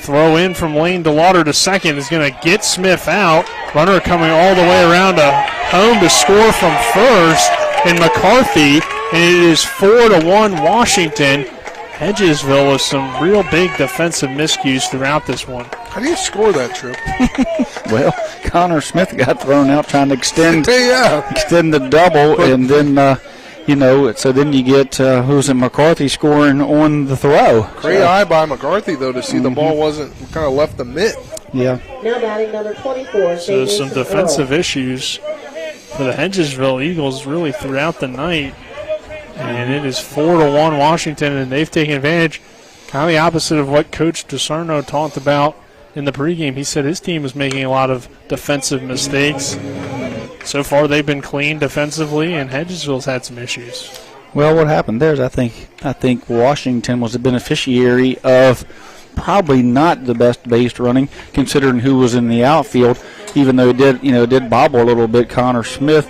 Throw in from Lane DeLauder to second is going to get Smith out. Runner coming all the way around to home to score from first in McCarthy. And it is 4-1 Washington. Hedgesville with some real big defensive miscues throughout this one. How do you score that, Trip? Well, Connor Smith got thrown out trying to extend the double, and then so then you get McCarthy scoring on the throw. Great eye by McCarthy though to see the ball wasn't kind of left the mitt. Yeah. Now batting number 24. So some defensive issues for the Hedgesville Eagles really throughout the night. And it is 4-1 Washington, and they've taken advantage. Kind of the opposite of what Coach DeSarno talked about in the pregame. He said his team was making a lot of defensive mistakes. So far, they've been clean defensively, and Hedgesville's had some issues. Well, what happened there is I think Washington was the beneficiary of probably not the best base running, considering who was in the outfield. Even though it did bobble a little bit. Connor Smith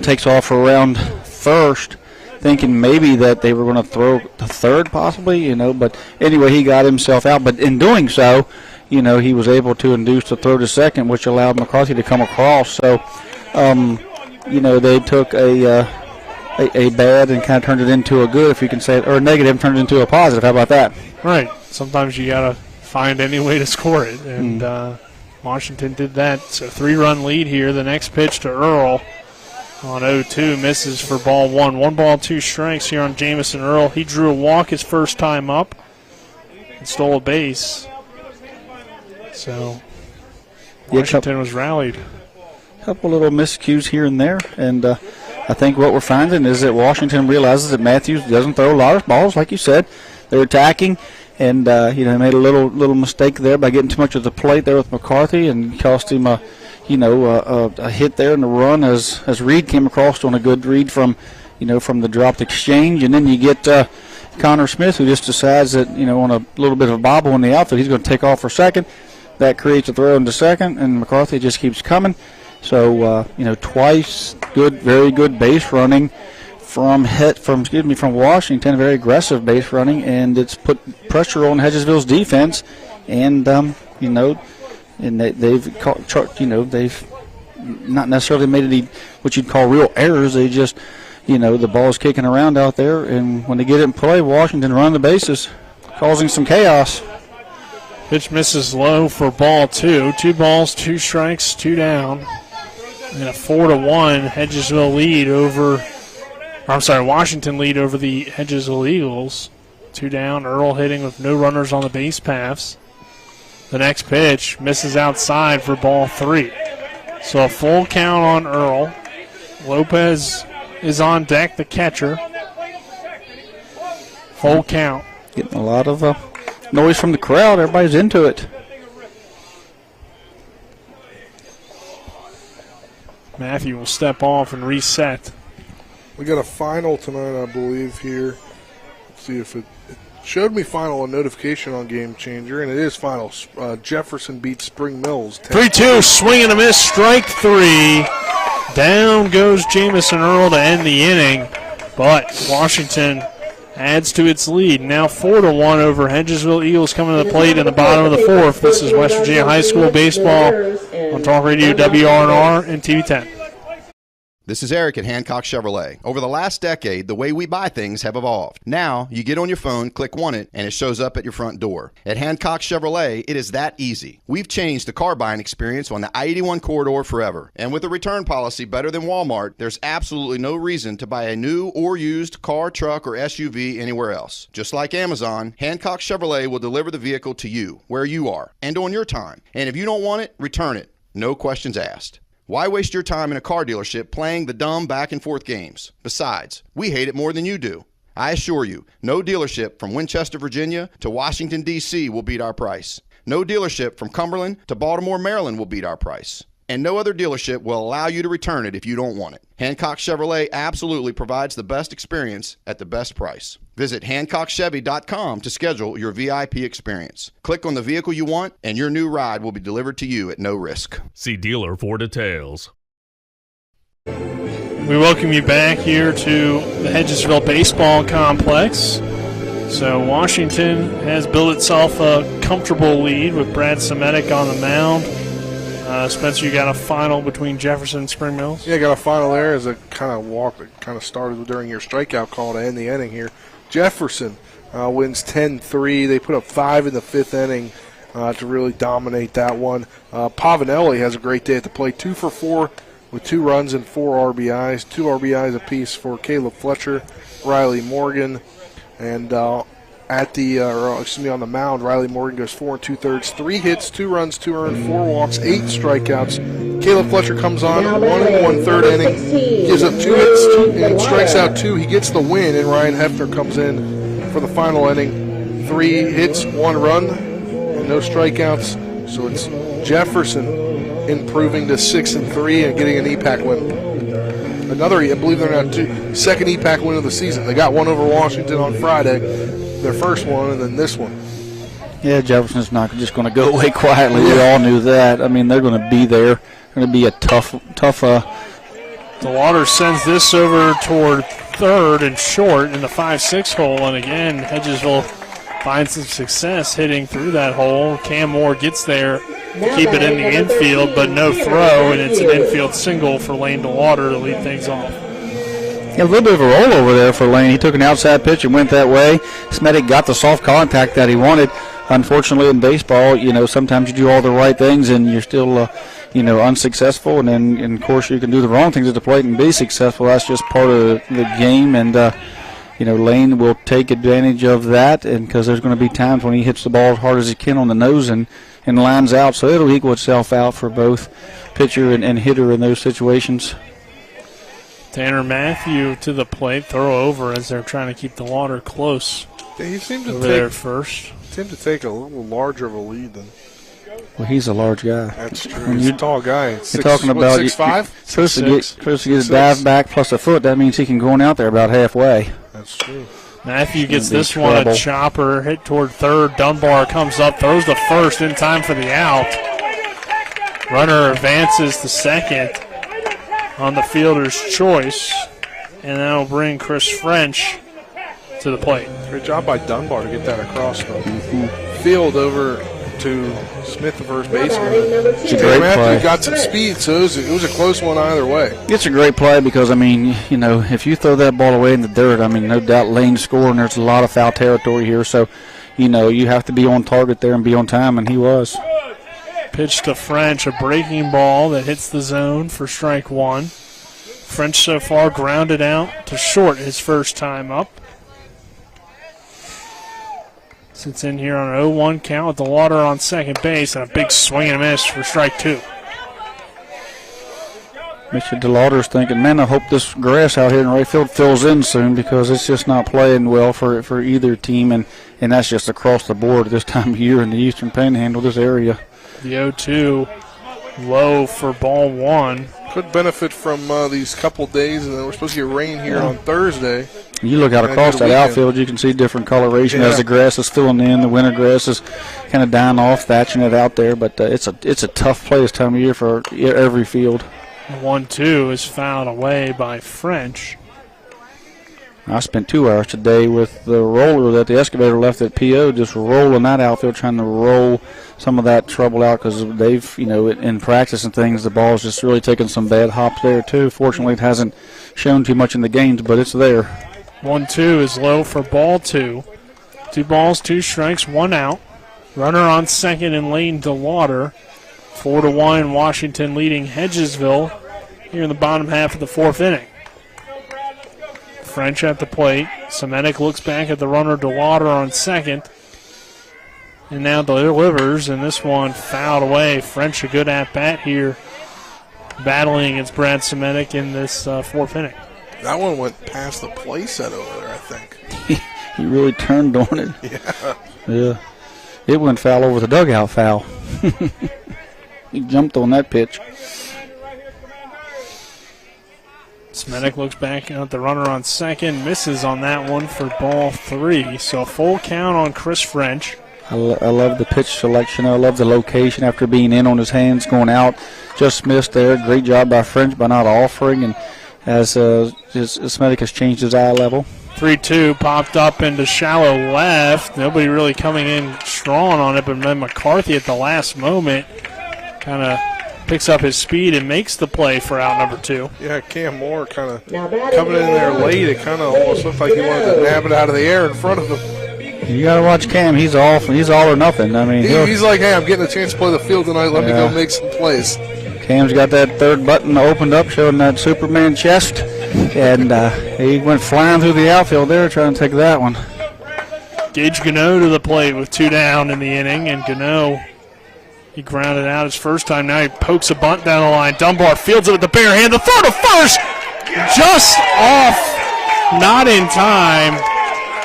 takes off around first, thinking maybe that they were going to throw to third possibly, but anyway, he got himself out. But in doing so, he was able to induce the throw to second, which allowed McCarthy to come across. So, they took a bad and kind of turned it into a good, if you can say it, or a negative and turned it into a positive. How about that? Right. Sometimes you got to find any way to score it, and Washington did that. So 3-run lead here. The next pitch to Earl. On 0-2, misses for ball 1. 1 ball, 2 strikes here on Jamison Earl. He drew a walk his first time up and stole a base. So Washington was rallied. A couple little miscues here and there, and I think what we're finding is that Washington realizes that Matthews doesn't throw a lot of balls, like you said. They're attacking, and made a little mistake there by getting too much of the plate there with McCarthy, and cost him a hit there in the run as Reed came across on a good read from the dropped exchange. And then you get Connor Smith, who just decides that, on a little bit of a bobble in the outfield, he's going to take off for second. That creates a throw into second, and McCarthy just keeps coming. So, twice very good base running from Washington, very aggressive base running, and it's put pressure on Hedgesville's defense. And, and they've not necessarily made any what you'd call real errors. They just, the ball's kicking around out there, and when they get it in play, Washington run the bases, causing some chaos. Pitch misses low for ball 2. 2 balls, 2 strikes, 2 down. And a 4-1 Hedgesville lead Washington lead over the Hedgesville Eagles. 2 down, Earl hitting with no runners on the base paths. The next pitch misses outside for ball 3. So a full count on Earl. Lopez is on deck, the catcher. Full count. Getting a lot of noise from the crowd. Everybody's into it. Matthew will step off and reset. We got a final tonight, I believe, here. Let's see if it showed me final, a notification on Game Changer, and it is final. Jefferson beats Spring Mills. 3-2, swing and a miss, strike 3. Down goes Jamison Earl to end the inning, but Washington adds to its lead. Now 4-1 over Hedgesville. Eagles coming to the plate in the bottom of the 4th. This is West Virginia High School Baseball on Talk Radio WRNR and TV 10. This is Eric at Hancock Chevrolet. Over the last decade, the way we buy things have evolved. Now, you get on your phone, click Want It, and it shows up at your front door. At Hancock Chevrolet, it is that easy. We've changed the car buying experience on the I-81 corridor forever. And with a return policy better than Walmart, there's absolutely no reason to buy a new or used car, truck, or SUV anywhere else. Just like Amazon, Hancock Chevrolet will deliver the vehicle to you, where you are, and on your time. And if you don't want it, return it. No questions asked. Why waste your time in a car dealership playing the dumb back-and-forth games? Besides, we hate it more than you do. I assure you, no dealership from Winchester, Virginia to Washington, D.C. will beat our price. No dealership from Cumberland to Baltimore, Maryland will beat our price. And no other dealership will allow you to return it if you don't want it. Hancock Chevrolet absolutely provides the best experience at the best price. Visit HancockChevy.com to schedule your VIP experience. Click on the vehicle you want, and your new ride will be delivered to you at no risk. See dealer for details. We welcome you back here to the Hedgesville Baseball Complex. So Washington has built itself a comfortable lead with Brad Semetic on the mound. Spencer, you got a final between Jefferson and Spring Mills? Yeah, got a final there as a kind of walk that kind of started during your strikeout call to end the inning here. Jefferson wins 10-3. They put up 5 in the 5th inning to really dominate that one. Pavanelli has a great day at the plate, 2 for 4 with 2 runs and 4 RBIs. 2 RBIs apiece for Caleb Fletcher, Riley Morgan, and on the mound, Riley Morgan goes 4 2/3, 3 hits, 2 runs, 2 earned, 4 walks, 8 strikeouts. Caleb Fletcher comes on 1 1/3 inning, gives up 2 hits and strikes out 2. He gets the win, and Ryan Hefner comes in for the final inning, 3 hits, 1 run, and no strikeouts. So it's Jefferson improving to 6-3 and getting an EPAC win. Another, I believe they're not second EPAC win of the season. They got one over Washington on Friday, their first one, and then this one. Yeah, Jefferson's not just going to go away quietly. We all knew that. I mean, they're going to be there. Going to be a tough. DeLauder sends this over toward third and short in the 5-6 hole, and again, Hedgesville finds some success hitting through that hole. Cam Moore gets there, keep it in the infield, but no throw, and it's an infield single for Lane DeLauder to lead things off. Yeah, a little bit of a rollover there for Lane. He took an outside pitch and went that way. Smetic got the soft contact that he wanted. Unfortunately, in baseball, sometimes you do all the right things and you're still, unsuccessful. And then, of course, you can do the wrong things at the plate and be successful. That's just part of the game. And, Lane will take advantage of that, and because there's going to be times when he hits the ball as hard as he can on the nose and lines out. So it'll equal itself out for both pitcher and hitter in those situations. Tanner Matthew to the plate, throw over as they're trying to keep DeLauder close. Yeah, he seemed to take a little larger of a lead than. Well, he's a large guy. That's true. He's a tall guy. You're talking about 6'5"? Supposed to get his dive back plus a foot. That means he can go on out there about halfway. That's true. Matthew gets this one, a chopper, hit toward third. Dunbar comes up, throws the first in time for the out. Runner advances to second on the fielder's choice, and that'll bring Chris French to the plate. Great job by Dunbar to get that across the field over to Smith, the first baseman. It's a great play. Got some speed, so it was a close one either way. It's a great play because, if you throw that ball away in the dirt, no doubt Lane's scoring. There's a lot of foul territory here, so, you have to be on target there and be on time, and he was. Pitch to French, a breaking ball that hits the zone for strike one. French so far grounded out to short his first time up. Sits in here on an 0-1 count with DeLauder on second base and a big swing and a miss for strike two. Mr. DeLauder's thinking, man, I hope this grass out here in right field fills in soon because it's just not playing well for either team, and that's just across the board this time of year in the Eastern Panhandle, this area. The 0-2 low for ball one. Could benefit from these couple days, and then we're supposed to get rain here on Thursday. You look out across that outfield, you can see different coloration as the grass is filling in. The winter grass is kind of dying off, thatching it out there. But it's a tough play this time of year for every field. 1-2 is fouled away by French. I spent 2 hours today with the roller that the excavator left at PO, just rolling that outfield, trying to roll some of that trouble out because they've, in practice and things, the ball's just really taking some bad hops there too. Fortunately, it hasn't shown too much in the games, but it's there. 1-2 is low for ball two. 2 balls, 2 strikes, 1 out. Runner on second in Lane DeLauder. 4-1 Washington leading Hedgesville here in the bottom half of the 4th inning. French at the plate. Semetic looks back at the runner DeLauder on second. And now delivers, and this one fouled away. French a good at-bat here battling against Brad Semetic in this fourth inning. That one went past the play set over there, I think. He really turned on it. Yeah. Yeah. It went foul over the dugout foul. He jumped on that pitch. Semetic looks back at the runner on second, misses on that one for ball 3. So full count on Chris French. I love the pitch selection. I love the location after being in on his hands, going out. Just missed there. Great job by French by not offering. And as Semetic has changed his eye level. 3-2 popped up into shallow left. Nobody really coming in strong on it, but then McCarthy at the last moment kind of picks up his speed and makes the play for out number 2. Yeah, Cam Moore kind of coming in there late. It kind of almost looked like he wanted to nab it out of the air in front of him. You got to watch Cam. He's all or nothing. I mean, he's like, hey, I'm getting a chance to play the field tonight. Let me go make some plays. Cam's got that third button opened up, showing that Superman chest, and he went flying through the outfield there trying to take that one. Gage Gano to the plate with 2 down in the inning, and Gano, he grounded out his first time. Now he pokes a bunt down the line. Dunbar fields it with the bare hand. The throw to first, just off, not in time.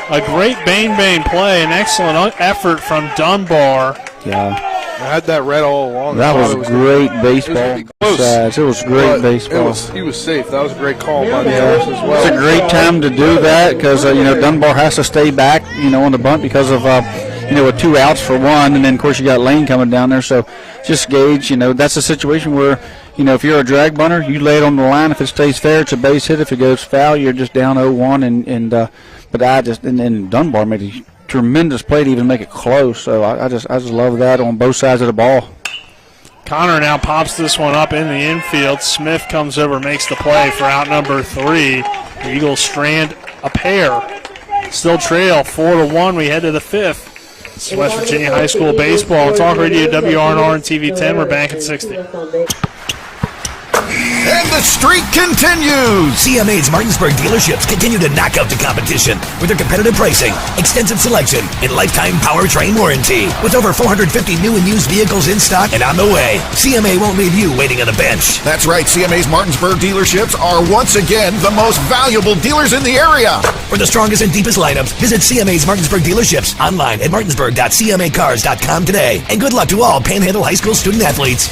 A great bang play, an excellent effort from Dunbar. Yeah. I had that read all along. That was great baseball. It was great baseball. He was safe. That was a great call by the Ellis as well. It's a great time to do that because Dunbar has to stay back, on the bunt because of with 2 outs for 1, and then of course you got Lane coming down there. So just gauge. That's a situation where if you're a drag bunter, you lay it on the line. If it stays fair, it's a base hit. If it goes foul, you're just down 0-1. But and Dunbar made a tremendous play to even make it close. So I just love that on both sides of the ball. Connor now pops this one up in the infield. Smith comes over, makes the play for out number 3. The Eagles strand a pair. Still trail 4-1. We head to the 5th. It's West Virginia High School baseball. Talk Radio WRNR and TV 10. We're back at 60. And the streak continues! CMA's Martinsburg dealerships continue to knock out the competition with their competitive pricing, extensive selection, and lifetime powertrain warranty. With over 450 new and used vehicles in stock and on the way, CMA won't leave you waiting on the bench. That's right, CMA's Martinsburg dealerships are once again the most valuable dealers in the area. For the strongest and deepest lineups, visit CMA's Martinsburg dealerships online at martinsburg.cmacars.com today. And good luck to all Panhandle High School student athletes.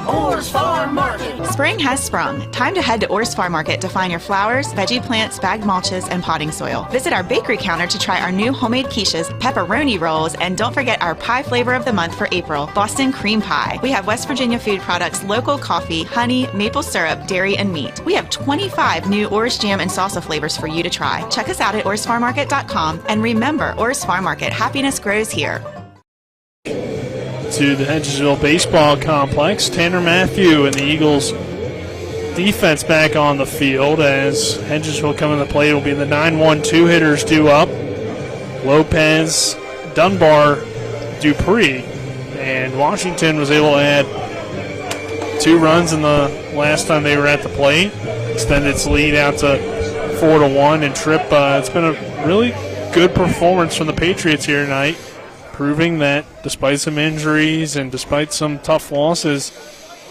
Orr's Farm Market. Spring has sprung. Time to head to Orr's Farm Market to find your flowers, veggie plants, bagged mulches, and potting soil. Visit our bakery counter to try our new homemade quiches, pepperoni rolls, and don't forget our pie flavor of the month for April, Boston cream pie. We have West Virginia food products, local coffee, honey, maple syrup, dairy, and meat. We have 25 new Orr's jam and salsa flavors for you to try. Check us out at orrsfarmmarket.com, and remember, Orr's Farm Market, happiness grows here. To the Hedgesville baseball complex, Tanner Matthew and the Eagles defense back on the field as Hedgesville coming to the plate. Will be the 9-1-2 hitters due up. Lopez, Dunbar, Dupree, and Washington was able to add 2 runs in the last time they were at the plate. Extended its lead out to 4-1, and Tripp, it's been a really good performance from the Patriots here tonight, proving that despite some injuries and despite some tough losses,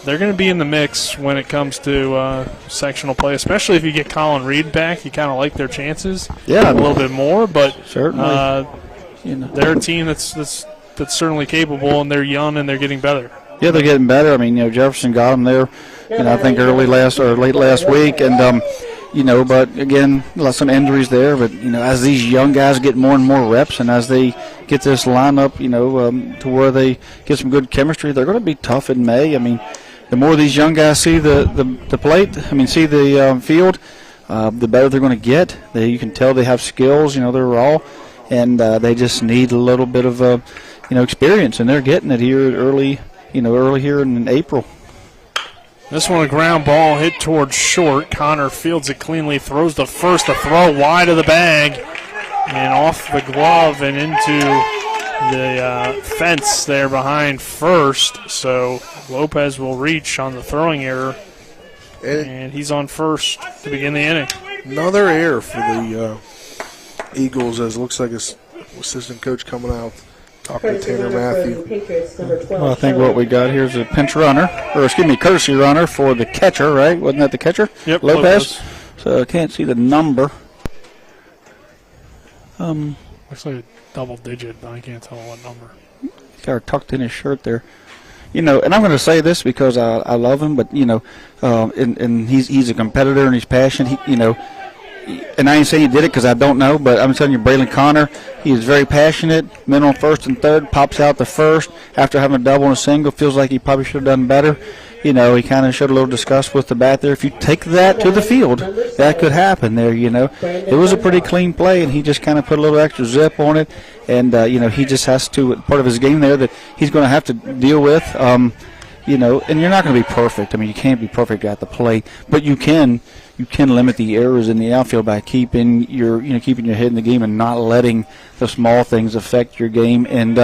they're going to be in the mix when it comes to sectional play, especially if you get Colin Reed back. You kind of like their chances a little bit more, but certainly, they're a team that's certainly capable, and they're young and they're getting better. Yeah, they're getting better. I mean, Jefferson got them there, I think late last week, and but again, some injuries there. But as these young guys get more and more reps, and as they get this lineup, to where they get some good chemistry, they're going to be tough in May. I mean, the more these young guys see the plate, see the field, the better they're going to get. You can tell they have skills. They're raw, and they just need a little bit of experience, and they're getting it here early here in April. This one, a ground ball hit towards short. Connor fields it cleanly, throws the first, a throw wide of the bag, and off the glove and into the fence there behind first. So Lopez will reach on the throwing error, and he's on first to begin the inning. Another error for the Eagles, as it looks like his assistant coach coming out Talking to Tanner Matthew. Well, I think what we got here is a pinch runner, or excuse me, courtesy runner for the catcher, right? Wasn't that the catcher? Yep, Lopez. So I can't see the number. Looks like a double digit, but I can't tell what number. Got her tucked in his shirt there. You know, and I'm going to say this because I love him, but, you know, and he's a competitor and he's passionate. He, you know, and I ain't saying he did it because I don't know, but I'm telling you, Braylon Connor, he is very passionate. Men on first and third, pops out the first. After having a double and a single, feels like he probably should have done better. You know, he kind of showed a little disgust with the bat there. If you take that to the field, that could happen there, you know. It was a pretty clean play, and he just kind of put a little extra zip on it. And, you know, he just has to, part of his game there that he's going to have to deal with. You know, and you're not going to be perfect. I mean, you can't be perfect at the plate, but you can limit the errors in the outfield by keeping your head in the game and not letting the small things affect your game. And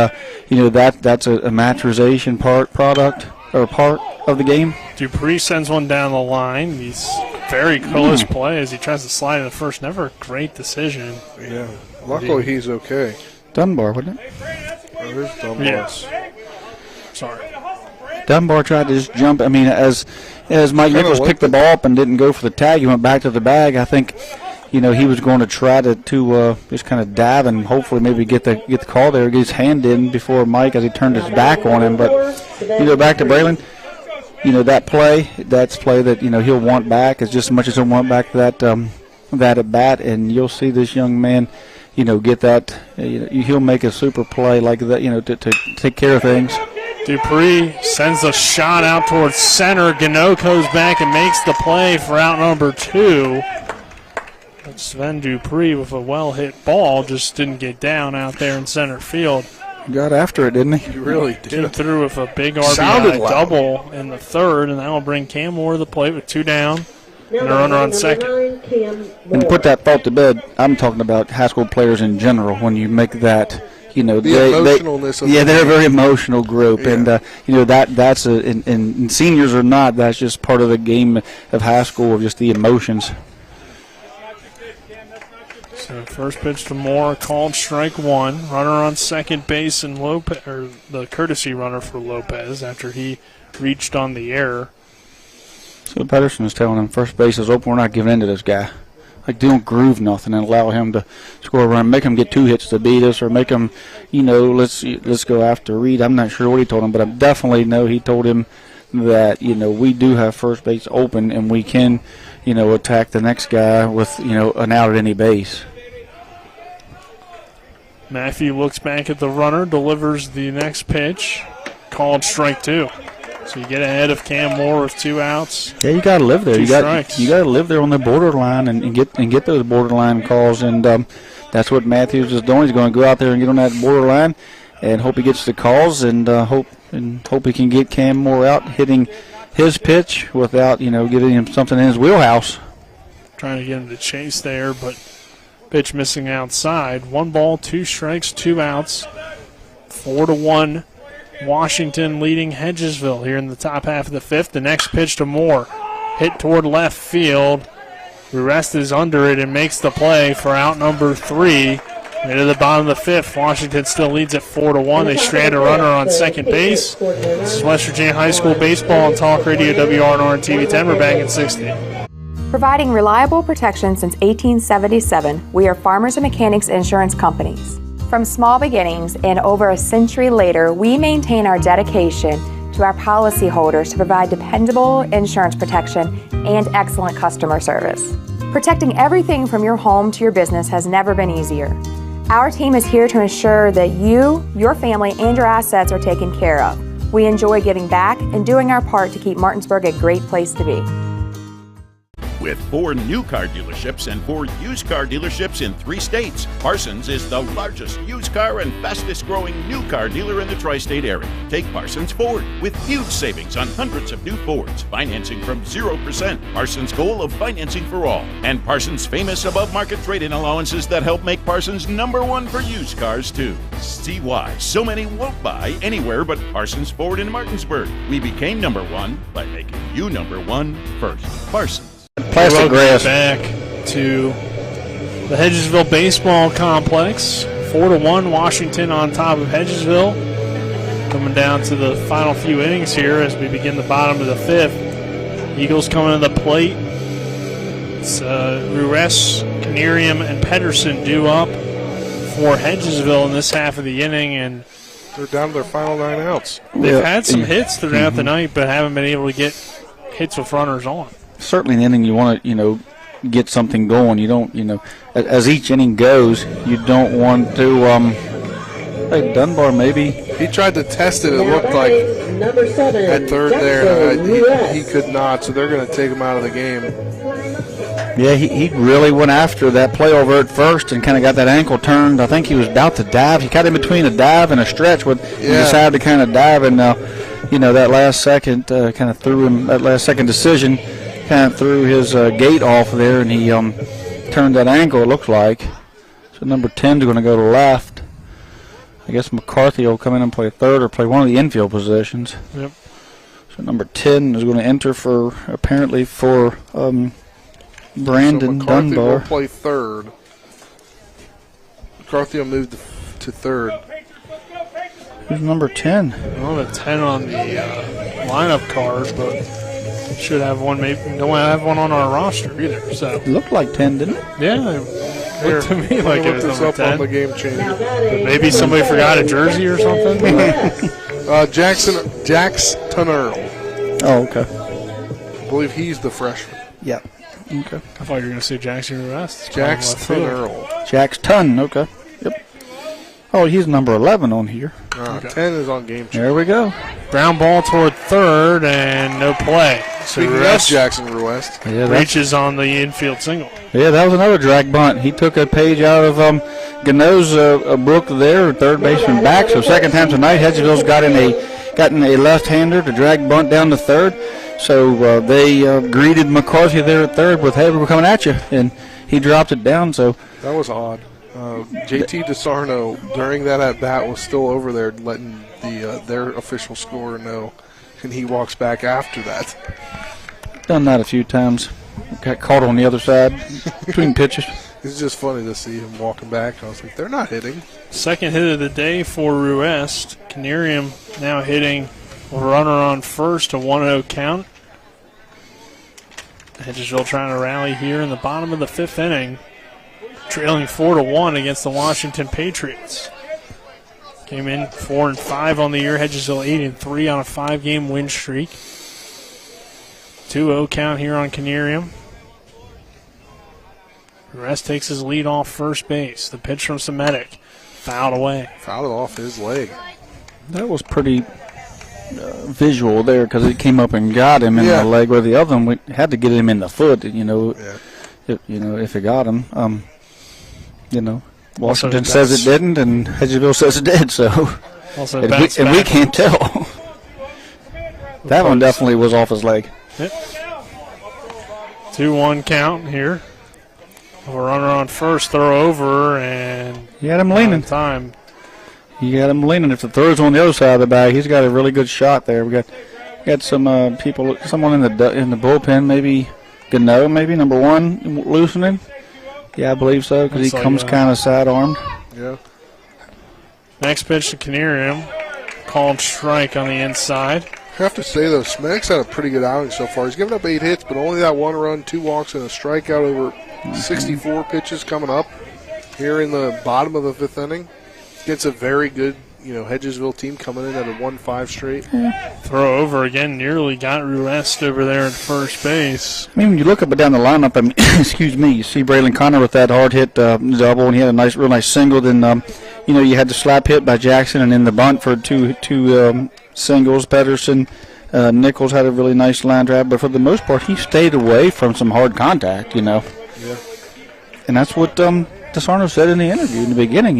you know, that's a maturization part of the game. Dupree sends one down the line. He's very close play as he tries to slide in the first. Never a great decision. Yeah, luckily he's okay. Dunbar, wasn't it? Oh, it is Dunbar. Yes. Sorry. Dunbar tried to just jump. I mean, as Mike Nichols picked the ball up and didn't go for the tag, he went back to the bag. I think, you know, he was going to try to just kind of dive and hopefully maybe get the call there, get his hand in before Mike as he turned his back on him. But you go back to Braylon. You know, that's play that, you know, he'll want back as just as much as he'll want back that at bat, and you'll see this young man, you know, get that. You know, he'll make a super play like that, you know, to take care of things. Dupree sends a shot out towards center. Gano goes back and makes the play for out number 2. But Sven Dupree with a well-hit ball just didn't get down out there in center field. Got after it, didn't he? He really did. Came through with a big RBI double in the third, and that will bring Cam Moore to the plate with 2 down and a runner on second. And to put that thought to bed, I'm talking about high school players in general. When you make that, you know, they're a very emotional group, yeah. And you know, that's in seniors or not, that's just part of the game of high school, just the emotions. So first pitch to Moore, called strike 1. Runner on second base, and Lopez, or the courtesy runner for Lopez after he reached on the error. So Patterson is telling him first base is open. We're not giving in to this guy. Like, don't groove nothing and allow him to score a run. Make him get 2 hits to beat us, or make him, you know, let's go after Reed. I'm not sure what he told him, but I definitely know he told him that, you know, we do have first base open and we can, you know, attack the next guy with, you know, an out at any base. Matthew looks back at the runner, delivers the next pitch, called strike 2. So you get ahead of Cam Moore with 2 outs. Yeah, you got to live there. You got to live there on the borderline and get those borderline calls, and that's what Matthews is doing. He's going to go out there and get on that borderline and hope he gets the calls, and hope he can get Cam Moore out hitting his pitch without, you know, getting him something in his wheelhouse. Trying to get him to chase there, but pitch missing outside. 1 ball, 2 strikes, 2 outs. 4-1. Washington leading Hedgesville here in the top half of the 5th. The next pitch to Moore. Hit toward left field. Rest is under it and makes the play for out number 3. Into the bottom of the 5th. Washington still leads at 4-1. They strand a runner on second base. This is West Virginia High School Baseball on Talk Radio WRNR and TV 10. We're back in 60. Providing reliable protection since 1877, we are Farmers and Mechanics Insurance Companies. From small beginnings and over a century later, we maintain our dedication to our policyholders to provide dependable insurance protection and excellent customer service. Protecting everything from your home to your business has never been easier. Our team is here to ensure that you, your family, and your assets are taken care of. We enjoy giving back and doing our part to keep Martinsburg a great place to be. With 4 new car dealerships and 4 used car dealerships in 3 states, Parsons is the largest used car and fastest growing new car dealer in the tri-state area. Take Parsons Ford with huge savings on hundreds of new Fords, financing from 0%, Parsons' goal of financing for all, and Parsons' famous above-market trade-in allowances that help make Parsons #1 for used cars too. See why so many won't buy anywhere but Parsons Ford in Martinsburg. We became #1 by making you #1 first. Parsons. Plastic grass. Back to the Hedgesville Baseball Complex 4-1, Washington on top of Hedgesville. Coming down to the final few innings here as we begin the bottom of the 5th. Eagles coming to the plate. It's Ruess, Canerium, and Pedersen due up for Hedgesville in this half of the inning, and they're down to their final 9 outs. They've had some hits throughout the night, but haven't been able to get hits with runners on. Certainly in the inning you want to, get something going. You don't, as each inning goes, you don't want to, hey, Dunbar maybe. He tried to test it, it looked like, at third there. He could not, so they're going to take him out of the game. Yeah, he really went after that play over at first and kind of got that ankle turned. I think he was about to dive. He got in between a dive and a stretch. He decided to kind of dive, and that last second kind of threw him. That last second decision kind of threw his gait off there, and he turned that ankle. It looks like. So number 10 is going to go to left. I guess McCarthy will come in and play third or play one of the infield positions. Yep. So number 10 is going to enter for Brandon so McCarthy Dunbar will play third. McCarthy will move to third. Who's number 10? Well, the 10 on the lineup card, but should have one. Maybe don't have one on our roster either. So it looked like 10, didn't it? Yeah, it looked to me like it was number 10. On the game changer. But maybe somebody forgot a jersey or something. Jackson Earl. Oh, okay. I believe he's the freshman. Yeah. Okay. I thought you were going to say Jackson West. Jackson Earl. Jackson, okay. Yep. Oh, he's number 11 on here. Okay. 10 is on game changer. There we go. Ground ball toward third and no play. Speaking of Jackson West, reaches on the infield single. Yeah, that was another drag bunt. He took a page out of Gano's book there, third baseman back. So second time tonight, Hedgesville's gotten a left-hander to drag bunt down to third. So they greeted McCarthy there at third with, hey, we're coming at you. And he dropped it down. So that was odd. JT DeSarno, during that at-bat, was still over there letting their official scorer know. And he walks back after that. Done that a few times. Got caught on the other side between pitches. It's just funny to see him walking back. I was like, they're not hitting. Second hit of the day for Ruest. Canerium now hitting a runner on first, a 1-0 count. Hedgesville trying to rally here in the bottom of the 5th inning, trailing 4-1 against the Washington Patriots. Came in 4-5 on the year. Hedgesville 8-3 on a 5-game win streak. 2-0 count here on Canerium. Ruest takes his lead off first base. The pitch from Semitic. Fouled away. Fouled it off his leg. That was pretty visual there because it came up and got him in the leg, where the other one we had to get him in the foot, if it got him. Washington says it didn't, and Hedgesville says it did, so. And we can't tell. That one definitely was off his leg. Yep. 2-1 count here. A runner on first, throw over, and he had him leaning. Time. He had him leaning. If the throw's on the other side of the bag, he's got a really good shot there. We got some people, someone in the bullpen, maybe Gano, maybe number 1 loosening. Yeah, I believe so, because he comes kind of side-armed. Yeah. Next pitch to Canerium. Called strike on the inside. I have to say, though, Smick's had a pretty good outing so far. He's given up 8 hits, but only that 1 run, 2 walks, and a strikeout over 64 pitches coming up here in the bottom of the 5th inning. Against a very good, Hedgesville team coming in at a 1-5 straight. Yeah. Throw over again, nearly got Ruest over there at first base. I mean, when you look up and down the lineup, excuse me, you see Braylon Connor with that hard hit double, and he had a real nice single. Then, you had the slap hit by Jackson, and then the bunt for two singles. Pedersen, Nichols had a really nice line drive, but for the most part, he stayed away from some hard contact, Yeah. And that's what DeSarno said in the interview in the beginning,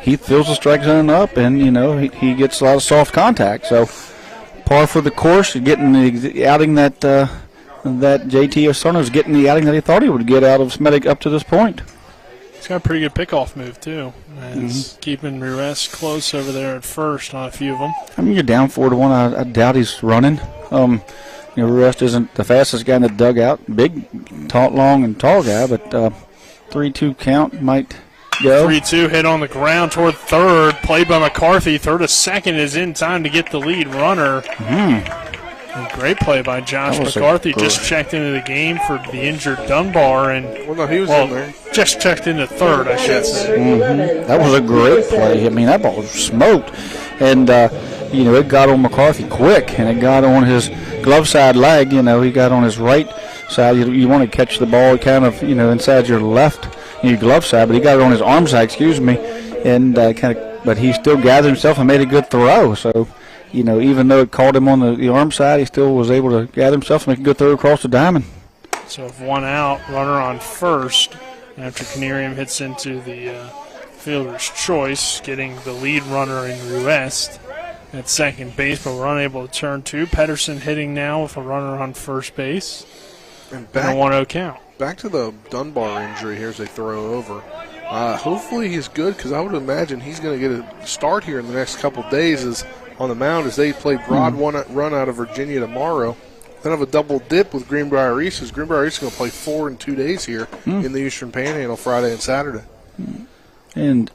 He fills the strike zone up, and, he gets a lot of soft contact. So, par for the course, getting the outing that JT DeSarno's getting the outing that he thought he would get out of Semitic up to this point. He's got a pretty good pickoff move, too. And it's keeping Ruest close over there at first on a few of them. I mean, you're down 4-1. I doubt he's running. Ruest isn't the fastest guy in the dugout. Big, long, and tall guy, but 3-2 count might go. 3-2 hit on the ground toward third. Played by McCarthy. Third to second is in time to get the lead runner. And great play by Josh McCarthy. Just checked into the game for the injured Dunbar. And he was in there. Just checked into third, I should say. That was a great play. I mean, that ball was smoked. And, it got on McCarthy quick, and it got on his glove side leg. He got on his right side. You want to catch the ball kind of, inside your left, your glove side, but he got it on his arm side, and but he still gathered himself and made a good throw. So, even though it caught him on the arm side, he still was able to gather himself and make a good throw across the diamond. So if one out, runner on first after Canarium hits into the fielder's choice, getting the lead runner in Ruest at second base, but we're unable to turn two. Pedersen hitting now with a runner on first base and a 1-0 count. Back to the Dunbar injury here as they throw over. Hopefully he's good, because I would imagine he's going to get a start here in the next couple of days on the mound as they play Broad run out of Virginia tomorrow. Then have a double dip with Greenbrier East, because Greenbrier East is going to play 4 in 2 days here in the Eastern Panhandle Friday and Saturday. And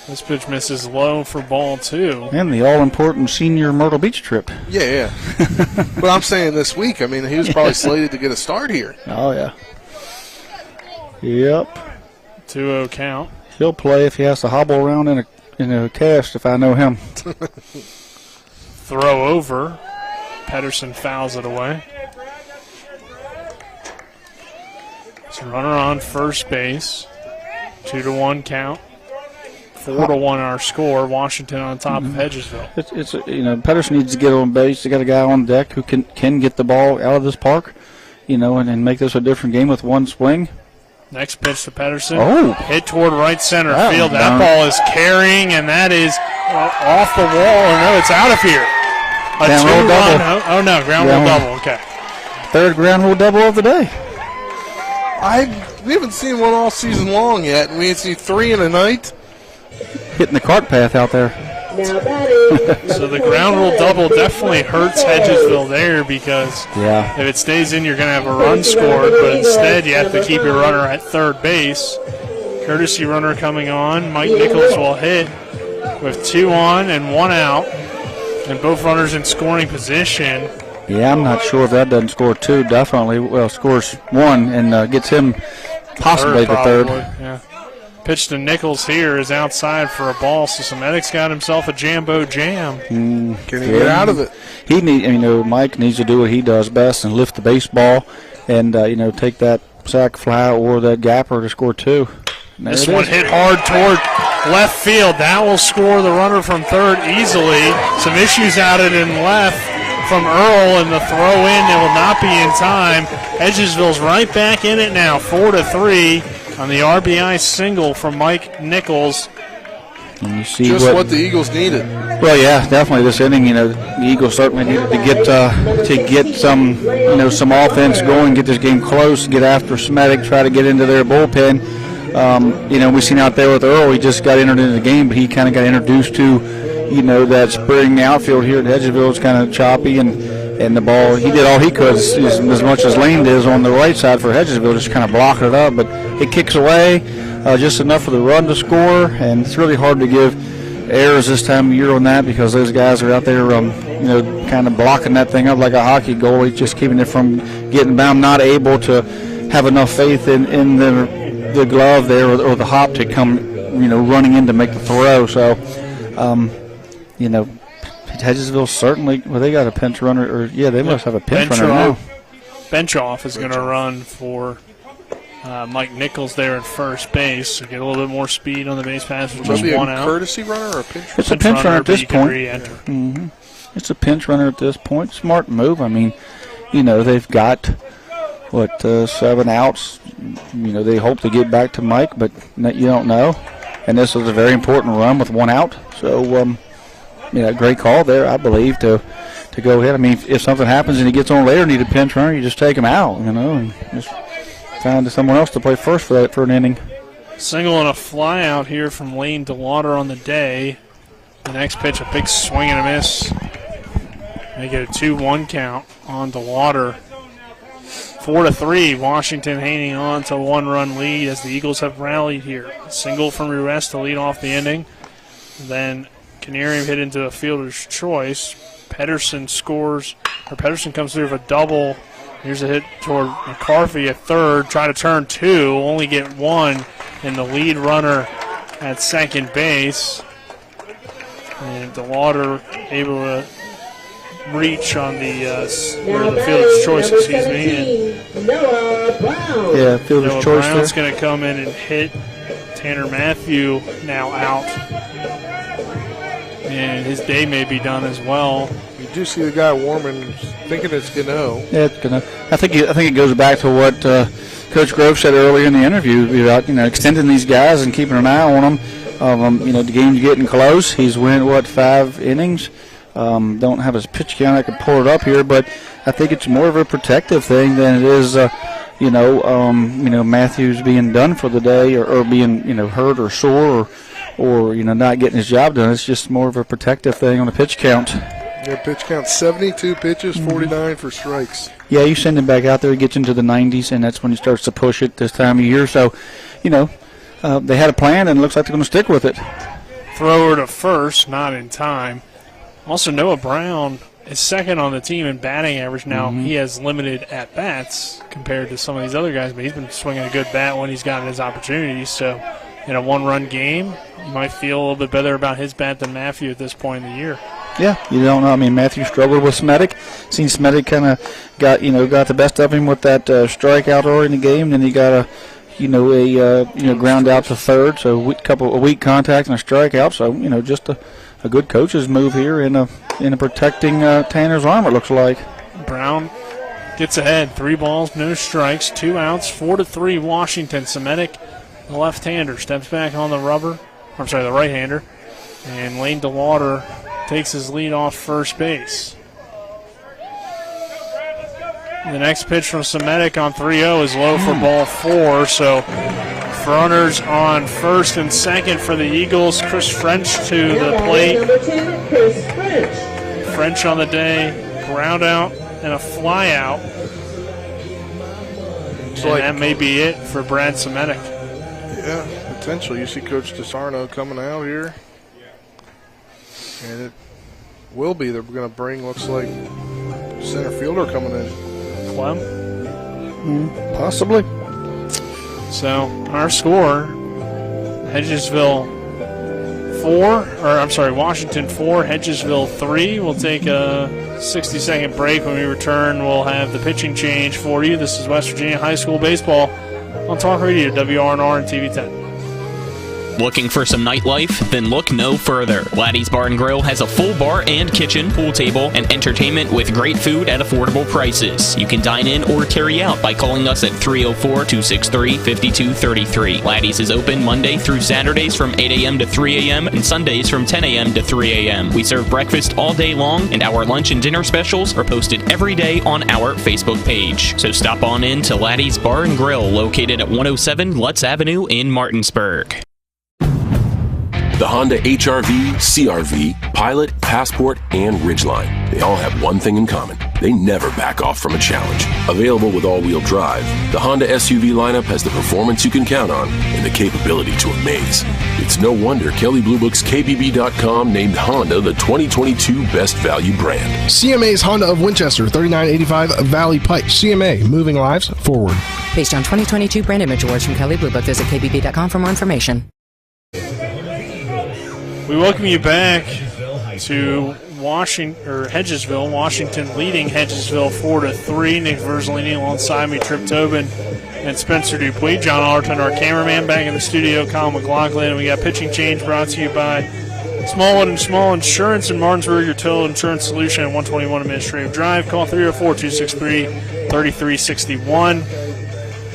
this pitch misses low for ball 2. And the all-important senior Myrtle Beach trip. Yeah. But I'm saying this week, he was probably slated to get a start here. Oh, yeah. Yep. 2-0 count. He'll play if he has to hobble around in a cast, if I know him. Throw over. Pedersen fouls it away. So runner on first base. 2-1 count. 4-1 our score. Washington on top of Hedgesville. It's Pedersen needs to get on base. They got a guy on deck who can get the ball out of this park, and make this a different game with one swing. Next pitch to Pedersen. Oh. Hit toward right center field. That ball is carrying, and that is off the wall. Or no, it's out of here. A ground rule double. Oh, no, ground rule double. Okay. Third ground rule double of the day. We haven't seen one all season long yet, and we see 3 in a night. Hitting the cart path out there. So the ground rule double definitely hurts Hedgesville there, because if it stays in, you're going to have a run scored, but instead you have to keep your runner at third base. Courtesy runner coming on. Mike Nichols will hit with 2 on and 1 out, and both runners in scoring position. Yeah, I'm not sure if that doesn't score 2. Definitely, scores 1 and gets him possibly the third. Yeah. Pitch to Nichols here is outside for a ball, so Semetics got himself a Jambo Jam. Can he get out of it? Mike needs to do what he does best and lift the baseball and, take that sac fly or that gapper to score 2. This one hit hard toward left field. That will score the runner from third easily. Some issues out it in left from Earl, and the throw in, it will not be in time. Hedgesville's right back in it now, 4-3. On the RBI single from Mike Nichols. And you see just what the Eagles needed. Well, yeah, definitely this inning. The Eagles certainly needed to get some offense going, get this game close, get after Smetic, try to get into their bullpen. We've seen out there with Earl. He just got entered into the game, but he kind of got introduced to that spring outfield here at Hedgesville is kind of choppy, and the ball, he did all he could as much as Lane does on the right side for Hedgesville, just kind of blocking it up, but it kicks away just enough for the run to score, and it's really hard to give errors this time of year on that, because those guys are out there kind of blocking that thing up like a hockey goal. He's just keeping it from getting bound, not able to have enough faith in the glove there or the hop to come running in to make the throw. So Hedgesville certainly, they got a pinch runner, they must have a pinch runner now. Bench off is going to run for Mike Nichols there at first base, so get a little bit more speed on the base pass with just 1 out. Courtesy runner or a pinch runner? It's a pinch runner at this point. It's a pinch runner at this point. Smart move. They've got 7 outs. They hope to get back to Mike, but you don't know. And this is a very important run with 1 out. So, great call there, I believe, to go ahead. If something happens and he gets on later and need a pinch runner, you just take him out, and just find someone else to play first for an inning. Single and a fly out here from Lane DeWater on the day. The next pitch, a big swing and a miss. They get a 2-1 count on DeWater. 4-3, Washington hanging on to a 1-run lead as the Eagles have rallied here. A single from Ruiz to lead off the inning. Then Canarium hit into a fielder's choice. Pedersen comes through with a double. Here's a hit toward McCarthy at third. Try to turn two, only get one, and the lead runner at second base. And DeLauder able to reach on the fielder's choice, excuse me. Yeah, fielder's choice there. Brown's going to come in and hit Tanner Matthew now out. And his day may be done as well. You do see the guy warming, thinking it's Gano. Yeah, it's Gano. I think it goes back to what Coach Grove said earlier in the interview about extending these guys and keeping an eye on them. The game's getting close. He's went 5 innings. Don't have his pitch count. I could pull it up here, but I think it's more of a protective thing than it is. Matthews being done for the day or being hurt or sore or not getting his job done. It's just more of a protective thing on the pitch count. Yeah, pitch count 72 pitches, 49 for strikes. Yeah, you send him back out there, he gets into the 90s, and that's when he starts to push it this time of year. So, they had a plan, and it looks like they're going to stick with it. Thrower to first, not in time. Also, Noah Brown is second on the team in batting average now. He has limited at-bats compared to some of these other guys, but he's been swinging a good bat when he's gotten his opportunities. So, in a one-run game, you might feel a little bit better about his bat than Matthew at this point in the year. Yeah, you don't know. I mean, Matthew struggled with Smetic. Seen Smetic kind of got the best of him with that strikeout early in the game. Then he got a ground out to third. So a weak contact and a strikeout. So just a good coach's move here in a protecting Tanner's arm. It looks like Brown gets ahead. 3 balls, no strikes, 2 outs, 4-3 Washington. Smetic, the left-hander, steps back on the right-hander, and Lane DeLauder takes his lead off first base. The next pitch from Smetic on 3-0 is low for ball 4. So runners on first and second for the Eagles. Chris French to the plate. French on the day, ground out and a fly out. And that may be it for Brad Smetic. Yeah, potentially. You see Coach DeSarno coming out here. And it will be. They're going to bring, looks like, center fielder coming in. Clem? Possibly. So, our score, Washington 4, Hedgesville 3. We'll take a 60-second break. When we return, we'll have the pitching change for you. This is West Virginia High School Baseball on Talk Radio, WRNR and TV 10. Looking for some nightlife? Then look no further. Laddie's Bar and Grill has a full bar and kitchen, pool table, and entertainment with great food at affordable prices. You can dine in or carry out by calling us at 304-263-5233. Laddie's is open Monday through Saturdays from 8 a.m. to 3 a.m. and Sundays from 10 a.m. to 3 a.m. We serve breakfast all day long, and our lunch and dinner specials are posted every day on our Facebook page. So stop on in to Laddie's Bar and Grill, located at 107 Lutz Avenue in Martinsburg. The Honda HR-V, CR-V, Pilot, Passport, and Ridgeline. They all have one thing in common. They never back off from a challenge. Available with all-wheel drive, the Honda SUV lineup has the performance you can count on and the capability to amaze. It's no wonder Kelley Blue Book's KBB.com named Honda the 2022 Best Value brand. CMA's Honda of Winchester, 3985 Valley Pike. CMA, moving lives forward. Based on 2022 brand image awards from Kelley Blue Book, visit KBB.com for more information. We welcome you back to Hedgesville. Washington leading Hedgesville 4-3. Nick Verzolini alongside me, Trip Tobin and Spencer Dupuis. John Allerton, our cameraman, back in the studio. Colin McLaughlin. And we got pitching change brought to you by Smallwood and Small Insurance in Martinsburg, your total insurance solution at 121 Administrative Drive. Call 304-263-3361.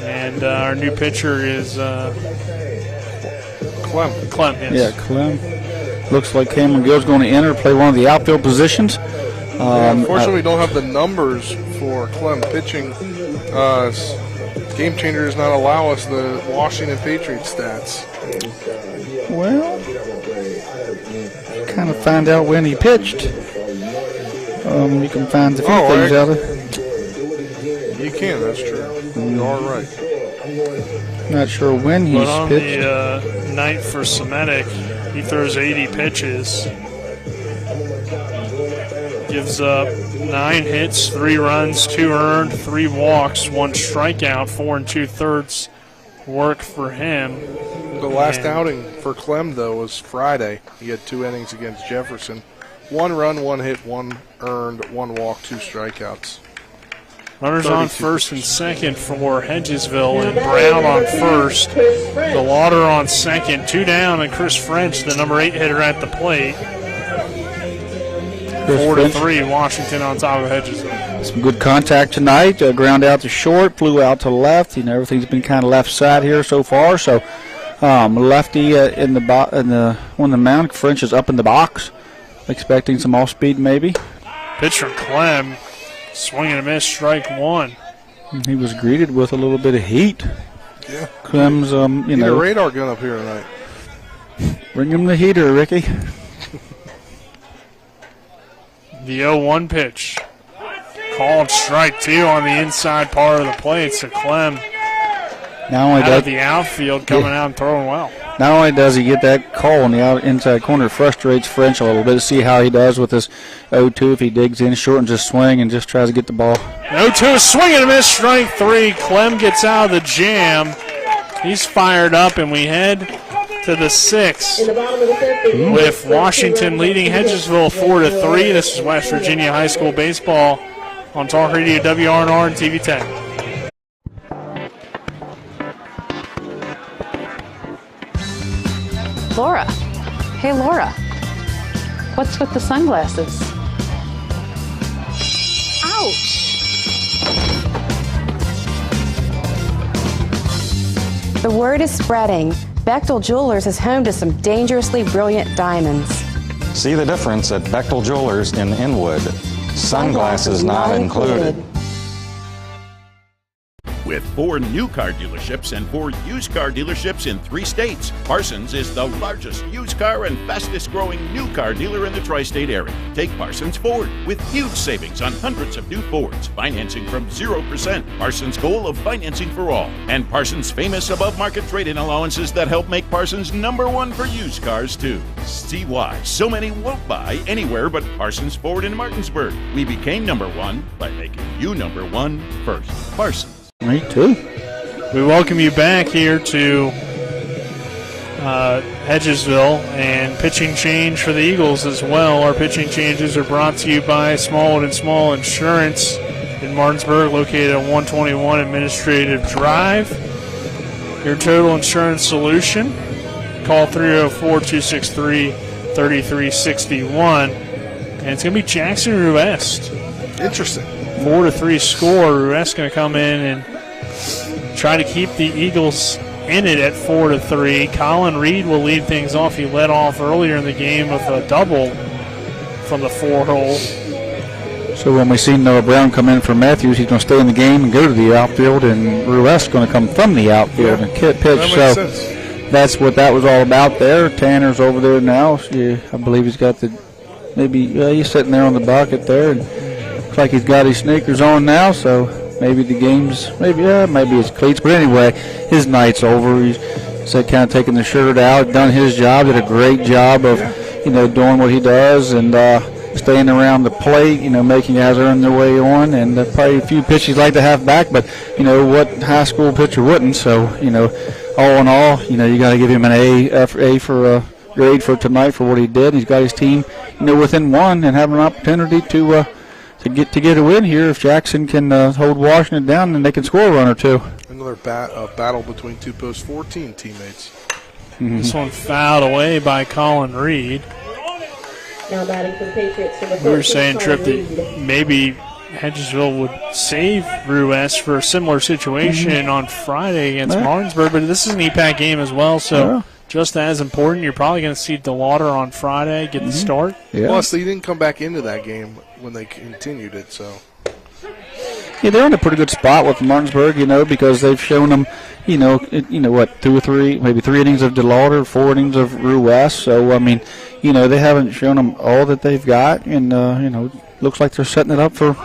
And our new pitcher is Clem. Yes. Yeah, Clem. Looks like Cameron Gill's going to enter, play one of the outfield positions. Unfortunately, we don't have the numbers for Clem pitching. Game Changer does not allow us the Washington Patriots stats. Well, kind of find out when he pitched. You can find a few things out of it. You can. That's true. You are right. Not sure when he's but on pitched. the night for Semitic, he throws 80 pitches. Gives up 9 hits, 3 runs, 2 earned, 3 walks, 1 strikeout, 4 2/3 work for him. The last outing for Clem, though, was Friday. He had 2 innings against Jefferson. 1 run, 1 hit, 1 earned, 1 walk, 2 strikeouts. Runners on first and second for Hedgesville, and Brown on first. The Lauder on second, 2 down, and Chris French, the number 8 hitter at the plate. 4-3, Washington on top of Hedgesville. Some good contact tonight. Ground out to short, flew out to left. Everything's been kind of left side here so far. So lefty on the mound. French is up in the box, expecting some off speed maybe. Pitch from Clem, swing and a miss, strike 1. He was greeted with a little bit of heat. Yeah. Clem's, Need a radar gun up here tonight. Bring him the heater, Ricky. The 0-1 pitch. Called strike 2 on the inside part of the plate. So Clem out of the outfield coming out and throwing well. Not only does he get that call on the inside corner, frustrates French a little bit to see how he does with this 0-2 if he digs in short and just swing and just tries to get the ball. 0-2, swing and a miss, strike 3. Clem gets out of the jam. He's fired up, and we head to the 6th with Washington leading Hedgesville 4-3. This is West Virginia High School baseball on Talk Radio WRNR and TV 10. Laura. Hey, Laura. What's with the sunglasses? Ouch. The word is spreading. Bechtel Jewelers is home to some dangerously brilliant diamonds. See the difference at Bechtel Jewelers in Inwood. Sunglasses not included. With 4 new car dealerships and 4 used car dealerships in 3 states, Parsons is the largest used car and fastest growing new car dealer in the tri-state area. Take Parsons Ford with huge savings on hundreds of new Fords, financing from 0%, Parsons' goal of financing for all, and Parsons' famous above-market trade-in allowances that help make Parsons #1 for used cars too. See why so many won't buy anywhere but Parsons Ford in Martinsburg. We became #1 by making you #1 first. Parsons. Me too. We welcome you back here to Hedgesville, and pitching change for the Eagles as well. Our pitching changes are brought to you by Smallwood & Small Insurance in Martinsburg, located at 121 Administrative Drive. Your total insurance solution. Call 304-263-3361. And it's going to be Jackson Ruest. Interesting. 4-3 score. Ruest going to come in and try to keep the Eagles in it at 4-3. Colin Reed will lead things off. He led off earlier in the game with a double from the 4-hole. So when we see Noah Brown come in for Matthews, he's going to stay in the game and go to the outfield, and Ruest is going to come from the outfield and pitch. So that's what that was all about there. Tanner's over there now. I believe he's got he's sitting there on the bucket there. And looks like he's got his sneakers on now, so maybe the game's, maybe his cleats. But anyway, his night's over. He's kind of taking the shirt out, done his job, did a great job of, doing what he does and staying around the plate, making guys earn their way on. And probably a few pitches like to have back, but, what high school pitcher wouldn't? So, all in all, you got to give him an A for grade for tonight for what he did. He's got his team, within 1 and have an opportunity to get a win here. If Jackson can hold Washington down, then they can score a run or 2. Another battle between 2 post 14 teammates. Mm-hmm. This one fouled away by Colin Reed. Now batting for the Patriots. We were saying, Tripp, that maybe Hedgesville would save Ruest for a similar situation on Friday against Martinsburg, but this is an EPAC game as well, so just as important. You're probably going to see DeLauder on Friday get the start. Yeah. Plus, they didn't come back into that game when they continued it, so. Yeah, they're in a pretty good spot with Martinsburg, because they've shown them, 2 or 3, maybe 3 innings of DeLauder, 4 innings of Ruest. So, they haven't shown them all that they've got, and, looks like they're setting it up for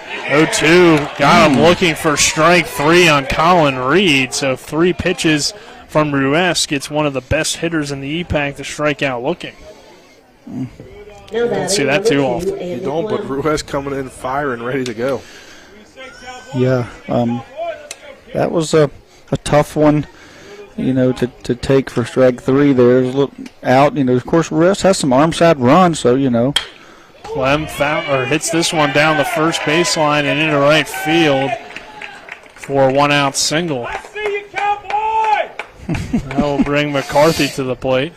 0-2 got him looking for strike 3 on Colin Reed. So 3 pitches from Ruess gets one of the best hitters in the EPAC to strike out looking. Don't see that too often. You don't, but Ruess coming in firing, ready to go. Yeah, that was a tough one, to take for strike 3 there. Out, of course, Ruess has some arm side runs, so, Clem hits this one down the first baseline and into right field for a 1-out single. That will bring McCarthy to the plate.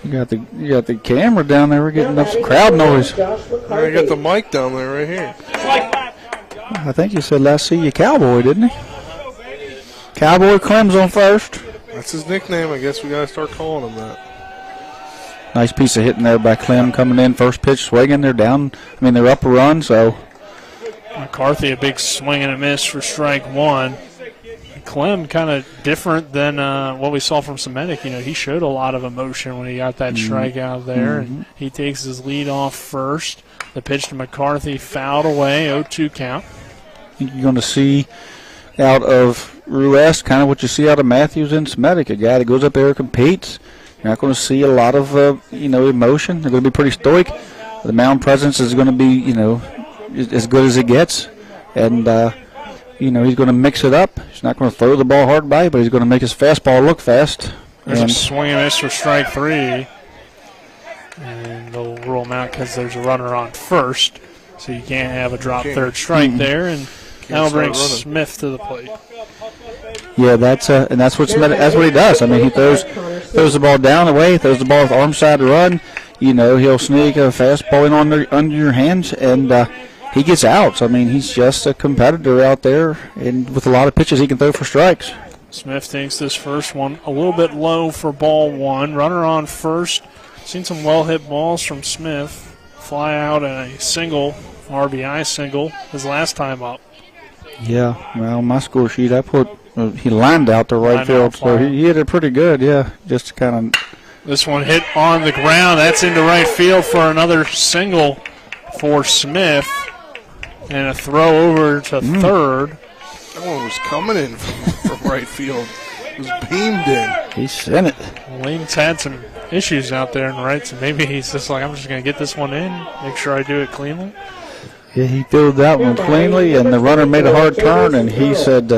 You got the camera down there. We're getting up some crowd noise. I got the mic down there right here. I think you said last see you Cowboy, didn't he? Cowboy Clem's on first. That's his nickname. I guess we got to start calling him that. Nice piece of hitting there by Clem coming in. First pitch swinging. They're down. They're up a run, so. McCarthy, a big swing and a miss for strike 1. Clem kind of different than what we saw from Semitic. He showed a lot of emotion when he got that strikeout there. And he takes his lead off first. The pitch to McCarthy fouled away, 0-2 count. You're going to see out of Ruess kind of what you see out of Matthews and Semitic, a guy that goes up there and competes. You're not going to see a lot of, emotion. They're going to be pretty stoic. The mound presence is going to be, as good as it gets. And, he's going to mix it up. He's not going to throw the ball hard by, but he's going to make his fastball look fast. There's a swing and miss for strike 3. And they'll rule him out because there's a runner on first. So you can't have a drop third strike there. And that'll bring Smith to the plate. Yeah, that's what he does. He throws the ball down the way, throws the ball with arm side to run. He'll sneak a fastball in under your hands, and he gets outs. He's just a competitor out there, and with a lot of pitches he can throw for strikes. Smith takes this first one a little bit low for ball 1. Runner on first. Seen some well-hit balls from Smith. Fly out and a single, RBI single, his last time up. Yeah, well, my score sheet, I put he lined out the right field, so he hit it pretty good, yeah, just kind of. This one hit on the ground. That's into right field for another single for Smith. And a throw over to third. That one was coming in from right field. It was beamed in. He sent it. Lane's had some issues out there in right, so maybe he's just like, I'm just going to get this one in, make sure I do it cleanly. Yeah, he filled that one cleanly, and the runner made a hard turn, and he said,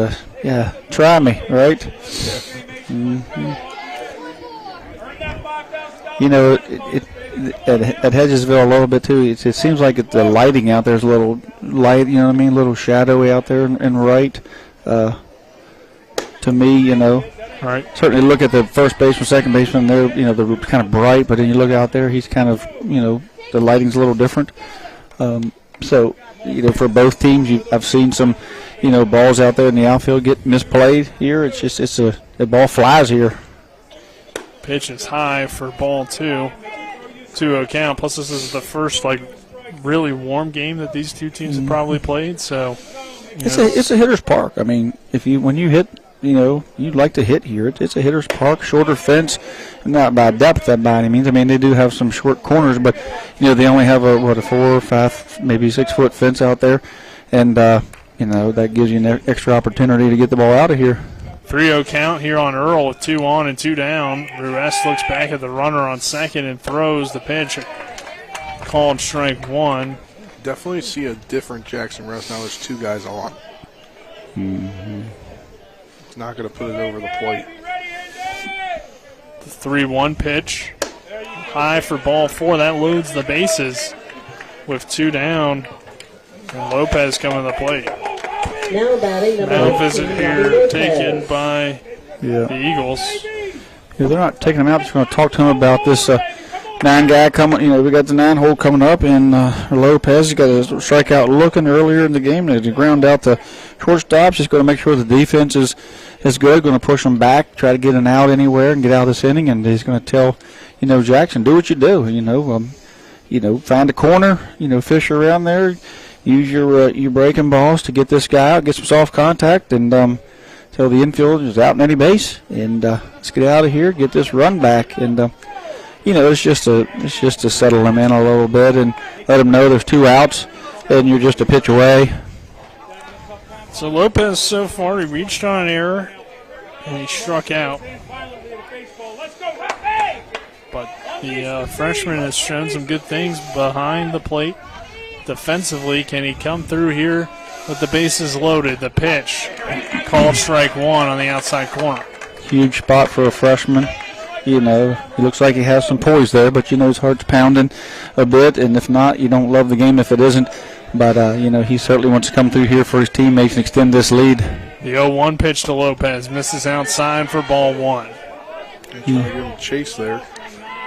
yeah, try me, right? Mm-hmm. At Hedgesville a little bit too, it seems like the lighting out there is a little light, a little shadowy out there in right. To me, right. Certainly look at the first baseman, second baseman, they're kind of bright, but then you look out there, he's kind of, the lighting's a little different. So, for both teams, I've seen some, balls out there in the outfield get misplayed here. It's just, the ball flies here. Pitch is high for ball 2. 2-0 count. Plus, this is the first, really warm game that these two teams have probably played. So, it's a hitter's park. When you hit, you'd like to hit here. It's a hitter's park, shorter fence, not by depth by any means. They do have some short corners, but they only have a 4 or 5, maybe 6 foot fence out there, and that gives you an extra opportunity to get the ball out of here. 3-0 count here on Earl with 2 on and 2 down. Ruess looks back at the runner on second and throws the pitch. Called strike 1. Definitely see a different Jackson Russ now. There's 2 guys on. Mm-hmm. He's not going to put it over the plate. The 3-1 pitch. High for ball 4. That loads the bases with 2 down. And Lopez coming to the plate. Now batting number Now visit here taken by the Eagles. Yeah, they're not taking him out. Just going to talk to him about this 9 guy coming. We got the 9 hole coming up, and Lopez has got a strikeout looking earlier in the game. They ground out the shortstop. Just going to make sure the defense is good. Going to push them back, try to get an out anywhere and get out of this inning. And he's going to tell Jackson, do what you do. Find a corner. Fish around there. Use your breaking balls to get this guy out, get some soft contact, and tell the infield is out in any base, and let's get out of here, get this run back, and it's just to settle them in a little bit and let them know there's 2 outs. and you're just a pitch away. So Lopez so far, he reached on an error, and he struck out. But the freshman has shown some good things behind the plate. Defensively, can he come through here with the bases loaded? The pitch, called strike one on the outside corner. Huge spot for a freshman. You know, he looks like he has some poise there, but, you know, his heart's pounding a bit, and if not, you don't love the game if it isn't. But, you know, he certainly wants to come through here for his teammates and extend this lead. The 0-1 pitch to Lopez. Misses outside for ball one. Trying to give him a chase there.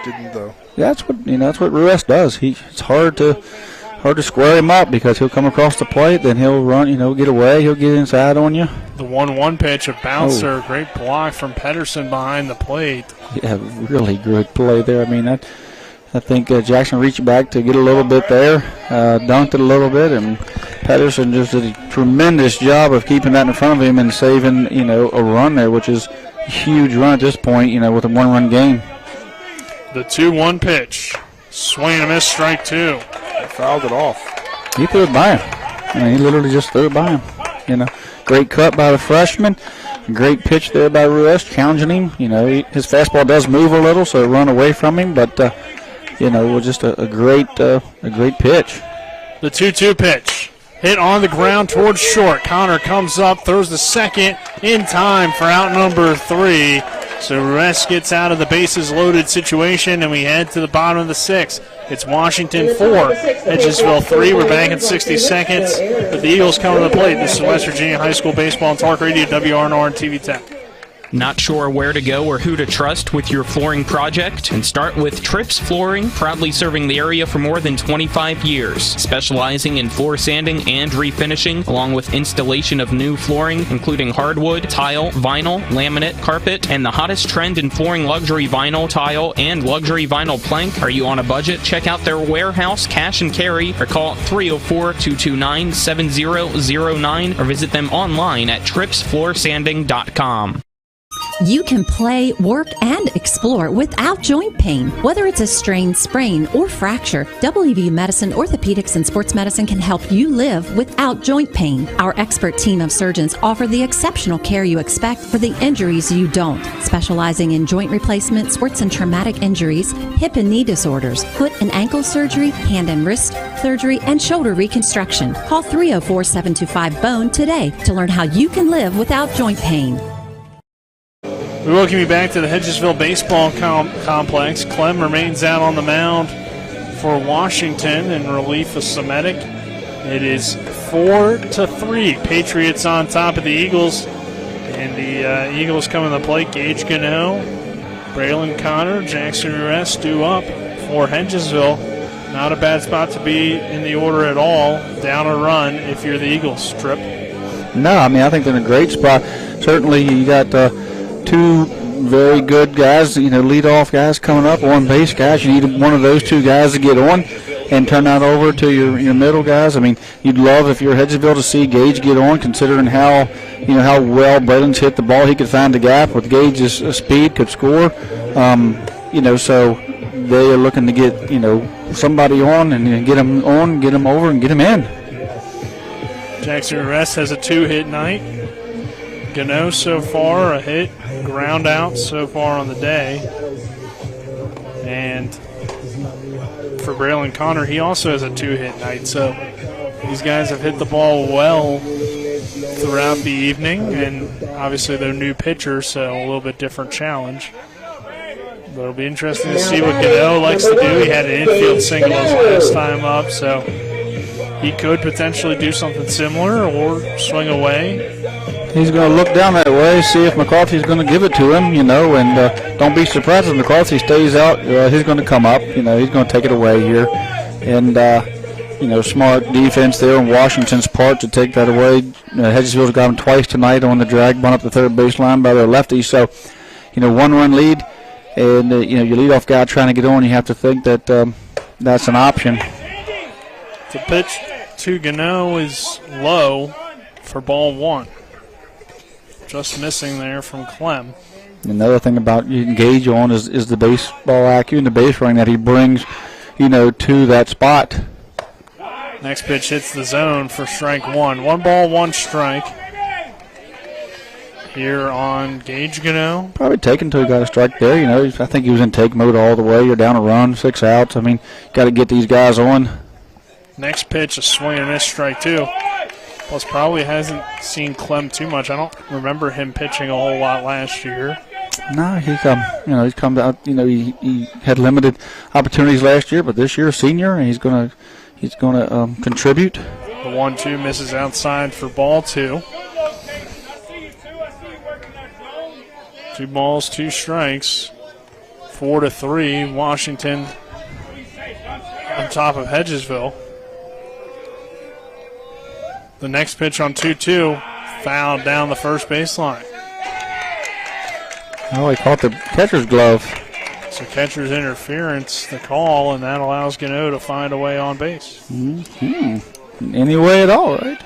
Didn't, though. Yeah, that's what Ruiz does. It's hard to square him up because he'll come across the plate, then he'll run, you know, get away, he'll get inside on you. The 1-1 pitch, a bouncer, great block from Pedersen behind the plate. Yeah, really good play there. I mean, I think Jackson reached back to get a little bit there, dunked it a little bit, and Pedersen just did a tremendous job of keeping that in front of him and saving, you know, a run there, which is a huge run at this point, you know, with a one-run game. The 2-1 pitch, swing and a miss, strike two. He fouled it off. He threw it by him. I mean, he literally just threw it by him. You know, great cut by the freshman. Great pitch there by Ruiz, challenging him. You know, his fastball does move a little, so it run away from him. But you know, it was just a great pitch. The 2-2 pitch, hit on the ground towards short. Connor comes up, throws the second in time for out number 3. So Ruiz gets out of the bases loaded situation, and we head to the bottom of the 6th. It's Washington 4, Hedgesville 3. We're back in 60 seconds with the Eagles coming to the plate. This is West Virginia High School Baseball and Talk Radio, WRNR and TV 10. Not sure where to go or who to trust with your flooring project? And start with Trips Flooring, proudly serving the area for more than 25 years, specializing in floor sanding and refinishing, along with installation of new flooring, including hardwood, tile, vinyl, laminate, carpet, and the hottest trend in flooring, luxury vinyl, tile, and luxury vinyl plank. Are you on a budget? Check out their warehouse, cash and carry, or call 304-229-7009, or visit them online at tripsfloorsanding.com. You can play, work, and explore without joint pain. Whether it's a strain, sprain, or fracture, WVU Medicine, Orthopedics, and Sports Medicine can help you live without joint pain. Our expert team of surgeons offer the exceptional care you expect for the injuries you don't, specializing in joint replacement, sports and traumatic injuries, hip and knee disorders, foot and ankle surgery, hand and wrist surgery, and shoulder reconstruction. Call 304-725-BONE today to learn how you can live without joint pain. We welcome you back to the Hedgesville Baseball Complex. Clem remains out on the mound for Washington in relief of Semitic. It is 4-3. Patriots on top of the Eagles. And the Eagles coming to the plate. Gage Gano, Braylon Connor, Jackson Ruiz due up for Hedgesville. Not a bad spot to be in the order at all. Down a run if you're the Eagles. Trip. No, I mean, I think they're in a great spot. Certainly you got two very good guys, you know, leadoff guys coming up, on-base guys. You need one of those two guys to get on and turn that over to your middle guys. I mean, you'd love if you're Hedgesville to see Gage get on, considering how well Braylon's hit the ball. He could find the gap with Gage's speed, could score. You know, so they are looking to get, you know, somebody on and get them on, get them over, and get them in. Jackson Ruiz has a 2-hit night. Gano so far, a hit, ground out so far on the day. And for Braylon Connor, he also has a 2-hit night. So these guys have hit the ball well throughout the evening, and obviously they're new pitchers, so a little bit different challenge. But it'll be interesting to see what Gano likes to do. He had an infield single his last time up, so he could potentially do something similar or swing away. He's going to look down that way, see if McCarthy's going to give it to him, you know, and don't be surprised if McCarthy stays out. He's going to come up, you know, he's going to take it away here. And, you know, smart defense there on Washington's part to take that away. Hedgesville's got him twice tonight on the drag bunt up the third baseline by their lefty. So, you know, 1-run lead, and, you know, your leadoff guy trying to get on, you have to think that that's an option. The pitch to Gano is low for ball one. Just missing there from Clem. Another thing about you can gauge on is the baseball IQ and the base running that he brings, you know, to that spot. Next pitch hits the zone for strike one. 1 ball, 1 strike. Here on Gage Gano. Probably taken till he got a strike there. You know, I think he was in take mode all the way. You're down a run, 6 outs. I mean, got to get these guys on. Next pitch, a swing and a miss, strike 2. Plus, probably hasn't seen Clem too much. I don't remember him pitching a whole lot last year. No, he's come out. You know, he had limited opportunities last year, but this year, senior, and he's gonna contribute. The 1-2 misses outside for ball 2. 2 balls, 2 strikes. 4-3, Washington on top of Hedgesville. The next pitch on 2-2, fouled down the first baseline. Oh, he caught the catcher's glove. So catcher's interference, the call, and that allows Gano to find a way on base. Any way at all, right?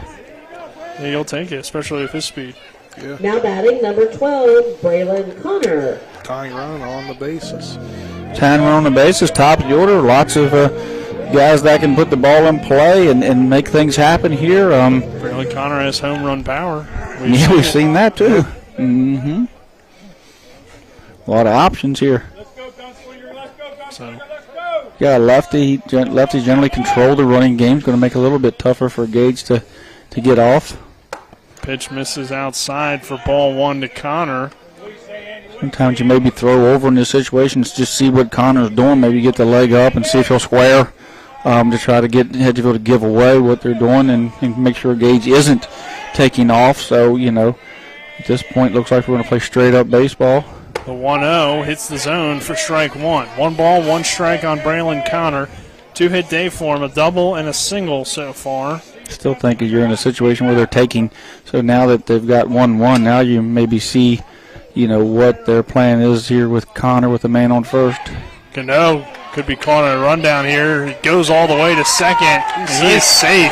Yeah, you'll take it, especially with his speed. Yeah. Now batting number 12, Braylon Connor. Tying run on the bases. Tying run on the bases, top of the order. Lots of guys that can put the ball in play and make things happen here. Braylon Connor has home run power. We've seen that too. Mm-hmm. A lot of options here. So, got a lefty. Lefties generally control the running game. It's going to make it a little bit tougher for Gage to get off. Pitch misses outside for ball 1 to Connor. Sometimes you maybe throw over in these situations, just see what Connor's doing. Maybe get the leg up and see if he'll square to try to get Hedgesville to give away what they're doing and make sure Gage isn't taking off. So, you know, at this point, looks like we're going to play straight-up baseball. The 1-0 hits the zone for strike 1. 1 ball, 1 strike on Braylon Connor. 2-hit day for him, a double and a single so far. Still think you're in a situation where they're taking. So now that they've got 1-1, now you maybe see, you know, what their plan is here with Connor with the man on first. Gano could be caught on a rundown here. He goes all the way to second, and he is safe.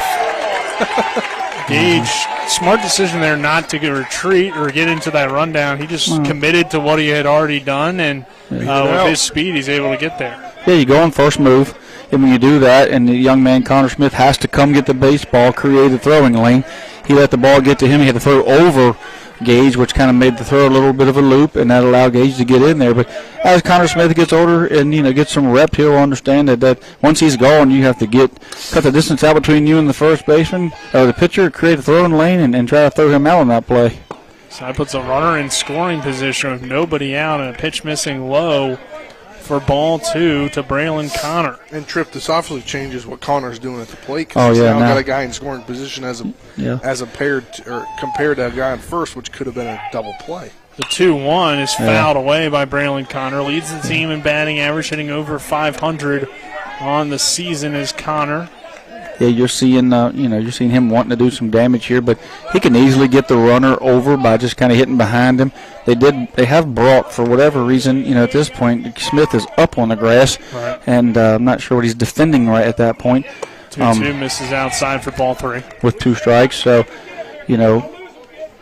Gage, smart decision there not to retreat or get into that rundown. He just committed to what he had already done, and with his speed, he's able to get there. Yeah, you go on first move, and when you do that, and the young man Connor Smith has to come get the baseball, create a throwing lane, he let the ball get to him. He had to throw over Gage, which kind of made the throw a little bit of a loop, and that allowed Gage to get in there. But as Connor Smith gets older and, you know, gets some rep, he'll understand that once he's gone, you have to cut the distance out between you and the first baseman or the pitcher, create a throwing lane, and try to throw him out on that play. So that puts a runner in scoring position with nobody out and a pitch missing low for ball 2 to Braylon Connor. And Tripp, this obviously changes what Connor's doing at the plate. Oh, he's yeah, now got a guy in scoring position compared to a guy on first, which could have been a double play. The 2-1 is fouled away by Braylon Connor. Leads the team in batting average, hitting over 500 on the season as Connor. Yeah, you're seeing him wanting to do some damage here, but he can easily get the runner over by just kind of hitting behind him. They have brought, for whatever reason, you know, at this point, Smith is up on the grass, right, and I'm not sure what he's defending right at that point. 2-2 misses outside for ball 3 with 2 strikes. So, you know,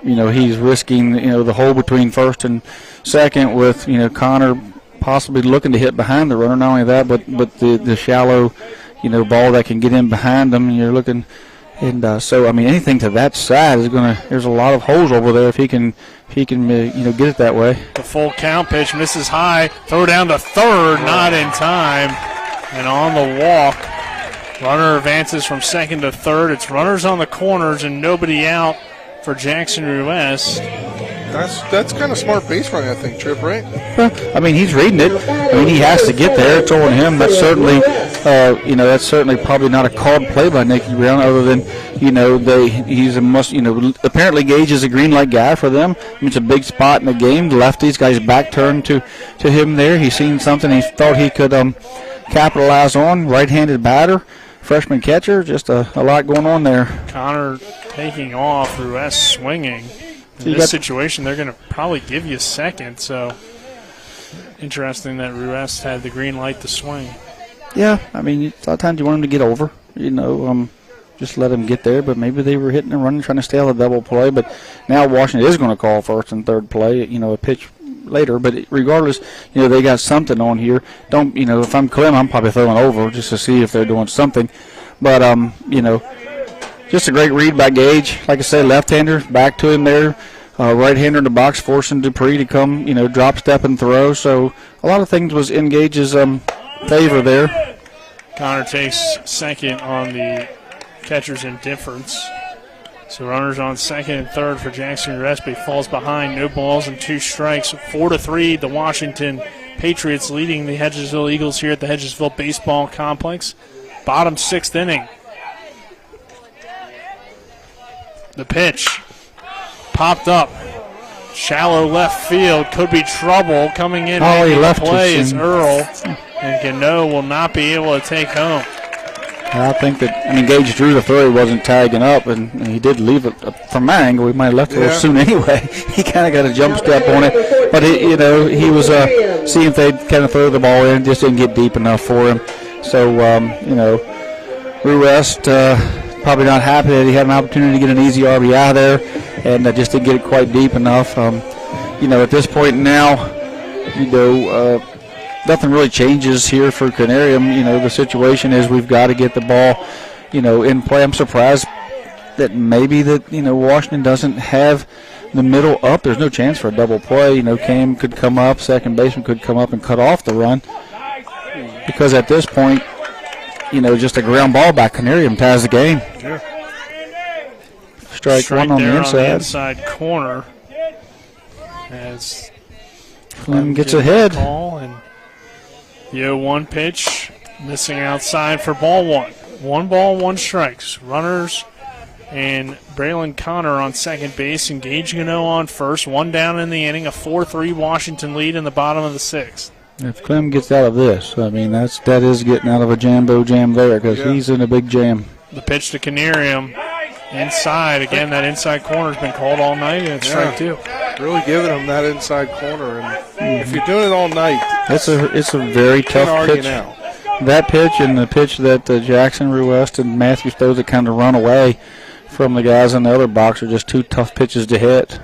he's risking, you know, the hole between first and second with, you know, Connor possibly looking to hit behind the runner. Not only that, but the shallow, you know, ball that can get in behind them, and you're looking, and so I mean anything to that side is there's a lot of holes over there if he can you know, get it that way. The full count pitch misses high, throw down to third, not in time, and on the walk, runner advances from second to third. It's runners on the corners and nobody out for Jackson Ruiz. That's kind of smart base running, I think, Tripp, right? I mean, he's reading it. I mean, he has to get there. It's on him. That's certainly, that's certainly probably not a called play by Nicky Brown, other than, you know, he's a must. You know, apparently Gage is a green light guy for them. I mean, it's a big spot in the game. The lefties, guy's back turned to him there. He's seen something he thought he could capitalize on. Right-handed batter, freshman catcher. Just a lot going on there. Connor taking off, Ruiz swinging. In this situation, they're going to probably give you second, so interesting that Ruiz had the green light to swing. Yeah, I mean, a lot of times you want him to get over, you know, just let him get there, but maybe they were hitting and running, trying to stay on the double play, but now Washington is going to call first and third play, you know, a pitch later, but regardless, you know, they got something on here. Don't, you know, if I'm Clem, I'm probably throwing over just to see if they're doing something. But, just a great read by Gage. Like I said, left-hander, back to him there. Right-hander in the box, forcing Dupree to come, drop, step, and throw. So a lot of things was in Gage's favor there. Connor takes second on the catcher's indifference. So runners on second and third for Jackson Gillespie. Falls behind, no balls and 2 strikes. 4-3, the Washington Patriots leading the Hedgesville Eagles here at the Hedgesville Baseball Complex. Bottom 6th inning. The pitch popped up. Shallow left field. Could be trouble. Coming in making the play is Earl. And Gano will not be able to take home. I think that, Gage drew the throw. He wasn't tagging up, and he did leave it from my angle. He might have left it a little soon anyway. He kind of got a jump step on it. But, he was seeing if they'd kind of throw the ball in. Just didn't get deep enough for him. So, Ruest probably not happy that he had an opportunity to get an easy RBI there, and just didn't get it quite deep enough. At this point now, nothing really changes here for Canarium. The situation is we've got to get the ball, in play. I'm surprised that maybe Washington doesn't have the middle up. There's no chance for a double play. Cam could come up, second baseman could come up and cut off the run. Because at this point, just a ground ball by Canarium ties the game. Sure. Strike one on the inside. On the inside corner. As Clem gets ahead. And the 0-1 pitch, missing outside for ball 1. 1 ball, 1 strikes. Runners and Braylon Connor on second base, and Gage Gano on first. 1 down in the inning, a 4-3 Washington lead in the bottom of the 6th. If Clem gets out of this, that is getting out of a jam there because he's in a big jam. The pitch to Canarium. Inside. Again, that inside corner's been called all night, and it's strike 2. Really giving him that inside corner. And if you're doing it all night, it's a very tough pitch. Now. That pitch and the pitch that Jackson, Ruest, and Matthews throws that kind of run away from the guys in the other box are just 2 tough pitches to hit.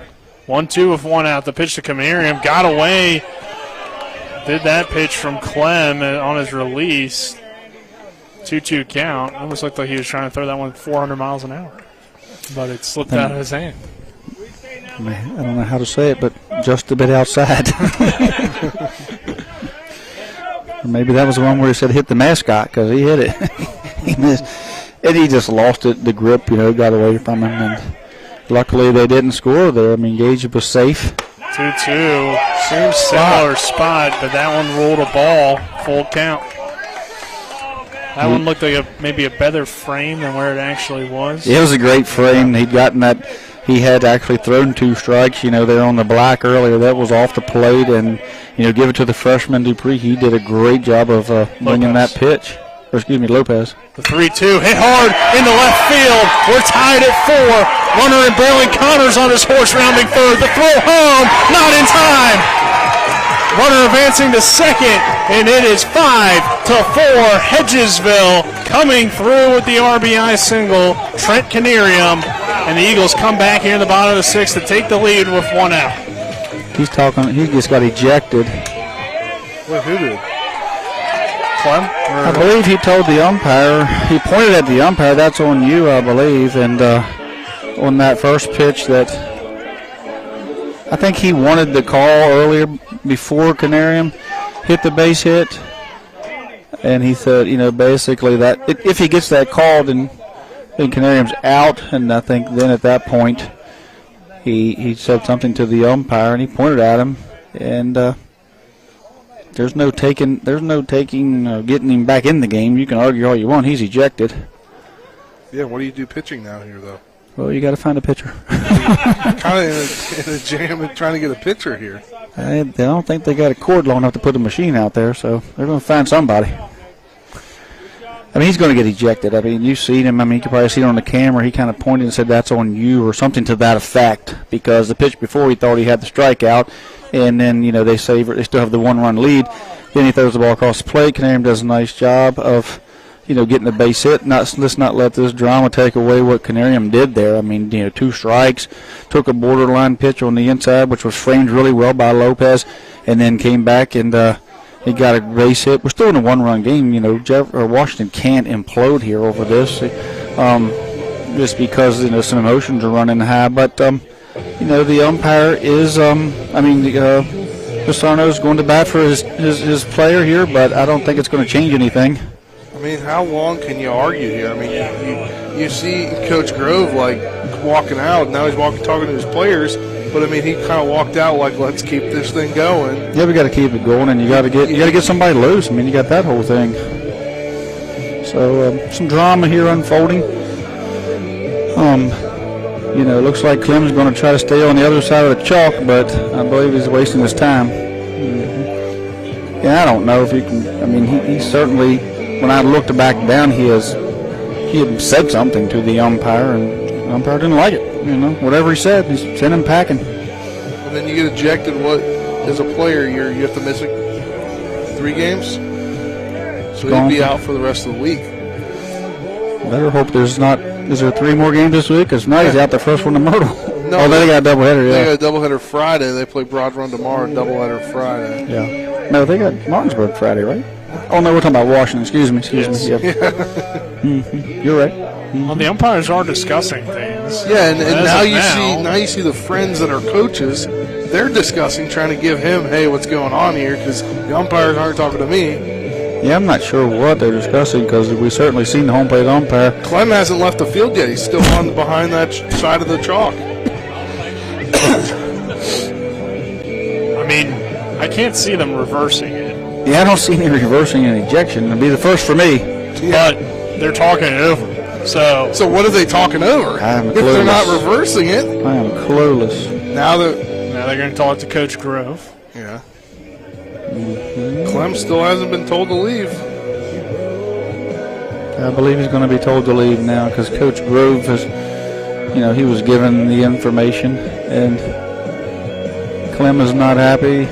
1-2 with 1 out. The pitch to Canarium. Got away. Did that pitch from Clem on his release. 2-2 count. Almost looked like he was trying to throw that one 400 miles an hour. But it slipped out of his hand. I don't know how to say it, but just a bit outside. Or maybe that was the one where he said hit the mascot because he hit it. He missed. And he just lost it, the grip, got away from him. And luckily they didn't score there. Gage was safe. 2-2. Same similar spot, but that one ruled a ball. Full count. That one looked like maybe a better frame than where it actually was. It was a great frame. He'd gotten that. He had actually thrown 2 strikes, there on the black earlier. That was off the plate, and, give it to the freshman Dupree. He did a great job of bringing that pitch. Lopez. The 3-2 hit hard into left field. We're tied at 4. Runner and Braylon Connors on his horse rounding third. The throw home, not in time. Runner advancing to second, and it is 5-4. Hedgesville coming through with the RBI single. Trent Canarium, and the Eagles come back here in the bottom of the 6th to take the lead with 1 out. He just got ejected. Well, who did? Clem? I believe he told the umpire, he pointed at the umpire, that's on you, I believe, and on that first pitch that I think he wanted the call earlier before Canarium hit the base hit, and he said, basically that if he gets that call, then Canarium's out, and I think then at that point he said something to the umpire, and he pointed at him, and there's no taking, getting him back in the game. You can argue all you want. He's ejected. Yeah, what do you do pitching down here, though? Well, you got to find a pitcher. Kind of in a jam and trying to get a pitcher here. I don't think they got a cord long enough to put a machine out there, so they're going to find somebody. He's going to get ejected. You've seen him. You can probably see it on the camera. He kind of pointed and said, that's on you, or something to that effect, because the pitch before he thought he had the strikeout, and then, they save it. They still have the 1-run lead. Then he throws the ball across the plate. Canarium does a nice job of, getting the base hit. Let's not let this drama take away what Canarium did there. 2 strikes, took a borderline pitch on the inside, which was framed really well by Lopez, and then came back and he got a base hit. We're still in a one-run game. You know, Washington can't implode here over this, just because some emotions are running high. But the umpire is, Pisarno's going to bat for his player here, but I don't think it's going to change anything. I mean, how long can you argue here? I mean, you see Coach Grove walking out. Now he's talking to his players. But I mean, he kind of walked out like, let's keep this thing going. Yeah, we got to keep it going, and you got to get somebody loose. I mean, you got that whole thing. So some drama here unfolding. Looks like Clem's going to try to stay on the other side of the chalk, but I believe he's wasting his time. Mm-hmm. Yeah, I don't know if he can. I mean, he certainly. When I looked back down, he had said something to the umpire, and the umpire didn't like it. Whatever he said, he sent him packing. And then you get ejected. What, as a player, you have to miss 3 games? So you'll be out for the rest of the week. Better hope there's not. Is there 3 more games this week? Because now he's out the first one to Myrtle. No, they got a doubleheader, yeah. They got a doubleheader Friday. They play Broad Run tomorrow and doubleheader Friday. Yeah. No, they got Martinsburg Friday, right? Oh, no, we're talking about Washington. Excuse me. Yes. Yep. Mm-hmm. You're right. Mm-hmm. Well, the umpires are discussing things. Yeah, and now you see the friends that are coaches. They're discussing, trying to give him, hey, what's going on here? Because the umpires aren't talking to me. Yeah, I'm not sure what they're discussing because we've certainly seen the home plate umpire. Clem hasn't left the field yet. He's still on behind that side of the chalk. I mean, I can't see them reversing it. Yeah, I don't see any reversing an ejection. It'll be the first for me. But they're talking it over. So what are they talking over? I'm if clueless. They're not reversing it. I am clueless. Now they're going to talk to Coach Grove. Yeah. Mm-hmm. Clem still hasn't been told to leave. I believe he's going to be told to leave now because Coach Grove has, he was given the information, and Clem is not happy.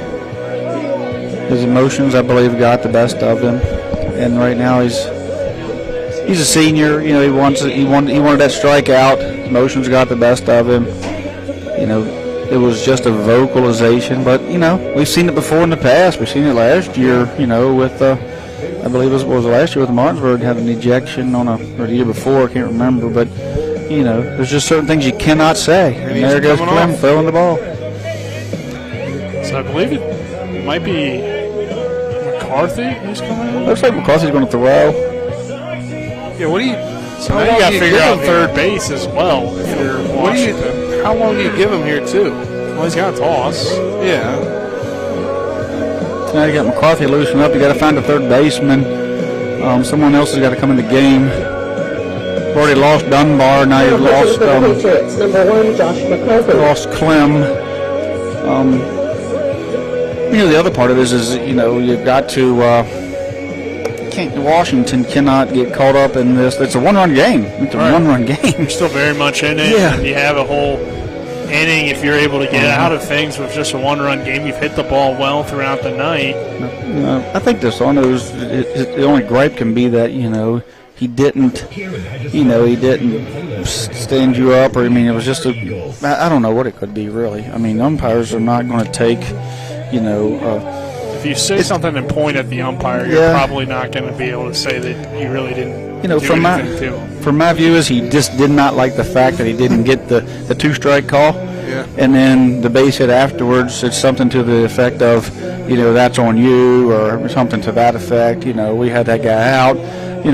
His emotions, I believe, got the best of him, and right now he's a senior. He wanted that strikeout. Emotions got the best of him. It was just a vocalization, but we've seen it before in the past. We've seen it last year. With I believe it was last year with Martinsburg had an ejection or the year before. I can't remember, but there's just certain things you cannot say. And there goes Clem throwing the ball. So I believe it might be McCarthy who's coming in. Looks like McCarthy's going to throw. Yeah, what do you? So now you got to figure out third base as well. If you're Washington. How long do you give him here too? Well, he's got a toss. Yeah. Now you got McCarthy loosened up. You got to find a third baseman. Someone else has got to come in the game. You've already lost Dunbar. Now you've lost. Patriots, number 1, Josh McCarthy. Lost Clem. The other part of this is you've got to. Washington cannot get caught up in this. It's a one-run game. It's a one-run game. You're still very much in it. Yeah. And you have a whole inning if you're able to get out of things with just a one-run game. You've hit the ball well throughout the night. I think Pisarno's the only gripe can be that he didn't stand you up, or it was just I don't know what it could be really. Umpires are not going to take if you say something and point at the umpire, you're probably not going to be able to say that you really didn't do anything to him. From my view is he just did not like the fact that he didn't get the 2-strike call. Yeah. And then the base hit afterwards, it's something to the effect of, that's on you, or something to that effect. We had that guy out.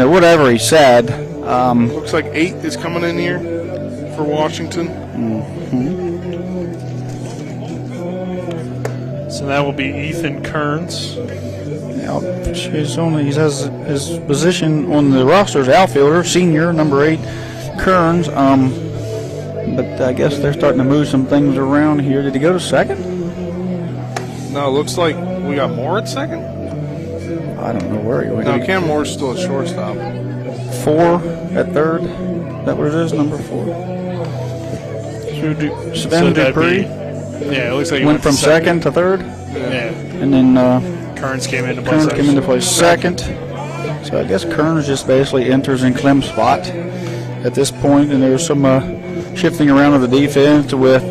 Whatever he said. Looks like 8 is coming in here for Washington. Mm-hmm. So that will be Ethan Kearns. He has his position on the roster as outfielder, senior, number 8, Kearns. But I guess they're starting to move some things around here. Did he go to second? No, it looks like we got Moore at second. I don't know where he went. No, Cam Moore's still at shortstop. 4 at third. Is that what it is? Number 4. Sven Dupree. Yeah, it looks like he went from second to third. Yeah. And then Kearns came into play second. So I guess Kearns just basically enters in Clem's spot at this point, and there's some shifting around of the defense with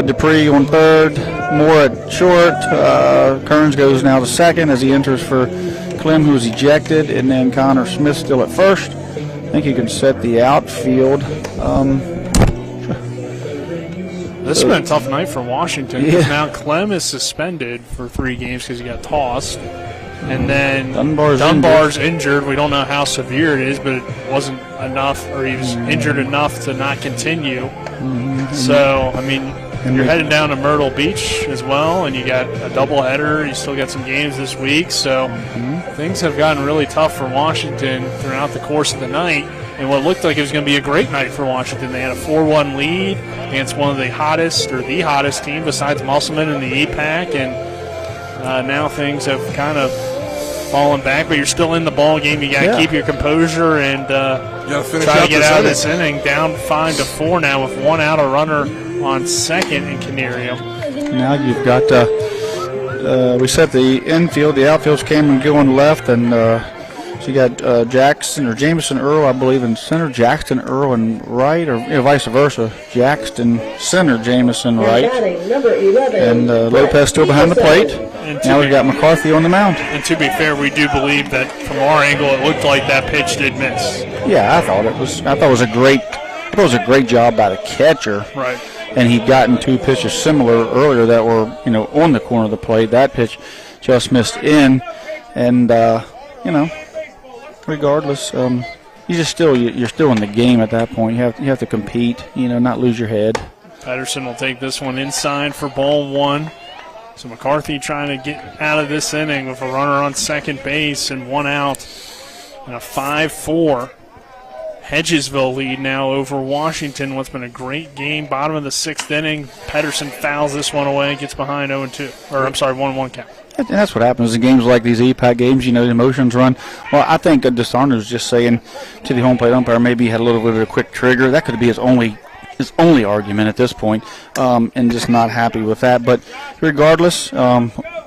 Dupree on third, Moore at short. Kearns goes now to second as he enters for Clem, who was ejected, and then Connor Smith still at first. I think he can set the outfield. This has been a tough night for Washington because now Clem is suspended for 3 games because he got tossed. And then Dunbar's injured. We don't know how severe it is, but it wasn't enough, or he was injured enough to not continue. So, I mean, you're heading down to Myrtle Beach as well, and you got a doubleheader. You still got some games this week. So things have gotten really tough for Washington throughout the course of the night. And what looked like it was going to be a great night for Washington. They had a 4-1 lead against one of the hottest team besides Musselman in the EPAC, and now things have kind of fallen back. But you're still in the ball game. You got to keep your composure and try to get out of this inning. Down 5-4 now with 1 out, a runner on second in Canarium. Now you've got we set the infield. The outfield's Cameron going left, and so you got Jackson or Jameson Earl, I believe, in center. Jackson Earl in right, or vice versa. Jackson center, Jameson right. And Lopez still behind the plate. Now we've got McCarthy on the mound. And to be fair, we do believe that from our angle, it looked like that pitch did miss. Yeah, I thought it was a great job by the catcher. Right. And he'd gotten 2 pitches similar earlier that were, on the corner of the plate. That pitch just missed in, and regardless, you're still in the game at that point. You have to compete, not lose your head. Patterson will take this one inside for ball 1. So McCarthy trying to get out of this inning with a runner on second base and 1 out, and a 5-4 Hedgesville lead now over Washington. What's been a great game. Bottom of the 6th inning. Pedersen fouls this one away, gets behind 0-2. Or, I'm sorry, 1-1 count. And that's what happens in games like these EPAC games. The emotions run. Well, I think DeSarno was just saying to the home plate umpire maybe he had a little bit of a quick trigger. That could be his only argument at this point, and just not happy with that. But regardless,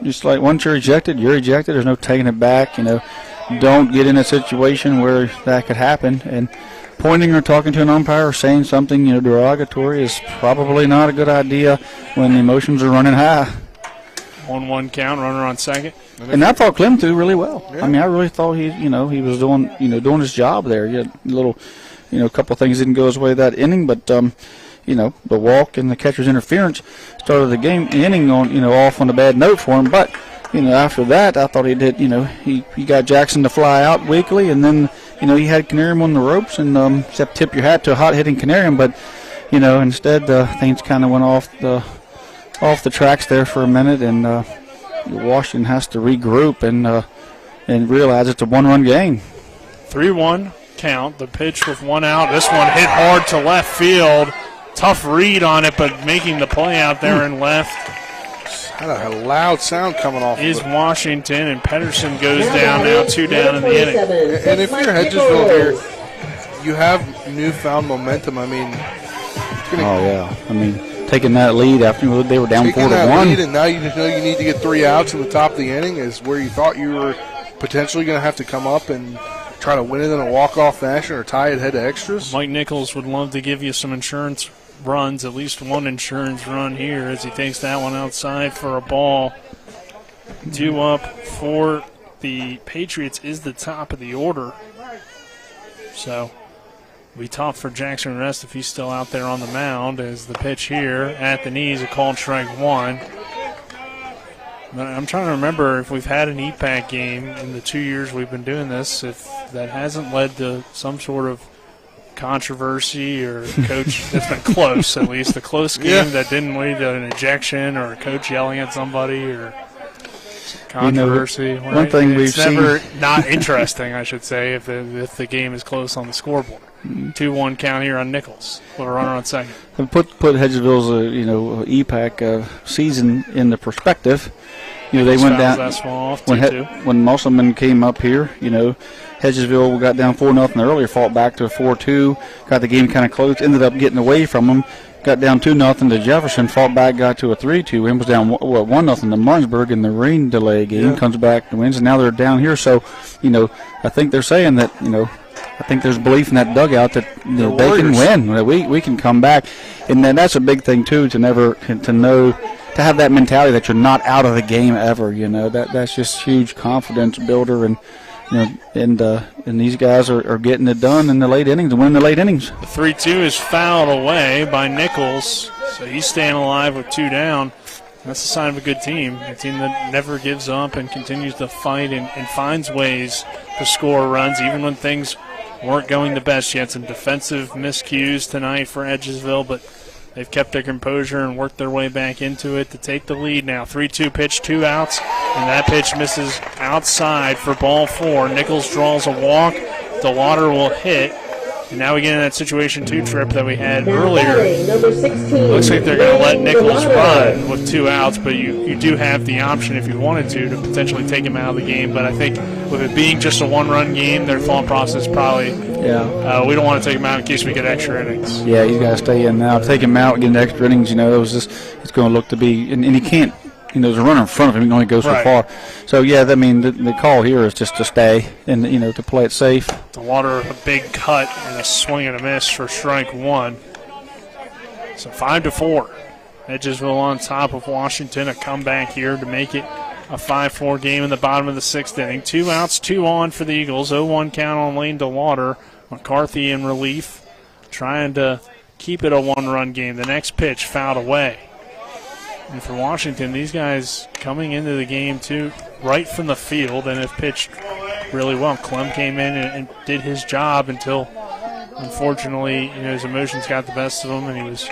just like once you're ejected, There's no taking it back. Don't get in a situation where that could happen. And pointing or talking to an umpire or saying something derogatory is probably not a good idea when the emotions are running high. 1-1 count, runner on second. And I thought Clem threw really well. Yeah. I mean, I really thought he was doing his job there. He had a little, a couple of things didn't go his way that inning, but the walk and the catcher's interference started the inning on, off on a bad note for him. But after that, I thought he did. He got Jackson to fly out weakly, and then he had Canarium on the ropes, and you have to tip your hat to a hot hitting Canarium, but instead things kind of went off the tracks there for a minute, and Washington has to regroup and realize it's a 1-run game. 3-1 count. The pitch with 1 out. This one hit hard to left field. Tough read on it, but making the play out there in left. Had a loud sound coming off is Washington, and Pedersen goes down now, 2 down in the inning. And if you're Hedgesville here, you have newfound momentum. I mean, taking that lead after they were down 4-1. Lead, and now you need to get 3 outs in the top of the inning is where you thought you were potentially going to have to come up and try to win it in a walk-off fashion or tie it head to extras. Mike Nichols would love to give you some insurance runs, at least one insurance run here as he takes that one outside for a ball. 2 up for the Patriots is the top of the order. So we tough for Jackson Rest if he's still out there on the mound as the pitch here at the knees, a called strike 1. I'm trying to remember if we've had an EPAC game in the 2 years we've been doing this, if that hasn't led to some sort of controversy or coach that's been close, at least a close game that didn't lead to an ejection or a coach yelling at somebody or controversy. One thing it's never not interesting, I should say, if the game is close on the scoreboard. 2-1 count here on Nichols with a runner on second. Put Hedgesville's EPAC season into perspective. They went down when Musselman came up here. Hedgesville got down 4-0 earlier, fought back to a 4-2, got the game kind of close, ended up getting away from them, got down 2-0 to Jefferson, fought back, got to a 3-2, and was down 1-0 to Martinsburg in the rain delay game, comes back and wins, and now they're down here. So, I think they're saying that, I think there's belief in that dugout that they can win, that we can come back, and then that's a big thing too, to know to have that mentality that you're not out of the game ever. That's just huge confidence builder, and and these guys are getting it done in the late innings and winning the late innings. The 3-2 is fouled away by Nichols, so he's staying alive with 2 down. That's a sign of a good team, a team that never gives up and continues to fight and finds ways to score runs, even when things weren't going the best. You had some defensive miscues tonight for Hedgesville, but they've kept their composure and worked their way back into it to take the lead now. 3-2 pitch, 2 outs, and that pitch misses outside for ball 4. Nichols draws a walk. DeLauder will hit. And now we get in that situation 2 trip that we had earlier. Looks like they're going to let Nichols run with 2 outs, but you do have the option if you wanted to potentially take him out of the game. But I think with it being just a 1-run game, their thought process probably, we don't want to take him out in case we get extra innings. Yeah, he's got to stay in now. Take him out, get extra innings, it's going to look to be, and he can't. There's a runner in front of him. He can only go so far. So, the call here is just to stay and, to play it safe. DeLauder, a big cut and a swing and a miss for strike 1. So 5-4. Hedgesville on top of Washington. A comeback here to make it a 5-4 game in the bottom of the 6th inning. 2 outs, 2 on for the Eagles. 0-1 count on Lane DeLauder. McCarthy in relief, trying to keep it a 1-run game. The next pitch fouled away. And for Washington, these guys coming into the game, too, right from the field and have pitched really well. Clem came in and did his job until, unfortunately, his emotions got the best of him and he was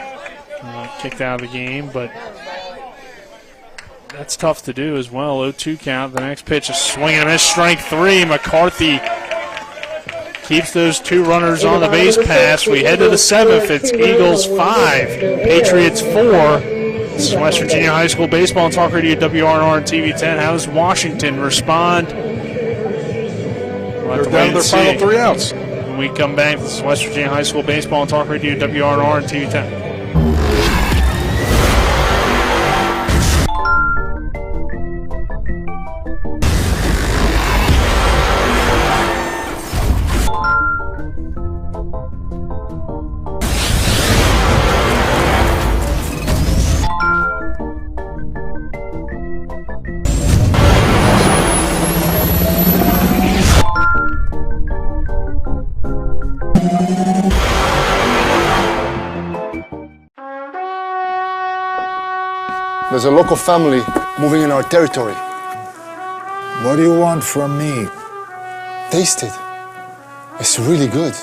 kicked out of the game. But that's tough to do as well. 0-2 count. The next pitch, a swing and a miss, strike 3. McCarthy keeps those 2 runners on the base pass. We head to the 7th. It's Eagles 5, Patriots 4. This is West Virginia High School Baseball and Talk Radio WRNR and TV 10. How does Washington respond? They're down to their final 3 outs. When we come back, this is West Virginia High School Baseball and Talk Radio WRNR and TV 10. There's a local family moving in our territory. What do you want from me? Taste it. It's really good.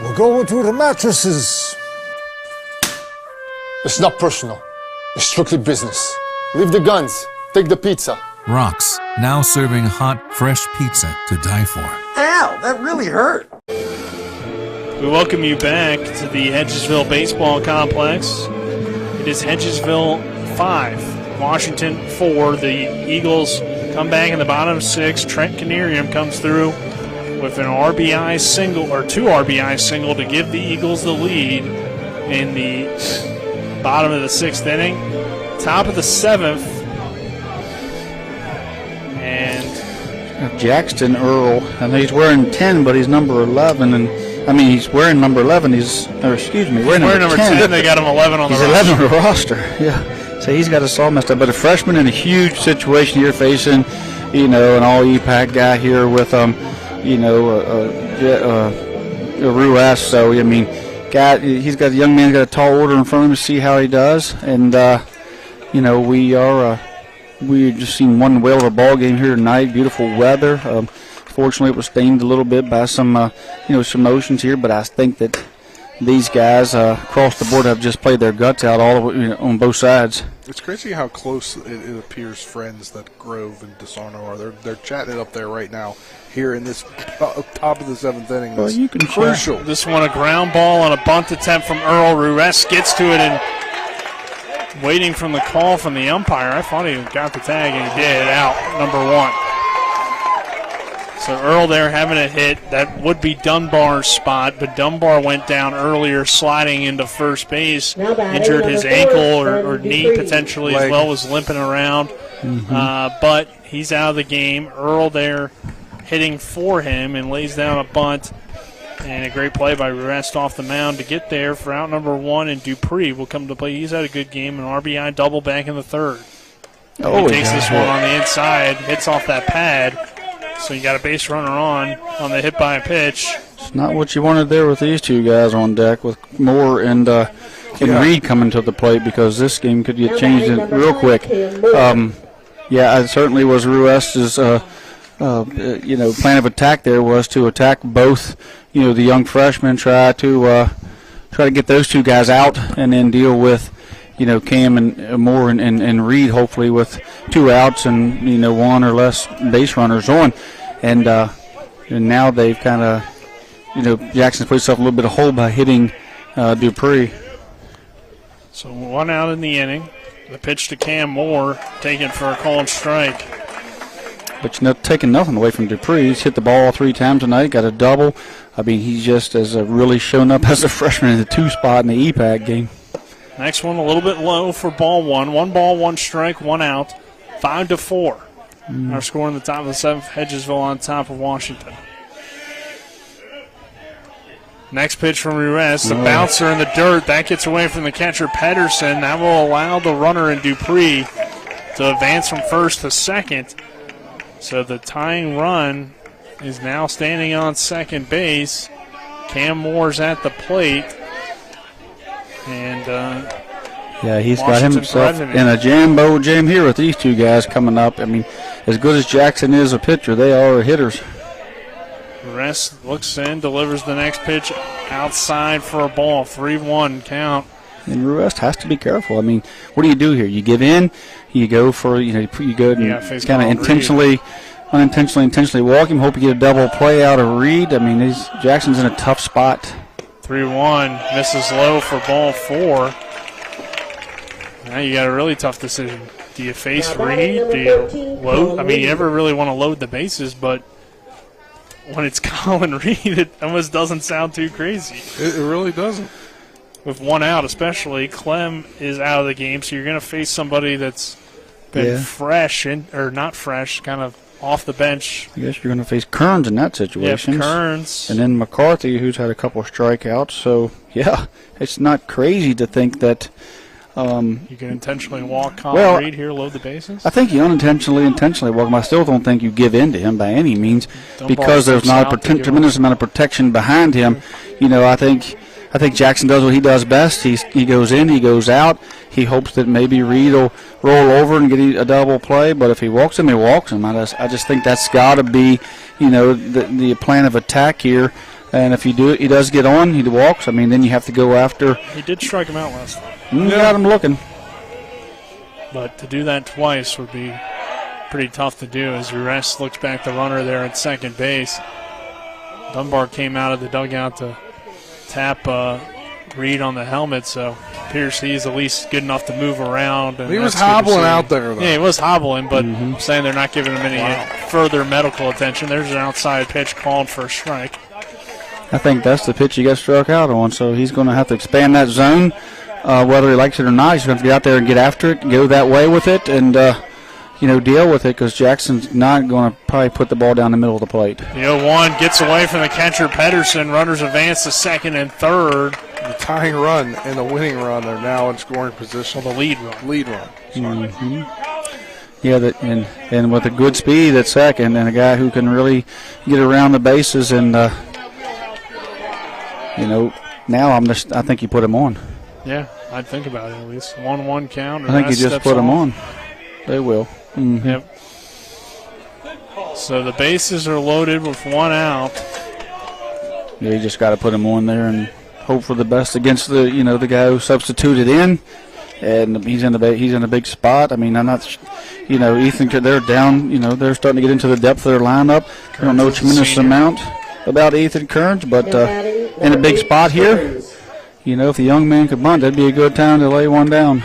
We'll go to the mattresses. It's not personal. It's strictly business. Leave the guns. Take the pizza. Rock's, now serving hot, fresh pizza to die for. Ow, that really hurt. We welcome you back to the Hedgesville Baseball Complex. It is Hedgesville 5, Washington 4. The Eagles come back in the bottom 6. Trent Canerium comes through with an RBI single, or 2 RBI single, to give the Eagles the lead in the bottom of the 6th inning. Top of the 7th. And Jackson Earl, I know he's wearing 10, but he's number 11, and he's wearing number 11. Wearing number 10. They got him 11 on the roster. He's 11 on the roster. Yeah. So he's got us all messed up. But a freshman in a huge situation here facing, an all EPAC guy here with, Ruas. So, he's got a young man, got a tall order in front of him to see how he does. And, we just seen one whale of a ball game here tonight. Beautiful weather. Fortunately, it was stained a little bit by some motions here, but I think that these guys across the board have just played their guts out all on both sides. It's crazy how close it appears friends that Grove and DeSarno are. They're chatting it up there right now here in this top of the 7th inning. Well, you can crucial. This one, a ground ball on a bunt attempt from Earl. Ruess gets to it and waiting from the call from the umpire. I thought he got the tag, and he did. Out, number 1. So Earl there having a hit. That would be Dunbar's spot, but Dunbar went down earlier sliding into first base, injured his ankle or knee potentially as well, was limping around. But he's out of the game. Earl there hitting for him and lays down a bunt And a great play by Rest off the mound to get there for out number 1, and Dupree will come to play. He's had a good game, an RBI double back in the third. He takes this one on the inside, hits off that pad. So you got a base runner on the hit by a pitch. It's not what you wanted there with these two guys on deck with Moore and Reed coming to the plate, because this game could get changed real quick. It certainly was Ruest's plan of attack there was to attack both, the young freshmen, try to get those two guys out, and then deal with, Cam and Moore and Reed, hopefully with 2 outs and, 1 or less base runners on. And now they've kind of, Jackson's put himself a little bit of hole by hitting Dupree. So 1 out in the inning. The pitch to Cam Moore, taken for a called strike. But taking nothing away from Dupree. He's hit the ball 3 times tonight, got a double. I mean, he just has really shown up as a freshman in the 2 spot in the EPAC game. Next one a little bit low for ball 1. 1 ball, 1 strike, 1 out. 5-4. Our score in the top of the 7th. Hedgesville on top of Washington. Next pitch from Ruiz. The bouncer in the dirt. That gets away from the catcher, Pedersen. That will allow the runner in Dupree to advance from first to second. So the tying run is now standing on second base. Cam Moore's at the plate. And he's got himself in a jam here with these two guys coming up. I mean, as good as Jackson is a pitcher, they are hitters. Rest looks in, delivers the next pitch outside for a ball. 3-1 count. And Ruest has to be careful. I mean, what do here? You give in, you go for, you go and kind of unintentionally walk him, hope you get a double play out of Reed. I mean, Jackson's in a tough spot. 3-1, misses low for ball 4. Now you got a really tough decision. Do you face Reed? Do you load? I mean, you never really want to load the bases, but when it's Colin Reed, it almost doesn't sound too crazy. It really doesn't. With 1 out especially, Clem is out of the game, so you're going to face somebody that's been fresh, or not fresh, kind of off the bench. I guess you're going to face Kearns in that situation. Yeah, Kearns. And then McCarthy, who's had a couple of strikeouts. So, it's not crazy to think that you can intentionally walk Colin Reed here, load the bases? I think you intentionally walk him. I still don't think you give in to him by any means, because there's not a tremendous amount of protection behind him. I think Jackson does what he does best. He goes in, he goes out. He hopes that maybe Reed will roll over and get a double play. But if he walks him, he walks him. I just think that's got to be, the plan of attack here. And if he does get on, he walks. I mean, then you have to go after. He did strike him out last time. Got him looking. But to do that twice would be pretty tough to do, as Rest looks back the runner there at second base. Dunbar came out of the dugout to tap Reed on the helmet, so appears he's at least good enough to move around. And he was hobbling out there, though. Yeah, he was hobbling, but I'm saying they're not giving him any further medical attention. There's an outside pitch called for a strike. I think that's the pitch he got struck out on, so he's going to have to expand that zone. Whether he likes it or not, he's going to have to get out there and get after it, go that way with it, and deal with it, because Jackson's not going to probably put the ball down the middle of the plate. The 0-1 gets away from the catcher, Pedersen. Runners advance to second and third. The tying run and the winning run are now in scoring position. Well, the lead run. Yeah, and with a good speed at second, and a guy who can really get around the bases, and now I think you put him on. Yeah, I'd think about it at least. 1-1 count. I think you just put him on. They will. Mm-hmm. Yep. So the bases are loaded with 1 out. Yeah, you just got to put him on there and hope for the best against the guy who substituted in, and he's in a big spot. I mean, I'm not, Ethan. They're down. They're starting to get into the depth of their lineup. I don't know a tremendous amount about Ethan Kearns, but in a big spot here. If the young man could bunt, that'd be a good time to lay one down.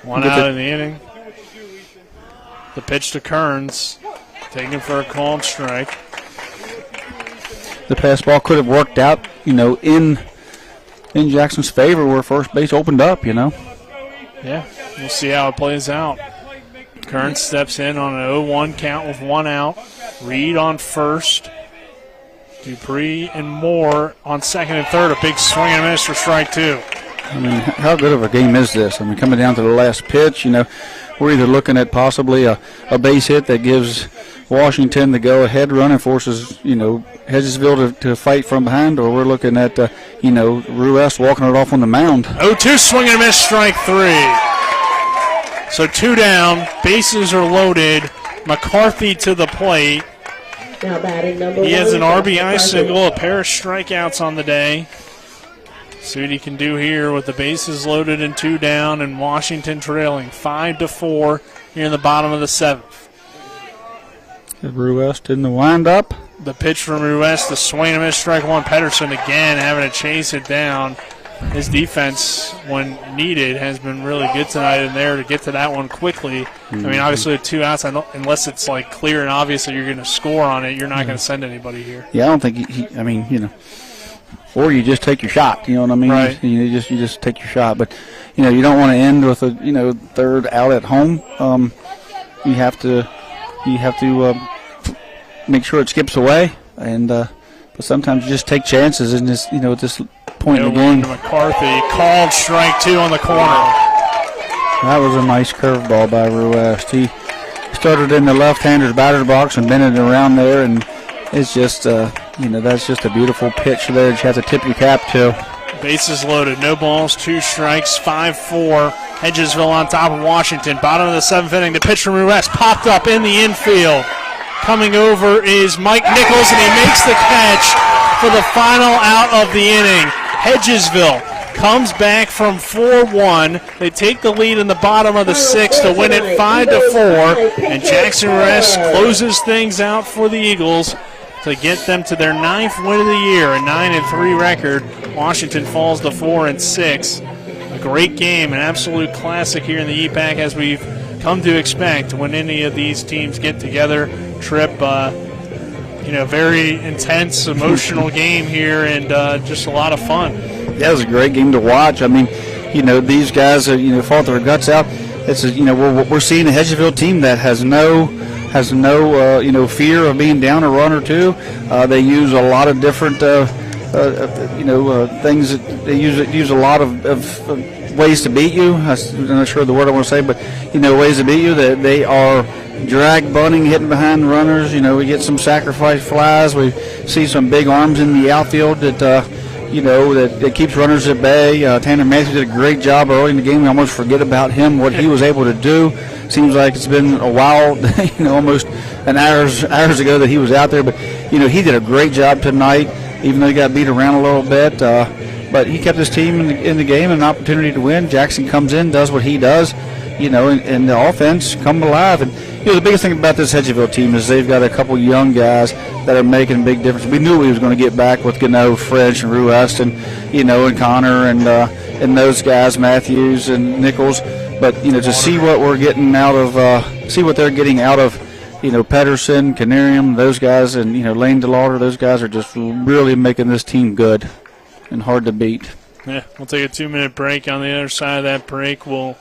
1 out in the inning. The pitch to Kearns, taken for a called strike. The pass ball could have worked out, in Jackson's favor, where first base opened up, Yeah, we'll see how it plays out. Kearns steps in on an 0-1 count with 1 out. Reed on first. Dupree and Moore on second and third. A big swing and a miss for strike two. I mean, how good of a game is this? I mean, coming down to the last pitch, we're either looking at possibly a base hit that gives Washington the go-ahead run and forces, Hedgesville to fight from behind, or we're looking at, Ruest walking it off on the mound. 0-2 swing and a miss, strike three. So two down, bases are loaded. McCarthy to the plate. Now batting number he has an one, RBI single, a pair of strikeouts on the day. See what he can do here with the bases loaded and two down, and Washington trailing 5-4 here in the bottom of the seventh. Ruest in the windup. The pitch from Ruest, the swing and a miss, strike one. Pedersen again having to chase it down. His defense, when needed, has been really good tonight in there to get to that one quickly. I mean, obviously with two outs, unless it's like clear and obvious that you're going to score on it, you're not going to send anybody here. Yeah, I don't think or you just take your shot, you know what I mean? Right. You just take your shot, but you don't want to end with a third out at home. You have to make sure it skips away, and but sometimes you just take chances in this at this point in the game. McCarthy called strike two on the corner. That was a nice curveball by Ruest. He started in the left-hander's batter's box and bent it around there, and it's just that's just a beautiful pitch there that you have to tip your cap to. Bases loaded, no balls, two strikes, 5-4. Hedgesville on top of Washington. Bottom of the seventh inning, the pitch from Ruest popped up in the infield. Coming over is Mike Nichols, and he makes the catch for the final out of the inning. Hedgesville comes back from 4-1. They take the lead in the bottom of the sixth to win it 5-4, and Jackson Ruest closes things out for the Eagles to get them to their 9th win of the year, a 9-3 record. Washington falls to 4-6. A great game, an absolute classic here in the EPAC, as we've come to expect when any of these teams get together. Trip, very intense, emotional game here, and just a lot of fun. Yeah, it was a great game to watch. I mean, these guys fought their guts out. It's we're seeing a Hedgesville team that has no fear of being down a run or two. They use a lot of different things. They use a lot of ways to beat you. I'm not sure the word I want to say, but ways to beat you. That they are drag bunting, hitting behind runners. We get some sacrifice flies. We see some big arms in the outfield that that keeps runners at bay. Tanner Matthews did a great job early in the game. We almost forget about him, what he was able to do. Seems like it's been a while, almost an hours ago that he was out there. But he did a great job tonight, even though he got beat around a little bit. But he kept his team in the game, an opportunity to win. Jackson comes in, does what he does, and the offense come alive. And the biggest thing about this Hedgesville team is they've got a couple young guys that are making a big difference. We knew we was going to get back with Gano, French, and Ruest, and and Connor, and those guys, Matthews and Nichols. But to see what we're getting out of, see what they're getting out of, Pedersen, Canarium, those guys, and Lane DeLauder, those guys are just really making this team good and hard to beat. Yeah, we'll take a 2-minute break. On the other side of that break, we'll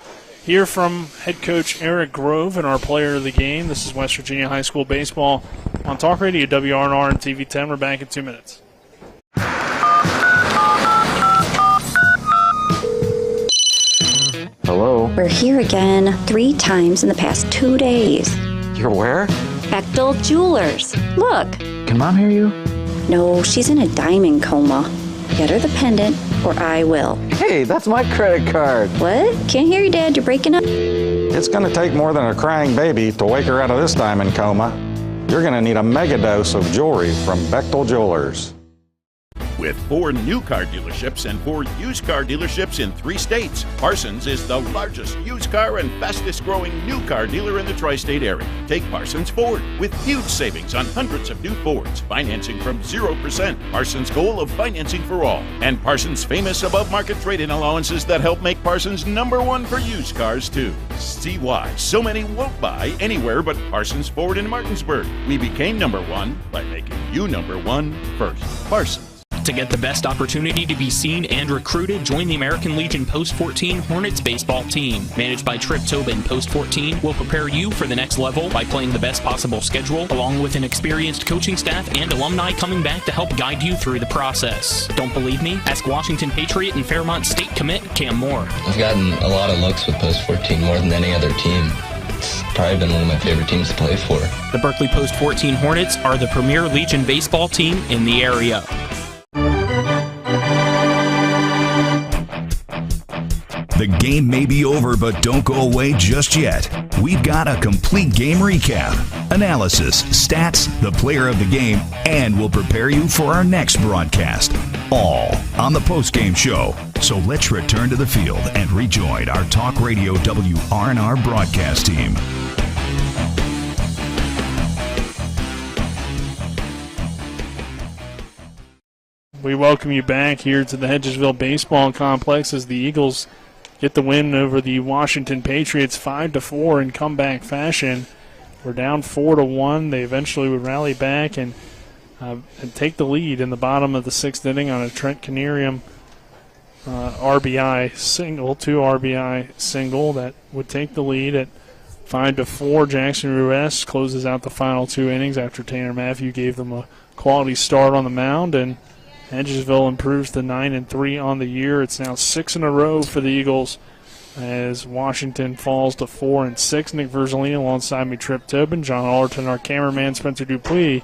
hear from head coach Eric Grove and our player of the game. This is West Virginia High School Baseball on Talk Radio, WRNR and TV10. We're back in 2 minutes. Hello? We're here again 3 times in the past 2 days. You're where? Bechtel Jewelers. Look. Can Mom hear you? No, she's in a diamond coma. Get her the pendant, or I will. Hey, that's my credit card. What? Can't hear you, Dad. You're breaking up. It's going to take more than a crying baby to wake her out of this diamond coma. You're going to need a mega dose of jewelry from Bechtel Jewelers. With 4 new car dealerships and 4 used car dealerships in 3 states, Parsons is the largest used car and fastest growing new car dealer in the tri-state area. Take Parsons Ford with huge savings on hundreds of new Fords, financing from 0%, Parsons' goal of financing for all, and Parsons' famous above-market trade-in allowances that help make Parsons #1 for used cars too. See why so many won't buy anywhere but Parsons Ford in Martinsburg. We became #1 by making you #1 first. Parsons. To get the best opportunity to be seen and recruited, join the American Legion Post 14 Hornets baseball team. Managed by Trip Tobin, Post 14 will prepare you for the next level by playing the best possible schedule, along with an experienced coaching staff and alumni coming back to help guide you through the process. Don't believe me? Ask Washington Patriot and Fairmont State commit Cam Moore. I've gotten a lot of looks with Post 14 more than any other team. It's probably been one of my favorite teams to play for. The Berkeley Post 14 Hornets are the premier Legion baseball team in the area. The game may be over, but don't go away just yet. We've got a complete game recap, analysis, stats, the player of the game, and we'll prepare you for our next broadcast. All on the Postgame show. So let's return to the field and rejoin our Talk Radio WRNR broadcast team. We welcome you back here to the Hedgesville Baseball Complex as the Eagles get the win over the Washington Patriots 5-4 in comeback fashion. We're down 4-1. They eventually would rally back and take the lead in the bottom of the sixth inning on a Trent Canerium RBI single, 2 RBI single that would take the lead at 5-4. Jackson Ruiz closes out the final 2 innings after Tanner Matthew gave them a quality start on the mound, and Hedgesville improves to 9-3 on the year. It's now 6 in a row for the Eagles as Washington falls to 4-6. Nick Verzolini alongside me, Trip Tobin. John Allerton, our cameraman, Spencer Dupuis,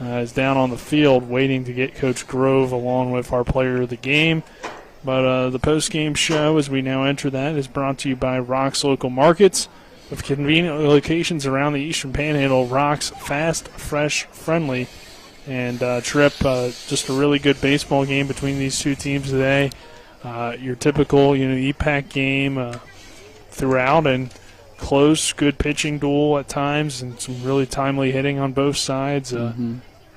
is down on the field waiting to get Coach Grove along with our player of the game. But the post-game show, as we now enter that, is brought to you by Rock's Local Markets. With convenient locations around the Eastern Panhandle, Rock's fast, fresh, friendly. And Trip, just a really good baseball game between these two teams today. Your typical, EPAC game throughout, and close, good pitching duel at times, and some really timely hitting on both sides.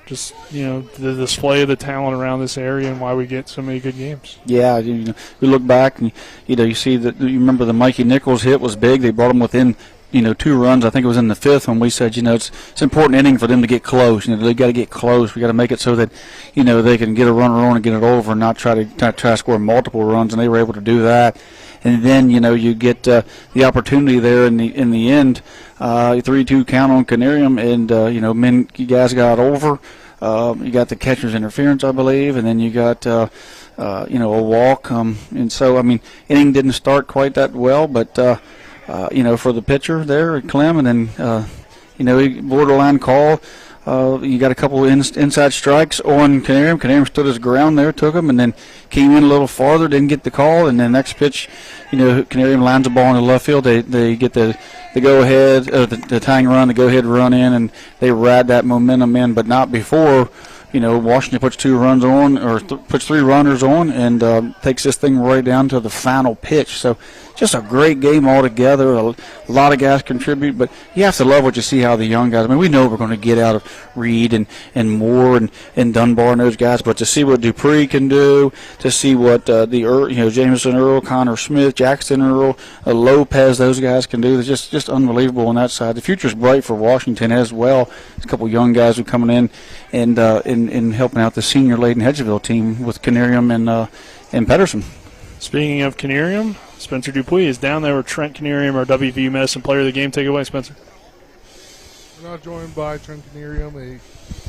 Just the display of the talent around this area and why we get so many good games. Yeah, we look back and you see that. You remember the Mikey Nichols hit was big. They brought him within 2 runs. I think it was in the 5th when we said, it's an important inning for them to get close. They got to get close. We got to make it so that, they can get a runner on and get it over and not try to score multiple runs. And they were able to do that. And then, you get the opportunity there in the end. 3-2 count on Canerium, and you guys got over. You got the catcher's interference, I believe, and then you got a walk. And so, inning didn't start quite that well, but for the pitcher there at Clem, and then borderline call. You got a couple of inside strikes on Canerium. Canerium stood his ground there, took him, and then came in a little farther, didn't get the call, and then next pitch, Canerium lines the ball in the left field. They get the go-ahead, the tying run, the go-ahead run in, and they ride that momentum in, but not before, Washington puts 2 runs on, or puts 3 runners on, and takes this thing right down to the final pitch. So just a great game altogether. A lot of guys contribute, but you have to love what you see how the young guys. We know we're going to get out of Reed and Moore and Dunbar and those guys, but to see what Dupree can do, to see what Jameson Earl, Connor Smith, Jackson Earl, Lopez, those guys can do, it's just unbelievable on that side. The future's bright for Washington as well. There's a couple young guys who are coming in and helping out the senior-laden Hedgesville team with Canerium and Pedersen. Speaking of Canerium, Spencer Dupuis is down there with Trent Canerium, our WVU Medicine player of the game. Take it away, Spencer. We're now joined by Trent Canerium.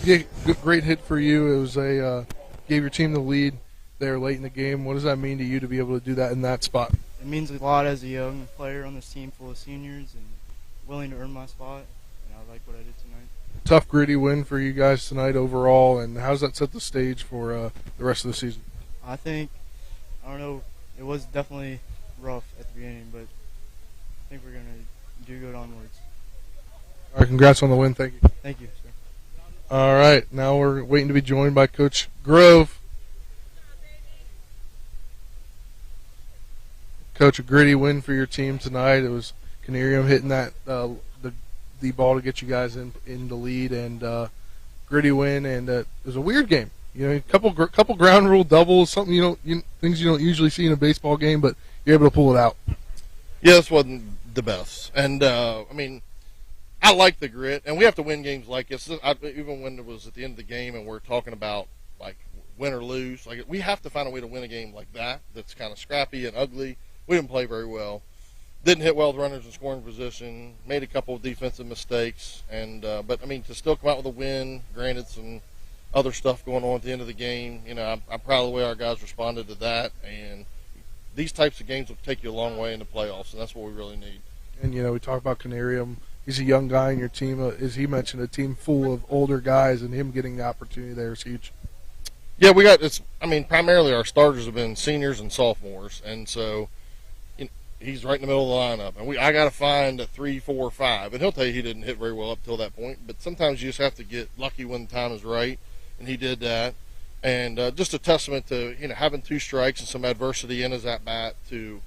A great hit for you. It was gave your team the lead there late in the game. What does that mean to you to be able to do that in that spot? It means a lot as a young player on this team full of seniors and willing to earn my spot. And I like what I did tonight. Tough, gritty win for you guys tonight overall, and how does that set the stage for the rest of the season? I don't know, it was definitely rough at the beginning, but I think we're going to do good onwards. All right, congrats on the win. Thank you. Thank you, sir. All right, now we're waiting to be joined by Coach Grove. Coach, a gritty win for your team tonight. It was Canerium hitting that the ball to get you guys in the lead, and gritty win, and it was a weird game. A couple ground rule doubles, something things you don't usually see in a baseball game, but you're able to pull it out. Yeah, this wasn't the best, and I like the grit, and we have to win games like this. Even when it was at the end of the game, and we're talking about like win or lose. Like, we have to find a way to win a game like that that's kind of scrappy and ugly. We didn't play very well. Didn't hit well with runners in scoring position. Made a couple of defensive mistakes. But, I mean, to still come out with a win, granted some other stuff going on at the end of the game, you know, I'm proud of the way our guys responded to that. And these types of games will take you a long way in the playoffs, and that's what we really need. And, you know, we talk about Canarium. He's a young guy in your team. As he mentioned, a team full of older guys, and him getting the opportunity there is huge. Yeah, primarily our starters have been seniors and sophomores, and so he's right in the middle of the lineup. And I got to find a 3, 4, 5, and he'll tell you he didn't hit very well up till that point. But sometimes you just have to get lucky when the time is right, and he did that. And just a testament to having 2 strikes and some adversity in his at bat to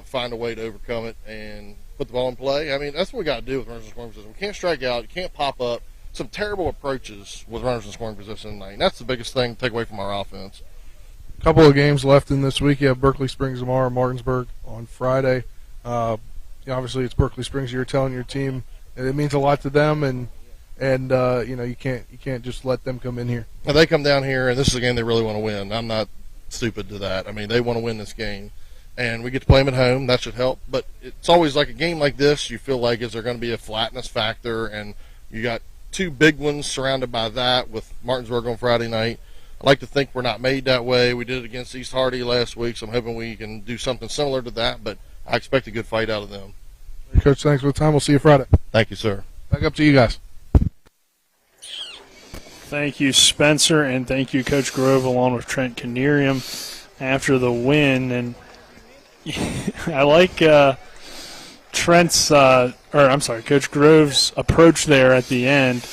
find a way to overcome it and put the ball in play. I mean, that's what we got to do with runners in scoring position. We can't strike out. You can't pop up. Some terrible approaches with runners in scoring position tonight. And that's the biggest thing to take away from our offense. A couple of games left in this week. You have Berkeley Springs tomorrow, Martinsburg on Friday. Obviously, it's Berkeley Springs. You're telling your team it means a lot to them, and you can't just let them come in here. Now, they come down here, and this is a game they really want to win. I'm not stupid to that. I mean, they want to win this game, and we get to play them at home. That should help. But it's always like a game like this, you feel like, is there going to be a flatness factor? And you got 2 big ones surrounded by that with Martinsburg on Friday night. I like to think we're not made that way. We did it against East Hardy last week, so I'm hoping we can do something similar to that, but I expect a good fight out of them. Coach, thanks for the time. We'll see you Friday. Thank you, sir. Back up to you guys. Thank you, Spencer, and thank you, Coach Grove, along with Trent Canerium after the win. And I like Coach Grove's approach there at the end,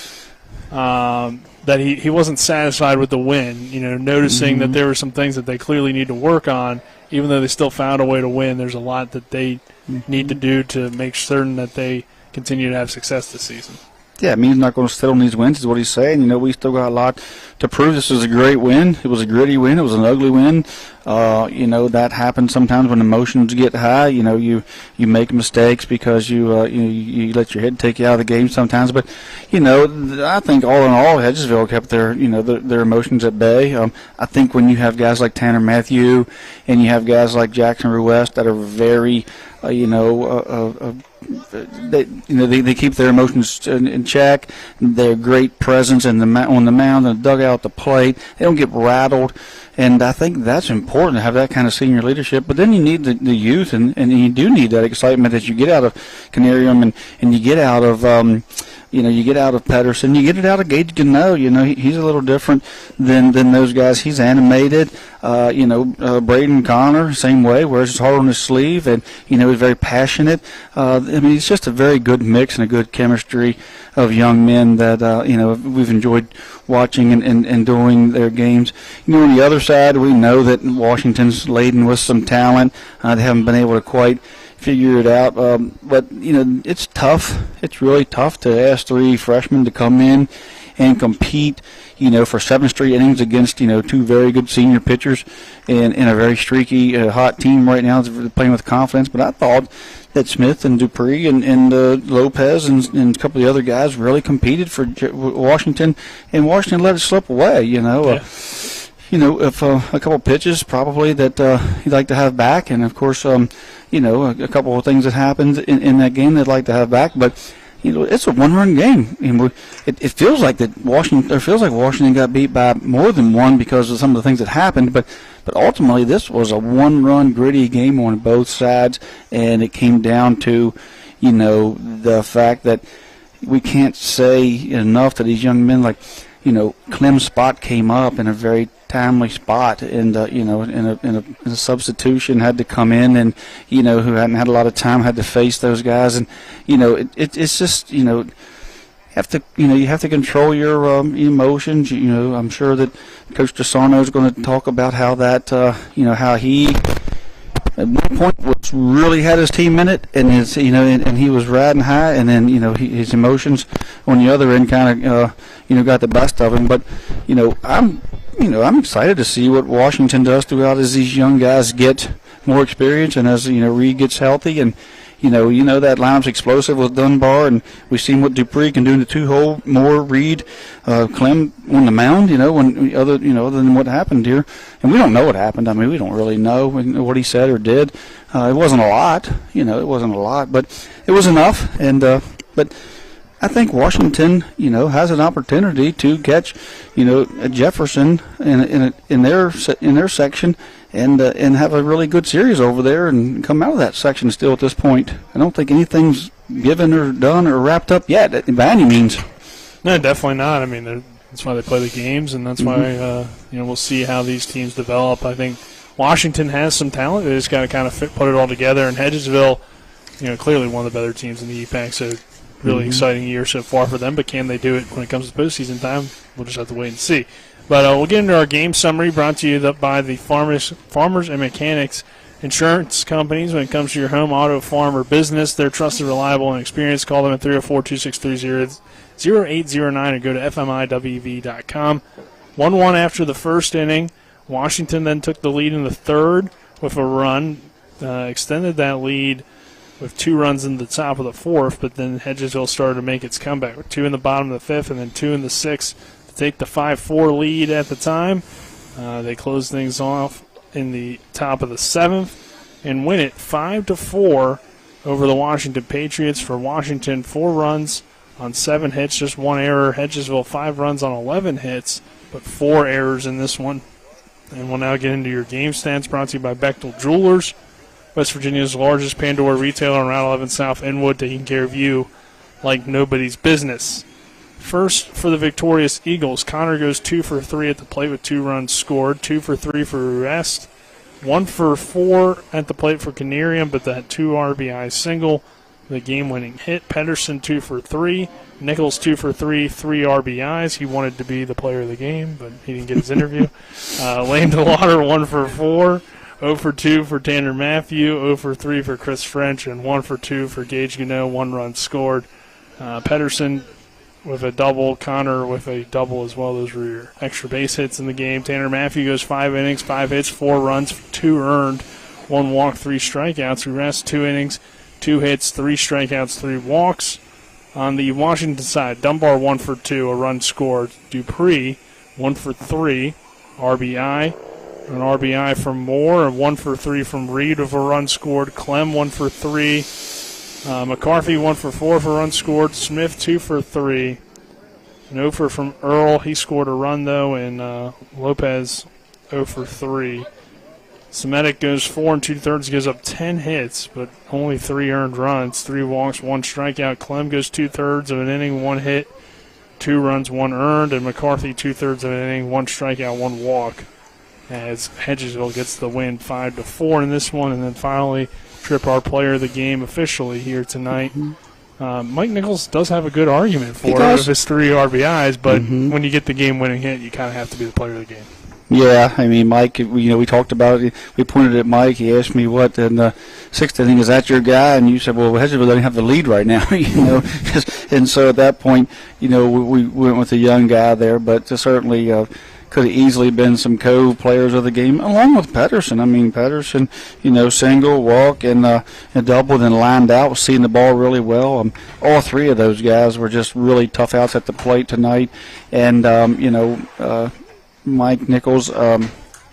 that he wasn't satisfied with the win, noticing that there were some things that they clearly need to work on. Even though they still found a way to win, there's a lot that they need to do to make certain that they continue to have success this season. Yeah, I mean, he's not going to sit on these wins is what he's saying. We still got a lot to prove. This was a great win. It was a gritty win. It was an ugly win. That happens sometimes when emotions get high. You make mistakes because you let your head take you out of the game sometimes. But, I think all in all, Hedgesville kept their emotions at bay. I think when you have guys like Tanner Matthew and you have guys like Jackson Ruest that are very, they keep their emotions in check. Their great presence on the mound and the dugout, the plate. They don't get rattled, and I think that's important to have that kind of senior leadership. But then you need the youth, and you do need that excitement that you get out of Canarium and you get out of you get out of Pedersen, you get it out of Gage Gano. He's a little different than those guys. He's animated. Braden Connor, same way, wears his heart on his sleeve, and he's very passionate. It's just a very good mix and a good chemistry of young men that we've enjoyed watching and doing their games. On the other side, we know that Washington's laden with some talent. They haven't been able to quite figure it out, but it's tough. It's really tough to ask 3 freshmen to come in and compete, for 7 straight innings against 2 very good senior pitchers in a very streaky, hot team right now. They're playing with confidence. But I thought that Smith and Dupree and Lopez and a couple of the other guys really competed for Washington, and Washington let it slip away. If a couple pitches probably that he'd like to have back, and of course, a couple of things that happened in that game they'd like to have back, but. It's a 1-run game. It feels like that Washington got beat by more than 1 because of some of the things that happened, but ultimately this was a 1-run gritty game on both sides, and it came down to, the fact that we can't say enough to these young men, like, Clem's spot came up in a very timely spot, and in a substitution had to come in, and who hadn't had a lot of time had to face those guys, and it's just you have to control your emotions. I'm sure that Coach DeSarno is going to talk about how that how he at one point really had his team in it, and and he was riding high, and then his emotions on the other end kind of got the best of him. But I'm excited to see what Washington does throughout as these young guys get more experience, and as Reed gets healthy, and you know that lineup's explosive with Dunbar, and we've seen what Dupree can do in the two-hole. Moore, Reed, Clem on the mound. Other than what happened here, and we don't know what happened. I mean, we don't really know what he said or did. It wasn't a lot. It wasn't a lot, but it was enough. And but I think Washington, has an opportunity to catch, Jefferson in their section. And have a really good series over there and come out of that section still at this point. I don't think anything's given or done or wrapped up yet by any means. No, definitely not. I mean, that's why they play the games, and that's why we'll see how these teams develop. I think Washington has some talent. They just got to kind of put it all together. And Hedgesville, clearly one of the better teams in the EPAC, so really exciting year so far for them. But can they do it when it comes to postseason time? We'll just have to wait and see. But we'll get into our game summary brought to you by the Farmers and Mechanics Insurance Companies. When it comes to your home, auto, farm, or business, they're trusted, reliable, and experienced. Call them at 304-263-0809 or go to fmiwev.com. 1-1 after the first inning. Washington then took the lead in the third with a run, extended that lead with 2 runs in the top of the fourth, but then Hedgesville started to make its comeback with 2 in the bottom of the fifth and then 2 in the sixth. Take the 5-4 lead at the time. They close things off in the top of the seventh and win it 5-4 over the Washington Patriots. For Washington, 4 runs on 7 hits, just 1 error. Hedgesville, 5 runs on 11 hits, but 4 errors in this one. And we'll now get into your game stats brought to you by Bechtel Jewelers, West Virginia's largest Pandora retailer on Route 11 South Inwood, taking care of you like nobody's business. First, for the victorious Eagles, Connor goes 2 for 3 at the plate with 2 runs scored, 2 for 3 for Rest, 1 for 4 at the plate for Canarium, but that 2 RBI single, the game-winning hit. Pedersen 2 for 3, Nichols 2 for 3, 3 RBIs. He wanted to be the player of the game, but he didn't get his interview. Lane DeLauder 1 for 4, 0 for 2 for Tanner Matthew, 0 for 3 for Chris French, and 1 for 2 for Gage Gano, 1 run scored. Pedersen with a double, Connor with a double as well. Those were your extra base hits in the game. Tanner Matthew goes 5 innings, 5 hits, 4 runs, 2 earned, 1 walk, 3 strikeouts. Rest 2 innings, 2 hits, 3 strikeouts, 3 walks. On the Washington side, Dunbar 1 for 2, a run scored. Dupree 1 for 3, RBI. An RBI from Moore, and 1 for 3 from Reed with a run scored. Clem 1 for 3. McCarthy 1 for 4 for run scored. Smith 2 for 3. An 0 from Earl. He scored a run, though, and Lopez 0 for 3. Semitic goes 4 2/3, gives up 10 hits, but only 3 earned runs, 3 walks, 1 strikeout. Clem goes 2/3 of an inning, 1 hit, 2 runs, 1 earned, and McCarthy 2/3 of an inning, 1 strikeout, 1 walk. As Hedgesville gets the win 5-4 in this one, and then finally Tripp, our player of the game officially here tonight. Mike Nichols does have a good argument for it with his 3 RBIs, but when you get the game-winning hit, you kind of have to be the player of the game. Yeah, I mean, Mike, we talked about it. We pointed at Mike. He asked me what in the 6th inning, is that your guy? And you said, well, Hedgesville doesn't have the lead right now, And so at that point, we went with a young guy there, but certainly could have easily been some co-players of the game, along with Pedersen. I mean, Pedersen, single, walk, and double, then lined out, was seeing the ball really well. All 3 of those guys were just really tough outs at the plate tonight. And, Mike Nichols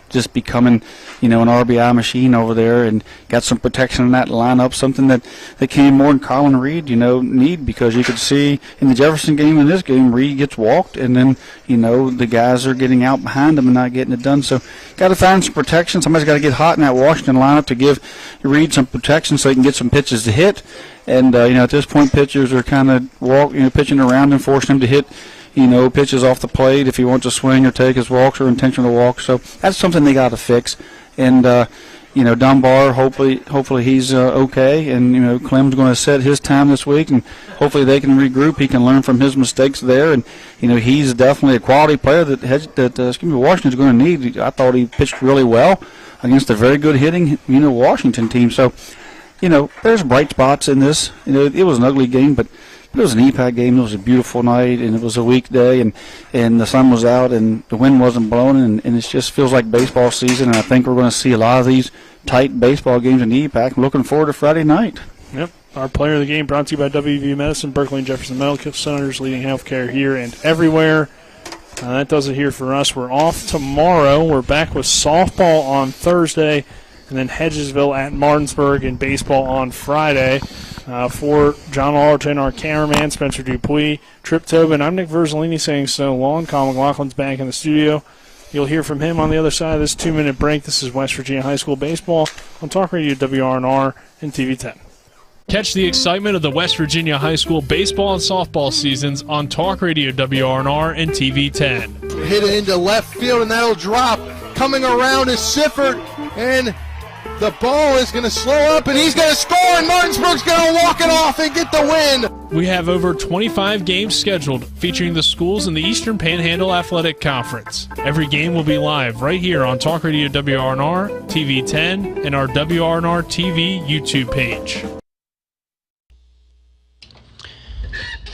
just becoming, an RBI machine over there, and got some protection in that lineup, something that Cam Moore and Colin Reed, need, because you could see in the Jefferson game and this game, Reed gets walked, and then, the guys are getting out behind him and not getting it done. So got to find some protection. Somebody's got to get hot in that Washington lineup to give Reed some protection so he can get some pitches to hit. And, at this point, pitchers are kind of pitching around and forcing him to hit pitches off the plate if he wants to swing or take his walks or intentional walks. So that's something they got to fix. And, Dunbar, hopefully he's okay. And, Clem's going to set his time this week, and hopefully they can regroup. He can learn from his mistakes there. And, he's definitely a quality player that Washington's going to need. I thought he pitched really well against a very good hitting, Washington team. So, there's bright spots in this. It was an ugly game, but it was an EPAC game. It was a beautiful night, and it was a weekday, and the sun was out, and the wind wasn't blowing, and it just feels like baseball season, and I think we're going to see a lot of these tight baseball games in the EPAC. I'm looking forward to Friday night. Yep. Our player of the game brought to you by WVU Medicine, Berkeley and Jefferson Medical Centers, leading healthcare here and everywhere. That does it here for us. We're off tomorrow. We're back with softball on Thursday, and then Hedgesville at Martinsburg, and baseball on Friday. For John Allerton, our cameraman, Spencer Dupuis, Trip Tobin, I'm Nick Verzolini saying so long. Colin McLaughlin's back in the studio. You'll hear from him on the other side of this 2-minute break. This is West Virginia High School Baseball on Talk Radio WRNR and TV 10. Catch the excitement of the West Virginia High School baseball and softball seasons on Talk Radio WRNR and TV 10. Hit it into left field, and that'll drop. Coming around is Sifford, and the ball is going to slow up, and he's going to score, and Martinsburg's going to walk it off and get the win. We have over 25 games scheduled featuring the schools in the Eastern Panhandle Athletic Conference. Every game will be live right here on Talk Radio WRNR, TV 10, and our WRNR TV YouTube page.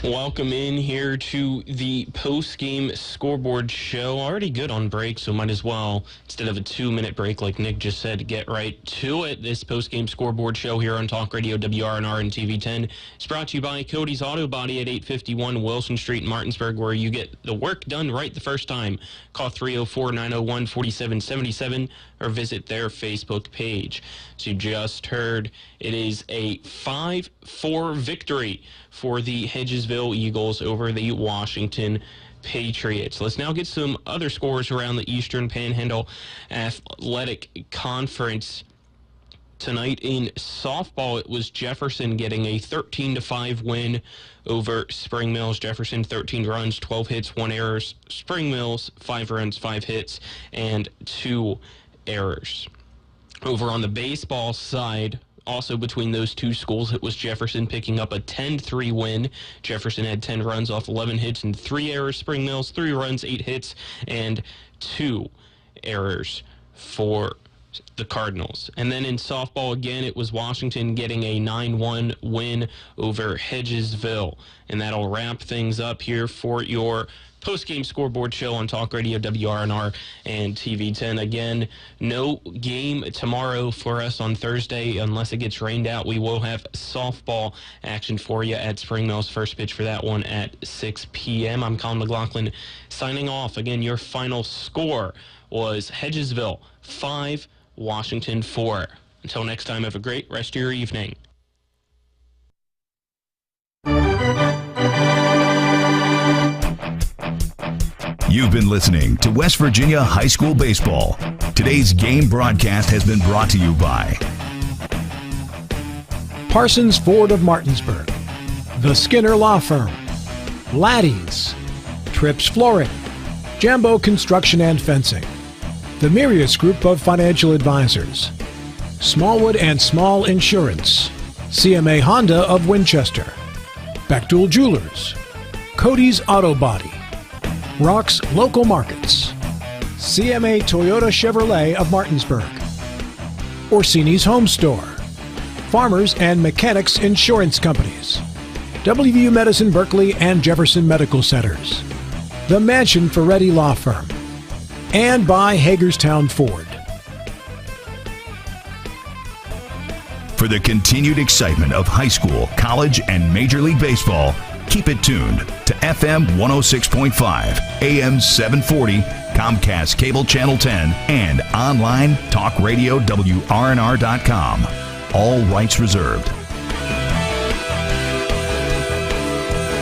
Welcome in here to the post-game scoreboard show. Already good on break, so might as well, instead of a 2-minute break like Nick just said, get right to it. This post-game scoreboard show here on Talk Radio WRNR and TV 10 is brought to you by Cody's Auto Body at 851 Wilson Street in Martinsburg, where you get the work done right the first time. Call 304-901-4777 or visit their Facebook page. So you just heard it is a 5-4 victory for the Hedgesville Eagles over the Washington Patriots. Let's now get some other scores around the Eastern Panhandle Athletic Conference. Tonight in softball, it was Jefferson getting a 13-5 win over Spring Mills. Jefferson 13 runs, 12 hits, 1 error. Spring Mills 5 runs, 5 hits, and 2 errors. Over on the baseball side, also between those two schools, it was Jefferson picking up a 10-3 win. Jefferson had 10 runs off 11 hits and 3 errors. Spring Mills 3 runs, 8 hits, and 2 errors for the Cardinals. And then in softball again, it was Washington getting a 9-1 win over Hedgesville. And that'll wrap things up here for your post-game scoreboard show on Talk Radio WRNR and TV 10. Again, no game tomorrow for us on Thursday unless it gets rained out. We will have softball action for you at Spring Mills. First pitch for that one at 6 p.m. I'm Colin McLaughlin signing off. Again, your final score was Hedgesville 5, Washington 4. Until next time, have a great rest of your evening. You've been listening to West Virginia High School Baseball. Today's game broadcast has been brought to you by Parsons Ford of Martinsburg, The Skinner Law Firm, Laddie's, Trips Flooring, Jambo Construction and Fencing, the Mirius Group of Financial Advisors, Smallwood and Small Insurance, CMA Honda of Winchester, Bechtel Jewelers, Cody's Auto Body, Rock's Local Markets, CMA Toyota Chevrolet of Martinsburg, Orsini's Home Store, Farmers and Mechanics Insurance Companies, WVU Medicine Berkeley and Jefferson Medical Centers, the Mansion Ferretti Law Firm, and by Hagerstown Ford. For the continued excitement of high school, college, and Major League Baseball, keep it tuned to FM 106.5, AM 740, Comcast Cable Channel 10, and online talkradiowrnr.com. All rights reserved.